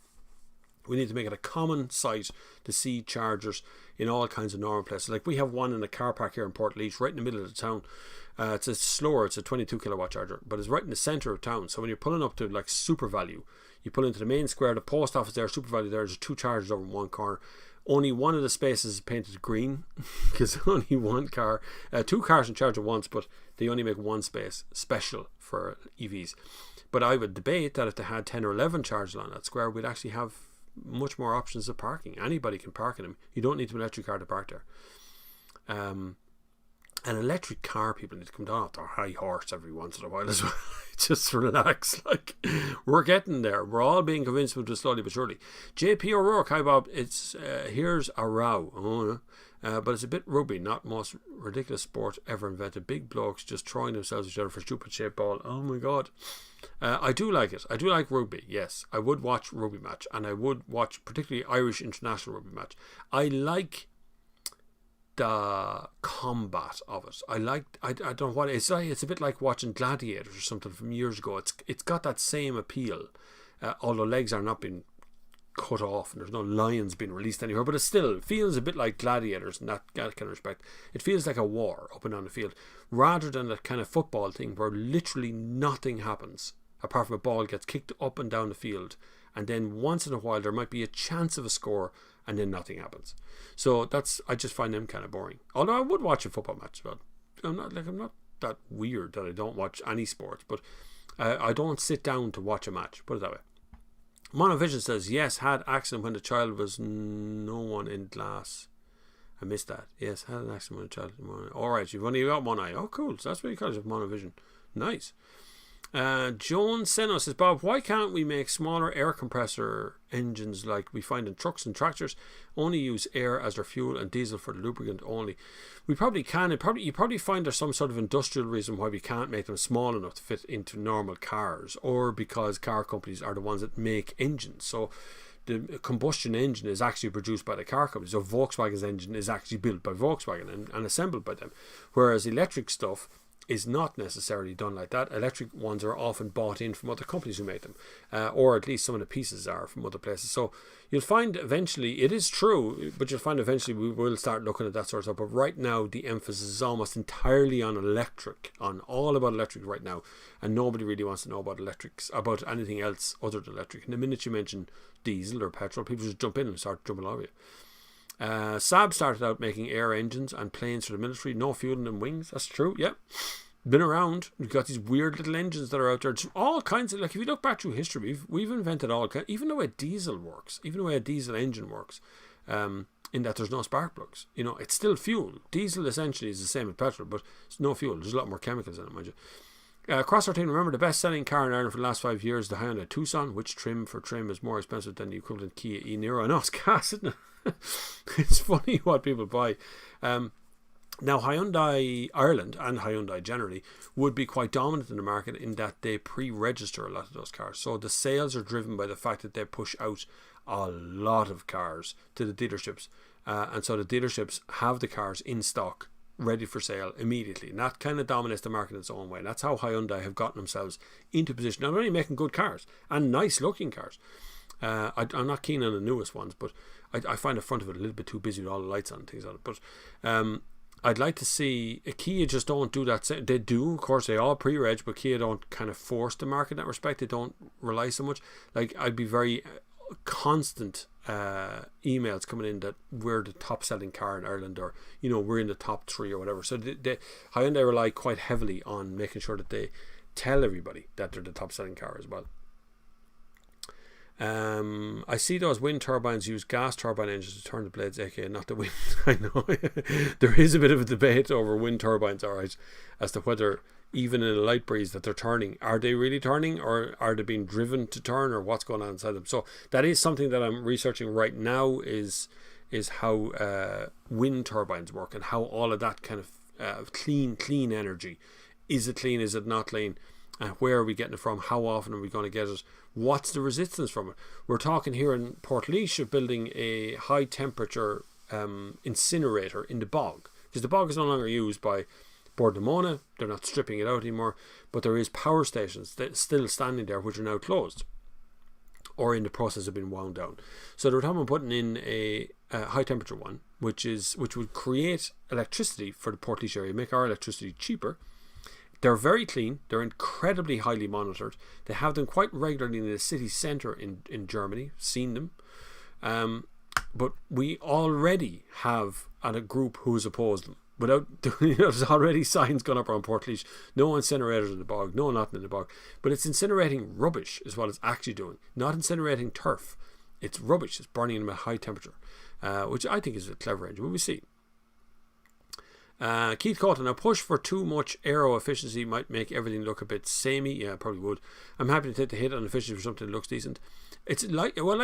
[SPEAKER 1] we need to make it a common sight to see chargers in all kinds of normal places. Like we have one in a car park here in Portlaoise, right in the middle of the town. It's a 22 kilowatt charger, but it's right in the centre of town. So when you're pulling up to like Super Value, you pull into the main square, the post office there, Super Value there, there's 2 chargers over in one corner. Only one of the spaces is painted green, because only one car, 2 cars in charge at once, but they only make one space special for EVs. But I would debate that if they had 10 or 11 chargers on that square, we'd actually have much more options of parking. Anybody can park in them. You don't need an electric car to park there. An electric car, people need to come down off their high horse every once in a while as well. Just relax. Like, we're getting there. We're all being convinced we'll do slowly but surely. JP O'Rourke, hi Bob. It's here's a row. Oh, but it's a bit rugby, not most ridiculous sport ever invented. Big blokes just throwing themselves at each other for stupid shaped ball. Oh my god. I do like it. I do like rugby, yes. I would watch rugby match, and I would watch particularly Irish international rugby match. I like the combat of it. I don't know what it's like. It's a bit like watching Gladiators or something from years ago. It's got that same appeal, although legs are not being cut off and there's no lions being released anywhere, but it still feels a bit like Gladiators in that kind of respect. It feels like a war up and down the field, rather than that kind of football thing where literally nothing happens apart from a ball gets kicked up and down the field and then once in a while there might be a chance of a score, and then nothing happens. So I just find them kind of boring. Although I would watch a football match, but I'm not that weird that I don't watch any sports, but I don't sit down to watch a match, put it that way. Monovision says, yes, had accident when the child was no one in glass. I missed that. Yes, had an accident when the child was mono. Alright, you've only got one eye. Oh, cool. So that's what you call it, monovision. Nice. Joan Seno says, Bob, why can't we make smaller air compressor engines like we find in trucks and tractors? Only use air as their fuel and diesel for the lubricant only. We probably can. You probably find there's some sort of industrial reason why we can't make them small enough to fit into normal cars, or because car companies are the ones that make engines. So the combustion engine is actually produced by the car companies. So Volkswagen's engine is actually built by Volkswagen and assembled by them, whereas electric stuff is not necessarily done like that. Electric ones are often bought in from other companies who make them, or at least some of the pieces are from other places. So you'll find eventually, it is true, but you'll find eventually we will start looking at that sort of stuff. But right now the emphasis is almost entirely on electric, on all about electric right now, and nobody really wants to know about electrics, about anything else other than electric. And the minute you mention diesel or petrol, people just jump in and start jumping over you. Saab started out making air engines and planes for the military, no fueling and wings. That's true, yeah. Been around. We've got these weird little engines that are out there. It's all kinds of, like, if you look back through history, we've invented all kinds, even the way diesel works, even the way a diesel engine works, in that there's no spark plugs. You know, it's still fuel. Diesel essentially is the same as petrol, but it's no fuel. There's a lot more chemicals in it, mind you. Cross team, remember the best selling car in Ireland for the last 5 years, the Hyundai Tucson, which trim is more expensive than the equivalent Kia e-Niro. I know it's gas, isn't it? It's funny what people buy. Now Hyundai Ireland and Hyundai generally would be quite dominant in the market in that they pre-register a lot of those cars. So the sales are driven by the fact that they push out a lot of cars to the dealerships, and so the dealerships have the cars in stock ready for sale immediately, and that kind of dominates the market in its own way. And that's how Hyundai have gotten themselves into position, not only making good cars and nice looking cars. I'm not keen on the newest ones, but I find the front of it a little bit too busy with all the lights on and things on it. But I'd like to see Kia just don't do that. They do, of course, they all pre-reg, but Kia don't kind of force the market in that respect. They don't rely so much. Like, I'd be very constant emails coming in that we're the top selling car in Ireland, or, you know, we're in the top 3 or whatever. So Hyundai rely quite heavily on making sure that they tell everybody that they're the top selling car as well. I see those wind turbines use gas turbine engines to turn the blades, aka not the wind. I know there is a bit of a debate over wind turbines, alright, as to whether even in a light breeze that they're turning. Are they really turning, or are they being driven to turn, or what's going on inside them? So that is something that I'm researching right now, is how wind turbines work, and how all of that kind of clean energy. Is it clean? Is it not clean? Where are we getting it from? How often are we going to get it? What's the resistance from it? We're talking here in Portlaoise of building a high temperature incinerator in the bog, because the bog is no longer used by Bord na Móna. They're not stripping it out anymore, but there is power stations that still standing there which are now closed or in the process of being wound down. So they're talking about putting in a high temperature one, which would create electricity for the Portlaoise area, make our electricity cheaper. They're very clean. They're incredibly highly monitored. They have them quite regularly in the city centre in Germany. Seen them. But we already have a group who has opposed them. There's already signs gone up around Portlaoise. No incinerators in the bog. No nothing in the bog. But it's incinerating rubbish is what it's actually doing. Not incinerating turf. It's rubbish. It's burning them at high temperature. Which I think is a clever engine. But we see. Keith Cotton, a push for too much aero efficiency might make everything look a bit samey. Yeah, probably would. I'm happy to take the hit on efficiency for something that looks decent. It's like, well,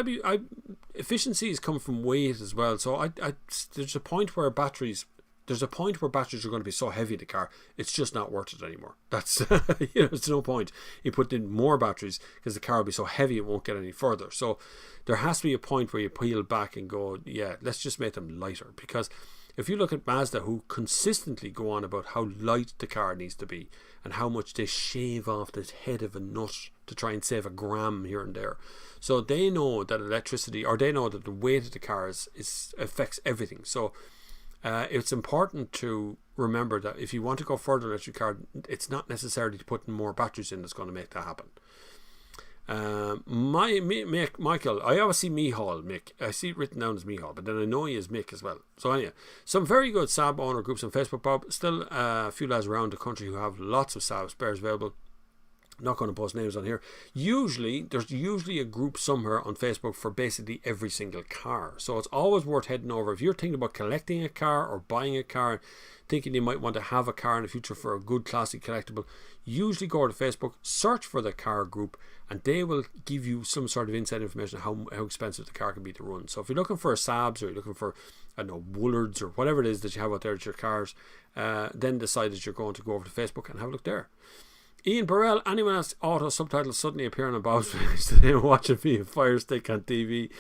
[SPEAKER 1] efficiencies come from weight as well. So there's a point where batteries are going to be so heavy in the car, it's just not worth it anymore. That's it's no point in putting in more batteries, because the car will be so heavy it won't get any further. So there has to be a point where you peel back and go, yeah, let's just make them lighter. Because if you look at Mazda, who consistently go on about how light the car needs to be and how much they shave off the head of a nut to try and save a gram here and there. So they know that electricity, or they know that the weight of the car affects everything. So it's important to remember that if you want to go further in electric car, it's not necessarily to put more batteries in that's going to make that happen. Michael, I always see Mihal, Mick. I see it written down as Mihal, but then I know he is Mick as well. So anyway, some very good Saab owner groups on Facebook, Bob. Still a few lads around the country who have lots of Saab spares available. Not going to post names on here. There's usually a group somewhere on Facebook for basically every single car. So it's always worth heading over. If you're thinking about collecting a car or buying a car, thinking you might want to have a car in the future for a good classic collectible, usually go to Facebook, search for the car group, and they will give you some sort of inside information on how expensive the car can be to run. So if you're looking for a Saabs, or you're looking for, I don't know, Woollards or whatever it is that you have out there at your cars, then decide that you're going to go over to Facebook and have a look there. Ian Burrell, anyone else auto subtitles suddenly appearing on Bob's page today watching me a Fire Stick on TV?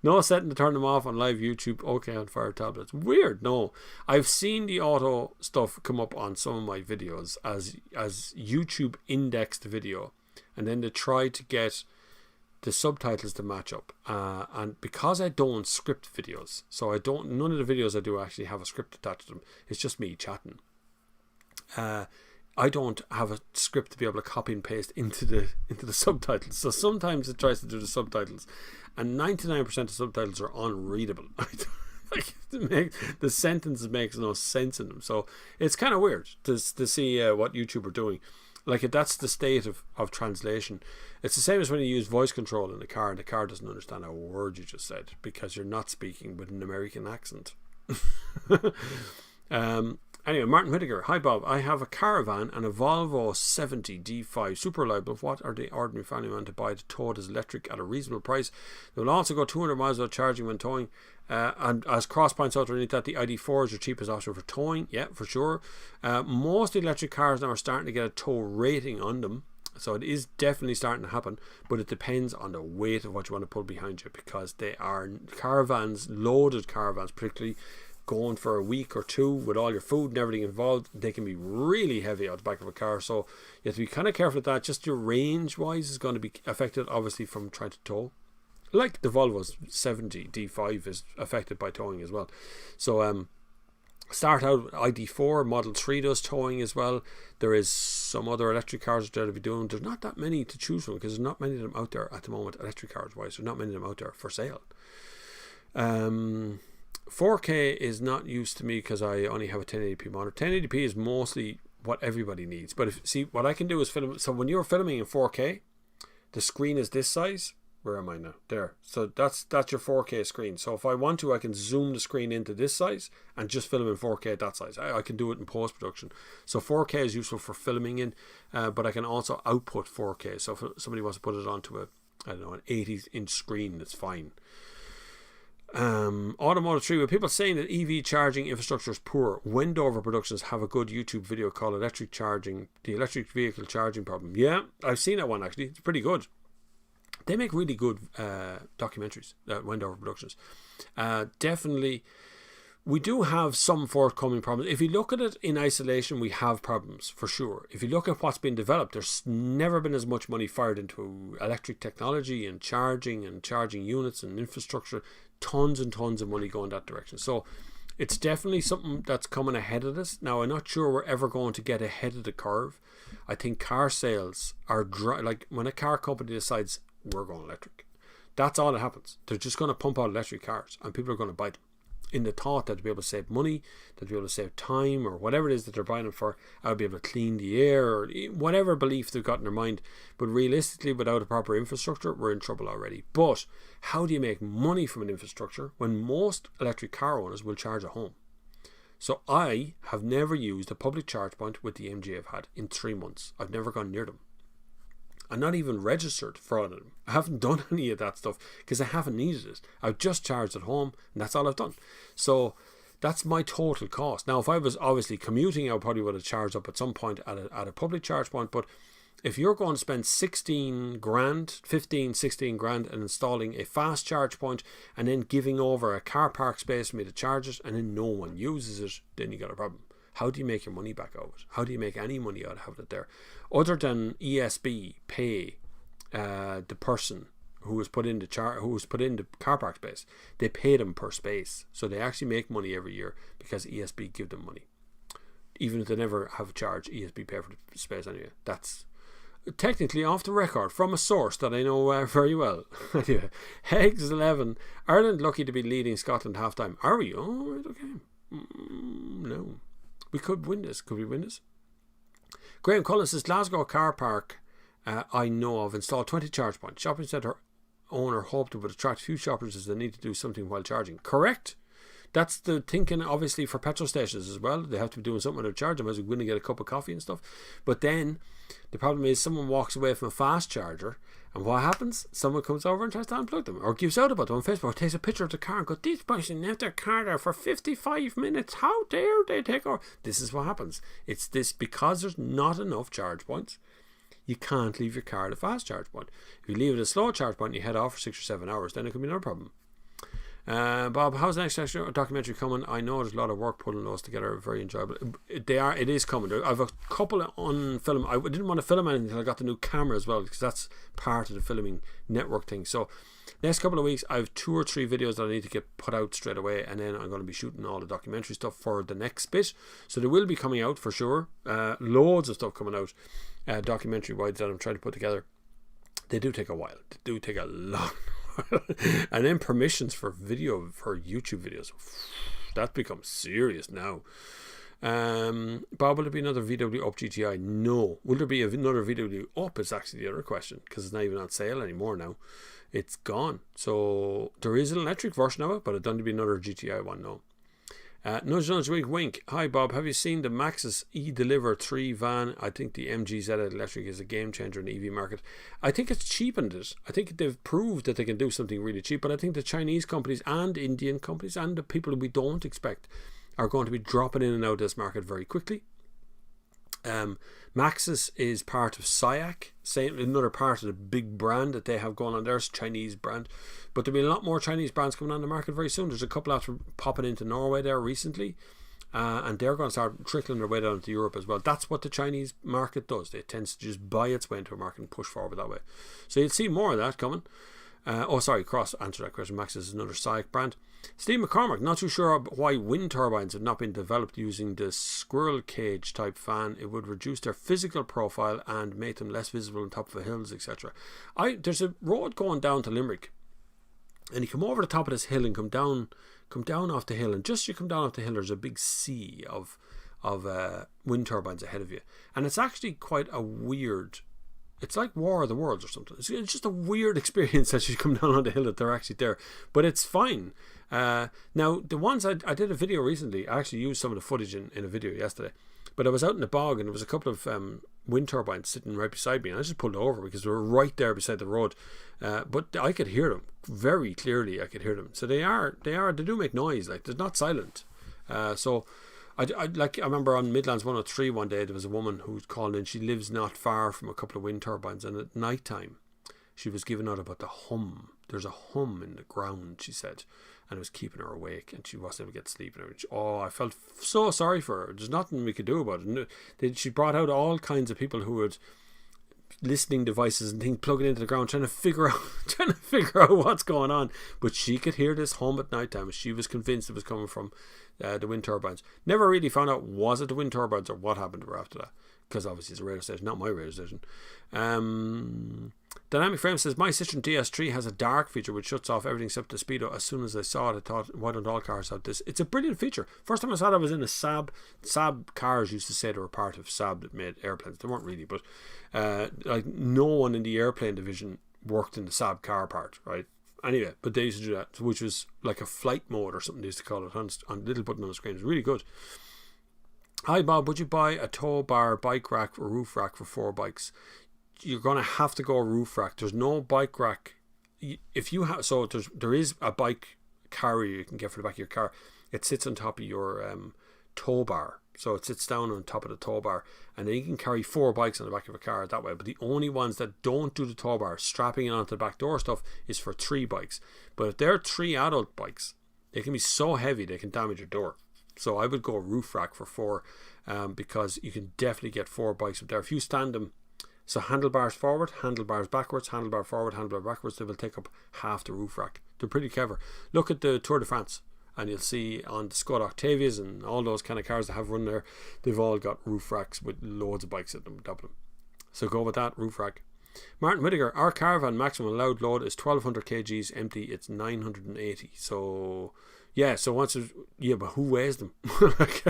[SPEAKER 1] No setting to turn them off on live YouTube. Okay, on Fire tablets. Weird. No, I've seen the auto stuff come up on some of my videos as YouTube indexed the video, and then they try to get the subtitles to match up. And because I don't script videos, so none of the videos I do actually have a script attached to them. It's just me chatting. I don't have a script to be able to copy and paste into the subtitles. So sometimes it tries to do the subtitles, and 99% of subtitles are unreadable. The sentence makes no sense in them. So it's kind of weird to see what YouTube are doing. Like, that's the state of translation. It's the same as when you use voice control in the car, and the car doesn't understand a word you just said because you're not speaking with an American accent. Anyway, Martin Whittaker. Hi Bob, I have a caravan and a Volvo 70 D5, super reliable. What are the ordinary family man to buy to tow it as electric at a reasonable price? They will also go 200 miles without charging when towing. And as Cross points out underneath that, the ID4 is your cheapest option for towing. Yeah, for sure. Most electric cars now are starting to get a tow rating on them. So it is definitely starting to happen, but it depends on the weight of what you want to pull behind you, because they are caravans, loaded caravans, particularly going for a week or two with all your food and everything involved. They can be really heavy out the back of a car, so you have to be kind of careful with that. Just your range wise is going to be affected obviously from trying to tow, like the Volvo's 70 D5 is affected by towing as well. So start out with ID4. Model 3 does towing as well. There is some other electric cars that to be doing. There's not that many to choose from because there's not many of them out there at the moment, electric cars wise. There's not many of them out there for sale. 4K is not used to me because I only have a 1080p monitor. 1080p is mostly what everybody needs. But what I can do is film. So when you're filming in 4K, the screen is this size. Where am I now? There. So that's your 4K screen. So if I want to, I can zoom the screen into this size and just film in 4K at that size. I can do it in post-production. So 4K is useful for filming in, but I can also output 4K. So if somebody wants to put it onto an 80-inch screen, it's fine. Automotive 3, with people saying that EV charging infrastructure is poor, Wendover Productions have a good YouTube video called the electric vehicle charging problem. Yeah, I've seen that one actually. It's pretty good. They make really good documentaries, Wendover Productions. Definitely, we do have some forthcoming problems. If you look at it in isolation, we have problems for sure. If you look at what's been developed, there's never been as much money fired into electric technology and charging units and infrastructure. Tons and tons of money going that direction. So it's definitely something that's coming ahead of us. Now, I'm not sure we're ever going to get ahead of the curve. I think car sales are like when a car company decides we're going electric, that's all that happens. They're just going to pump out electric cars and people are going to buy them in the thought that they'll be able to save money, they'll be able to save time, or whatever it is that they're buying them for. I'll be able to clean the air, or whatever belief they've got in their mind. But realistically, without a proper infrastructure, we're in trouble already. But how do you make money from an infrastructure when most electric car owners will charge at home? So I have never used a public charge point with the MG I've had in 3 months. I've never gone near them. I'm not even registered for all of them. I haven't done any of that stuff because I haven't needed it. I've just charged at home and that's all I've done. So that's my total cost. Now, if I was obviously commuting, I probably would have charged up at some point at a public charge point. But if you're going to spend 16 grand and installing a fast charge point and then giving over a car park space for me to charge it and then no one uses it, then you got a problem. How do you make your money back out of it? How do you make any money out of having it there? Other than ESB pay the person who was put in the car park space, they pay them per space, so they actually make money every year because ESB give them money, even if they never have a charge. ESB pay for the space anyway. technically off the record from a source that I know very well. Anyway, Heggs 11. Ireland lucky to be leading Scotland half time. Are we? Oh, right, okay. No. We could win this. Could we win this? Graham Cullen says Glasgow car park I know of installed 20 charge points. Shopping centre owner hoped it would attract few shoppers as they need to do something while charging. Correct. That's the thinking, obviously, for petrol stations as well. They have to be doing something to charge them, as we're going to get a cup of coffee and stuff. But then the problem is someone walks away from a fast charger, and what happens? Someone comes over and tries to unplug them, or gives out about them on Facebook, or takes a picture of the car and goes, "This person left their car there for 55 minutes. How dare they take over?" This is what happens. It's this, because there's not enough charge points. You can't leave your car at a fast charge point. If you leave it at a slow charge point and you head off for 6 or 7 hours, then it could be no problem. Bob, how's the next documentary coming? I know there's a lot of work putting those together. Very enjoyable. It is coming. I have a couple on film. I didn't want to film anything until I got the new camera as well, because that's part of the filming network thing. So next couple of weeks I have 2 or 3 videos that I need to get put out straight away, and then I'm going to be shooting all the documentary stuff for the next bit. So they will be coming out for sure. Loads of stuff coming out, documentary wise, that I'm trying to put together. They do take a while. They do take a long and then permissions for video, for YouTube videos, that becomes serious now. Bob, will there be another VW up GTI? No. Will there be another VW up is actually the other question, because it's not even on sale anymore now. It's gone. So there is an electric version of it, but it doesn't be another GTI one. No. Nudge nudge wink wink. Hi Bob, have you seen the Maxus e-Deliver 3 van? I think the MGZ electric is a game changer in the EV market. I think it's cheapened it. I think they've proved that they can do something really cheap, but I think the Chinese companies and Indian companies and the people we don't expect are going to be dropping in and out of this market very quickly. Maxus is part of SIAC, another part of the big brand that they have going on there, Chinese brand. But there'll be a lot more Chinese brands coming on the market very soon. There's a couple after popping into Norway there recently, and they're going to start trickling their way down to Europe as well. That's what the Chinese market does. It tends to just buy its way into a market and push forward that way. So you'll see more of that coming. Cross answered that question. Maxus is another SIAC brand. Steve McCormack, not too sure why wind turbines have not been developed using the squirrel cage type fan. It would reduce their physical profile and make them less visible on top of the hills, etc. There's a road going down to Limerick, and you come over the top of this hill and come down off the hill, and just as you come down off the hill, there's a big sea of wind turbines ahead of you, and it's actually quite a weird. It's like War of the Worlds or something. It's just a weird experience as you come down on the hill that they're actually there. But it's fine. Now, the ones I did a video recently, I actually used some of the footage in a video yesterday. But I was out in the bog and there was a couple of wind turbines sitting right beside me. And I just pulled over because they were right there beside the road. But I could hear them very clearly. I could hear them. So they do make noise. Like, they're not silent. I remember on Midlands 103 one day there was a woman who called in. She lives not far from a couple of wind turbines, and at night time she was giving out about the hum. There's a hum in the ground, she said, and it was keeping her awake, and she wasn't able to get sleep. And I felt so sorry for her. There's nothing we could do about it. She brought out all kinds of people who had listening devices and things plugging into the ground, trying to figure out what's going on. But she could hear this hum at night time. She was convinced it was coming from the wind turbines. Never really found out was it the wind turbines or what happened to her after that, because obviously it's a radio station, not my radio station. Dynamic Frame says my Citroen DS3 has a dark feature which shuts off everything except the speedo. As soon as I saw it, I thought, why don't all cars have this? It's a brilliant feature. First time I saw it, I was in a Saab. Saab cars used to say they were part of Saab that made airplanes. They weren't really, but like no one in the airplane division worked in the Saab car part, right? Anyway, but they used to do that, which was like a flight mode or something they used to call it on a little button on the screen. It was really good. Hi Bob, would you buy a tow bar, bike rack or roof rack for 4 bikes? You're going to have to go roof rack. There's no bike rack. If you have, so there is a bike carrier you can get for the back of your car. It sits on top of your tow bar. So it sits down on top of the tow bar, and then you can carry 4 bikes on the back of a car that way. But the only ones that don't do the tow bar, strapping it onto the back door stuff, is for 3 bikes. But if they're 3 adult bikes, they can be so heavy they can damage your door. So I would go roof rack for 4, because you can definitely get 4 bikes up there. If you stand them, so handlebars forward, handlebars backwards, handlebar forward, handlebar backwards, they will take up half the roof rack. They're pretty clever. Look at the Tour de France, and you'll see on the Skoda Octavias and all those kind of cars that have run there, they've all got roof racks with loads of bikes at them, top of them. So go with that, roof rack. Martin Whittaker, our caravan maximum allowed load is 1200 kgs, empty it's 980. So yeah, so once it's, yeah, but who weighs them? Like,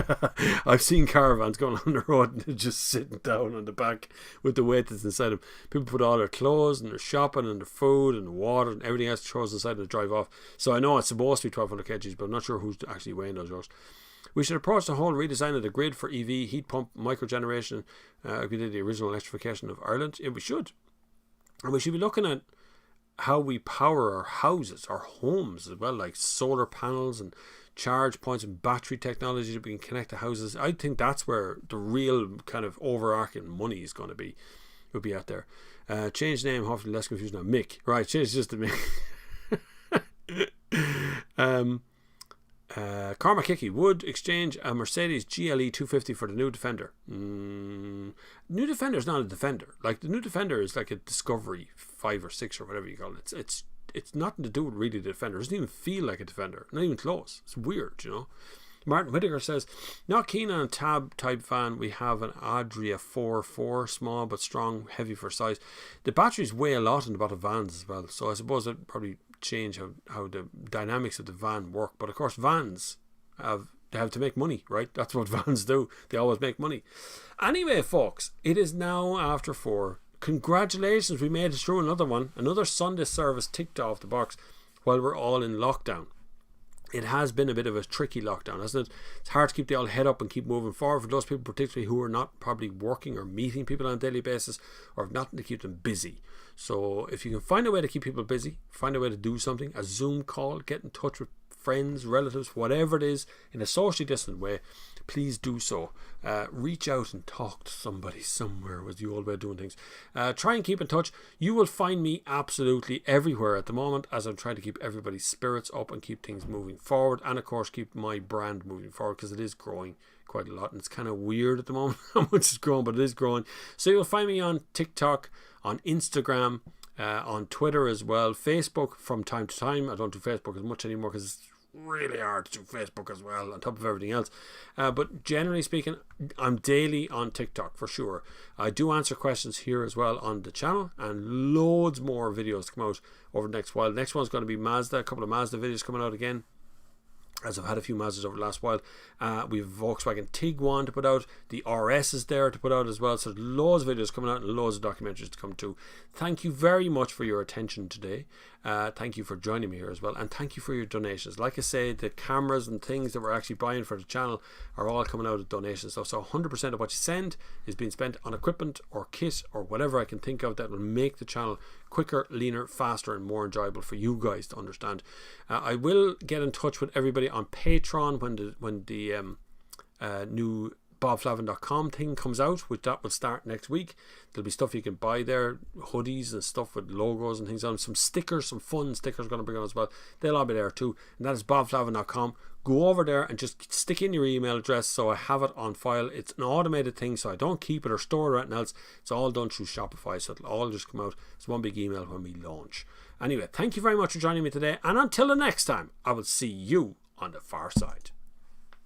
[SPEAKER 1] I've seen caravans going on the road and they're just sitting down on the back with the weight that's inside them. People put all their clothes and their shopping and their food and the water and everything else throws inside and they drive off. So I know it's supposed to be 1200 kgs, but I'm not sure who's actually weighing those jokes. We should approach the whole redesign of the grid for EV, heat pump, microgeneration, we did the original electrification of Ireland. Yeah, we should. And we should be looking at how we power our houses, our homes as well, like solar panels and charge points and battery technology that we can connect to houses. I think that's where the real kind of overarching money is going to be. Will be out there. Change name, hopefully less confusion. Now, Mick. Right, change just to Mick. Cormac Hickey would exchange a Mercedes GLE 250 for the new Defender. New Defender is not a Defender. Like the new Defender is like a Discovery 5 or 6 or whatever you call it. It's nothing to do with really the Defender. It doesn't even feel like a Defender. Not even close. It's weird, you know. Martin Whittaker says, not keen on a tab type van. We have an Adria 4.4, small but strong, heavy for size. The batteries weigh a lot in the bottom vans as well. So I suppose that probably change how the dynamics of the van work. But of course vans they have to make money, right? That's what vans do. They always make money. Anyway, folks, it is now after 4. Congratulations, we made it through another one. Another Sunday service ticked off the box while we're all in lockdown. It has been a bit of a tricky lockdown, hasn't it? It's hard to keep the old head up and keep moving forward for those people particularly who are not probably working or meeting people on a daily basis or have nothing to keep them busy. So if you can find a way to keep people busy, find a way to do something, a Zoom call, get in touch with friends, relatives, whatever it is, in a socially distant way, please do so. Reach out and talk to somebody somewhere was the old way of doing things. Try and keep in touch. You will find me absolutely everywhere at the moment as I'm trying to keep everybody's spirits up and keep things moving forward, and of course keep my brand moving forward because it is growing quite a lot and it's kind of weird at the moment how much it's growing, but it is growing. So you'll find me on TikTok, on Instagram, on Twitter as well, Facebook from time to time. I don't do Facebook as much anymore because it's really hard to do Facebook as well on top of everything else, but generally speaking I'm daily on TikTok for sure. I do answer questions here as well on the channel, and loads more videos to come out over the next while. The next one's going to be Mazda, a couple of Mazda videos coming out again, as I've had a few Mazdas over the last while. We have Volkswagen Tiguan to put out. The RS is there to put out as well. So there's loads of videos coming out and loads of documentaries to come too. Thank you very much for your attention today. Thank you for joining me here as well. And thank you for your donations. Like I say, the cameras and things that we're actually buying for the channel are all coming out of donations. So 100% of what you send is being spent on equipment or kit or whatever I can think of that will make the channel quicker, leaner, faster and more enjoyable for you guys to understand. I will get in touch with everybody on Patreon when the new bobflavin.com thing comes out, which that will start next week. There'll be stuff you can buy there, hoodies and stuff with logos and things on, some stickers, some fun stickers are going to bring on as well. They'll all be there too, and that is bobflavin.com. Go over there and just stick in your email address so I have it on file. It's an automated thing, so I don't keep it or store it or anything else. It's all done through Shopify, so it'll all just come out. It's one big email when we launch. Anyway, thank you very much for joining me today, and until the next time, I will see you on the far side.